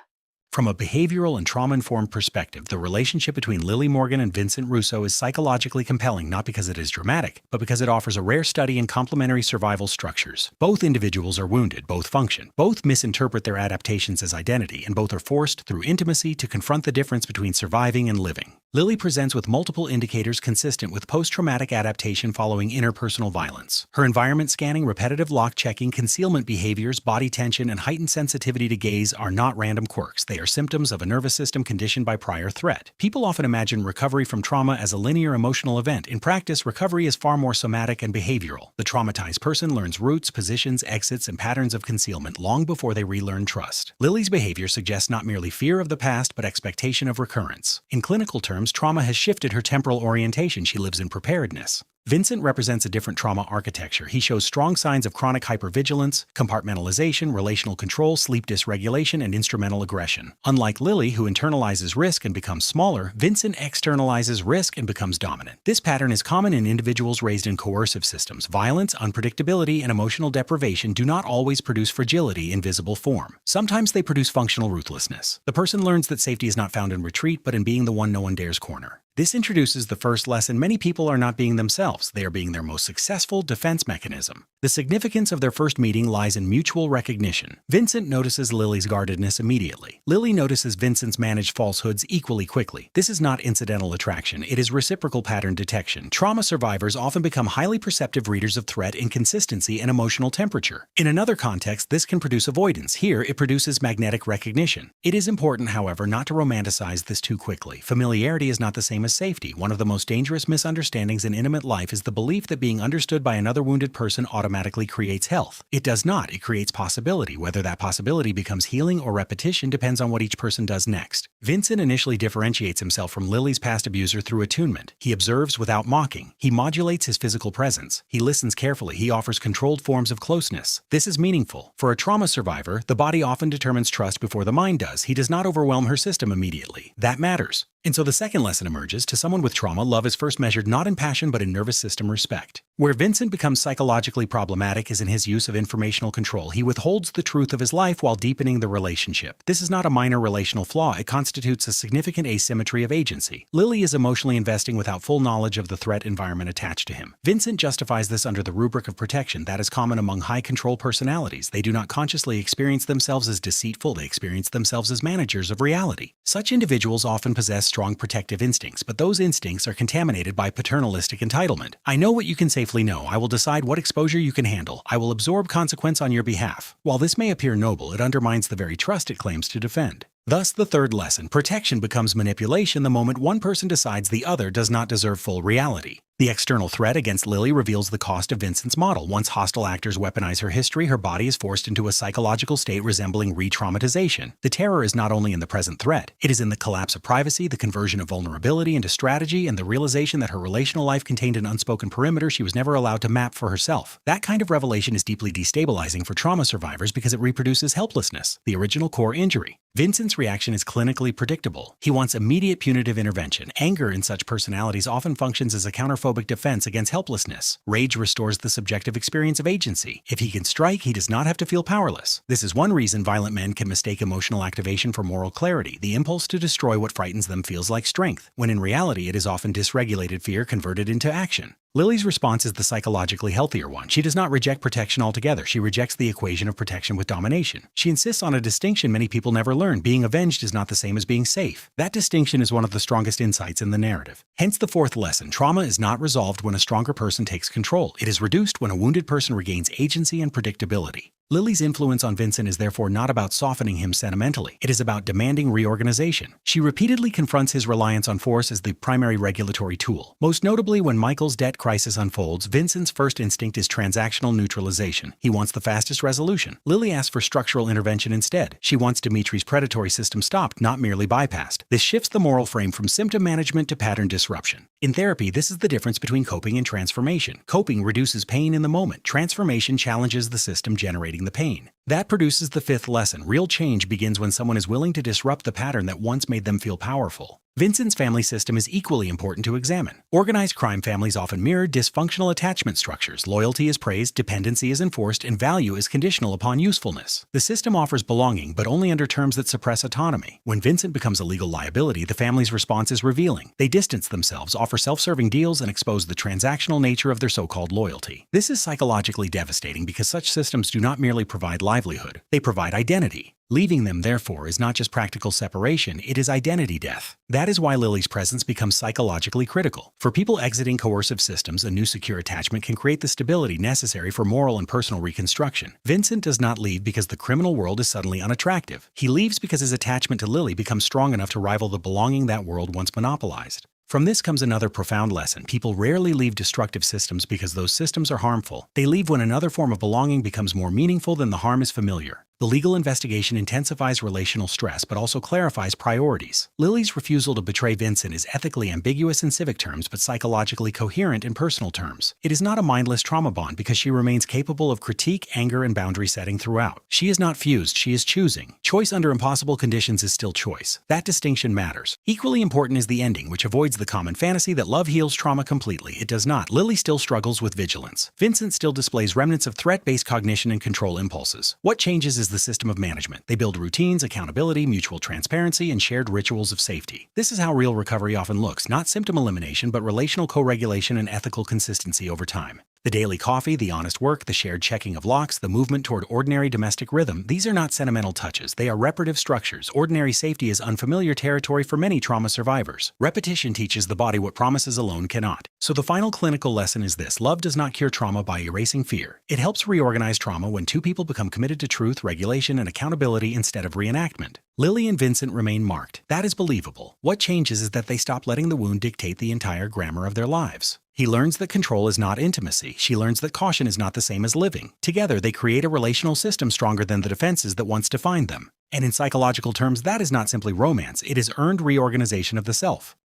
From a behavioral and trauma-informed perspective, the relationship between Lily Morgan and Vincent Russo is psychologically compelling not because it is dramatic, but because it offers a rare study in complementary survival structures. Both individuals are wounded, both function, both misinterpret their adaptations as identity, and both are forced through intimacy to confront the difference between surviving and living. Lily presents with multiple indicators consistent with post-traumatic adaptation following interpersonal violence. Her environment scanning, repetitive lock-checking, concealment behaviors, body tension, and heightened sensitivity to gaze are not random quirks. They are symptoms of a nervous system conditioned by prior threat. People often imagine recovery from trauma as a linear emotional event. In practice, recovery is far more somatic and behavioral. The traumatized person learns routes, positions, exits, and patterns of concealment long before they relearn trust. Lily's behavior suggests not merely fear of the past, but expectation of recurrence. In clinical terms, trauma has shifted her temporal orientation. She lives in preparedness. Vincent represents a different trauma architecture. He shows strong signs of chronic hypervigilance, compartmentalization, relational control, sleep dysregulation, and instrumental aggression. Unlike Lily, who internalizes risk and becomes smaller, Vincent externalizes risk and becomes dominant. This pattern is common in individuals raised in coercive systems. Violence, unpredictability, and emotional deprivation do not always produce fragility in visible form. Sometimes they produce functional ruthlessness. The person learns that safety is not found in retreat, but in being the one no one dares corner. This introduces the first lesson: many people are not being themselves. They are being their most successful defense mechanism. The significance of their first meeting lies in mutual recognition. Vincent notices Lily's guardedness immediately. Lily notices Vincent's managed falsehoods equally quickly. This is not incidental attraction. It is reciprocal pattern detection. Trauma survivors often become highly perceptive readers of threat, inconsistency, and emotional temperature. In another context, this can produce avoidance. Here, it produces magnetic recognition. It is important, however, not to romanticize this too quickly. Familiarity is not the same as safety. One of the most dangerous misunderstandings in intimate life is the belief that being understood by another wounded person automatically creates health. It does not. It creates possibility. Whether that possibility becomes healing or repetition depends on what each person does next. Vincent initially differentiates himself from Lily's past abuser through attunement. He observes without mocking. He modulates his physical presence. He listens carefully. He offers controlled forms of closeness. This is meaningful. For a trauma survivor, the body often determines trust before the mind does. He does not overwhelm her system immediately. That matters. And so the second lesson emerges: to someone with trauma, love is first measured not in passion but in nervous system respect. Where Vincent becomes psychologically problematic is in his use of informational control. He withholds the truth of his life while deepening the relationship. This is not a minor relational flaw. It constitutes a significant asymmetry of agency. Lily is emotionally investing without full knowledge of the threat environment attached to him. Vincent justifies this under the rubric of protection. That is common among high-control personalities. They do not consciously experience themselves as deceitful. They experience themselves as managers of reality. Such individuals often possess strong protective instincts, but those instincts are contaminated by paternalistic entitlement. I know what you can safely know. I will decide what exposure you can handle. I will absorb consequence on your behalf. While this may appear noble, it undermines the very trust it claims to defend. Thus, the third lesson, protection becomes manipulation the moment one person decides the other does not deserve full reality. The external threat against Lily reveals the cost of Vincent's model. Once hostile actors weaponize her history, her body is forced into a psychological state resembling re-traumatization. The terror is not only in the present threat, it is in the collapse of privacy, the conversion of vulnerability into strategy, and the realization that her relational life contained an unspoken perimeter she was never allowed to map for herself. That kind of revelation is deeply destabilizing for trauma survivors because it reproduces helplessness, the original core injury. Vincent's reaction is clinically predictable. He wants immediate punitive intervention. Anger in such personalities often functions as a counterphobic defense against helplessness. Rage restores the subjective experience of agency. If he can strike, he does not have to feel powerless. This is one reason violent men can mistake emotional activation for moral clarity. The impulse to destroy what frightens them feels like strength, when in reality it is often dysregulated fear converted into action. Lily's response is the psychologically healthier one. She does not reject protection altogether. She rejects the equation of protection with domination. She insists on a distinction many people never learn. Being avenged is not the same as being safe. That distinction is one of the strongest insights in the narrative. Hence the fourth lesson. Trauma is not resolved when a stronger person takes control. It is reduced when a wounded person regains agency and predictability. Lily's influence on Vincent is therefore not about softening him sentimentally. It is about demanding reorganization. She repeatedly confronts his reliance on force as the primary regulatory tool. Most notably, when Michael's debt crisis unfolds, Vincent's first instinct is transactional neutralization. He wants the fastest resolution. Lily asks for structural intervention instead. She wants Dimitri's predatory system stopped, not merely bypassed. This shifts the moral frame from symptom management to pattern disruption. In therapy, this is the difference between coping and transformation. Coping reduces pain in the moment. Transformation challenges the system generating the pain. That produces the fifth lesson. Real change begins when someone is willing to disrupt the pattern that once made them feel powerful. Vincent's family system is equally important to examine. Organized crime families often mirror dysfunctional attachment structures. Loyalty is praised, dependency is enforced, and value is conditional upon usefulness. The system offers belonging, but only under terms that suppress autonomy. When Vincent becomes a legal liability, the family's response is revealing. They distance themselves, offer self-serving deals, and expose the transactional nature of their so-called loyalty. This is psychologically devastating because such systems do not merely provide livelihood, they provide identity. Leaving them, therefore, is not just practical separation, it is identity death. That is why Lily's presence becomes psychologically critical. For people exiting coercive systems, a new secure attachment can create the stability necessary for moral and personal reconstruction. Vincent does not leave because the criminal world is suddenly unattractive. He leaves because his attachment to Lily becomes strong enough to rival the belonging that world once monopolized. From this comes another profound lesson. People rarely leave destructive systems because those systems are harmful. They leave when another form of belonging becomes more meaningful than the harm is familiar. The legal investigation intensifies relational stress but also clarifies priorities. Lily's refusal to betray Vincent is ethically ambiguous in civic terms but psychologically coherent in personal terms. It is not a mindless trauma bond because she remains capable of critique, anger, and boundary setting throughout. She is not fused, she is choosing. Choice under impossible conditions is still choice. That distinction matters. Equally important is the ending, which avoids the common fantasy that love heals trauma completely. It does not. Lily still struggles with vigilance. Vincent still displays remnants of threat-based cognition and control impulses. What changes is the system of management. They build routines, accountability, mutual transparency, and shared rituals of safety. This is how real recovery often looks, not symptom elimination, but relational co-regulation and ethical consistency over time. The daily coffee, the honest work, the shared checking of locks, the movement toward ordinary domestic rhythm, these are not sentimental touches. They are reparative structures. Ordinary safety is unfamiliar territory for many trauma survivors. Repetition teaches the body what promises alone cannot. So the final clinical lesson is this. Love does not cure trauma by erasing fear. It helps reorganize trauma when two people become committed to truth, regulation, and accountability instead of reenactment. Lily and Vincent remain marked. That is believable. What changes is that they stop letting the wound dictate the entire grammar of their lives. He learns that control is not intimacy. She learns that caution is not the same as living. Together, they create a relational system stronger than the defenses that once defined them. And in psychological terms, that is not simply romance. It is earned reorganization of the self.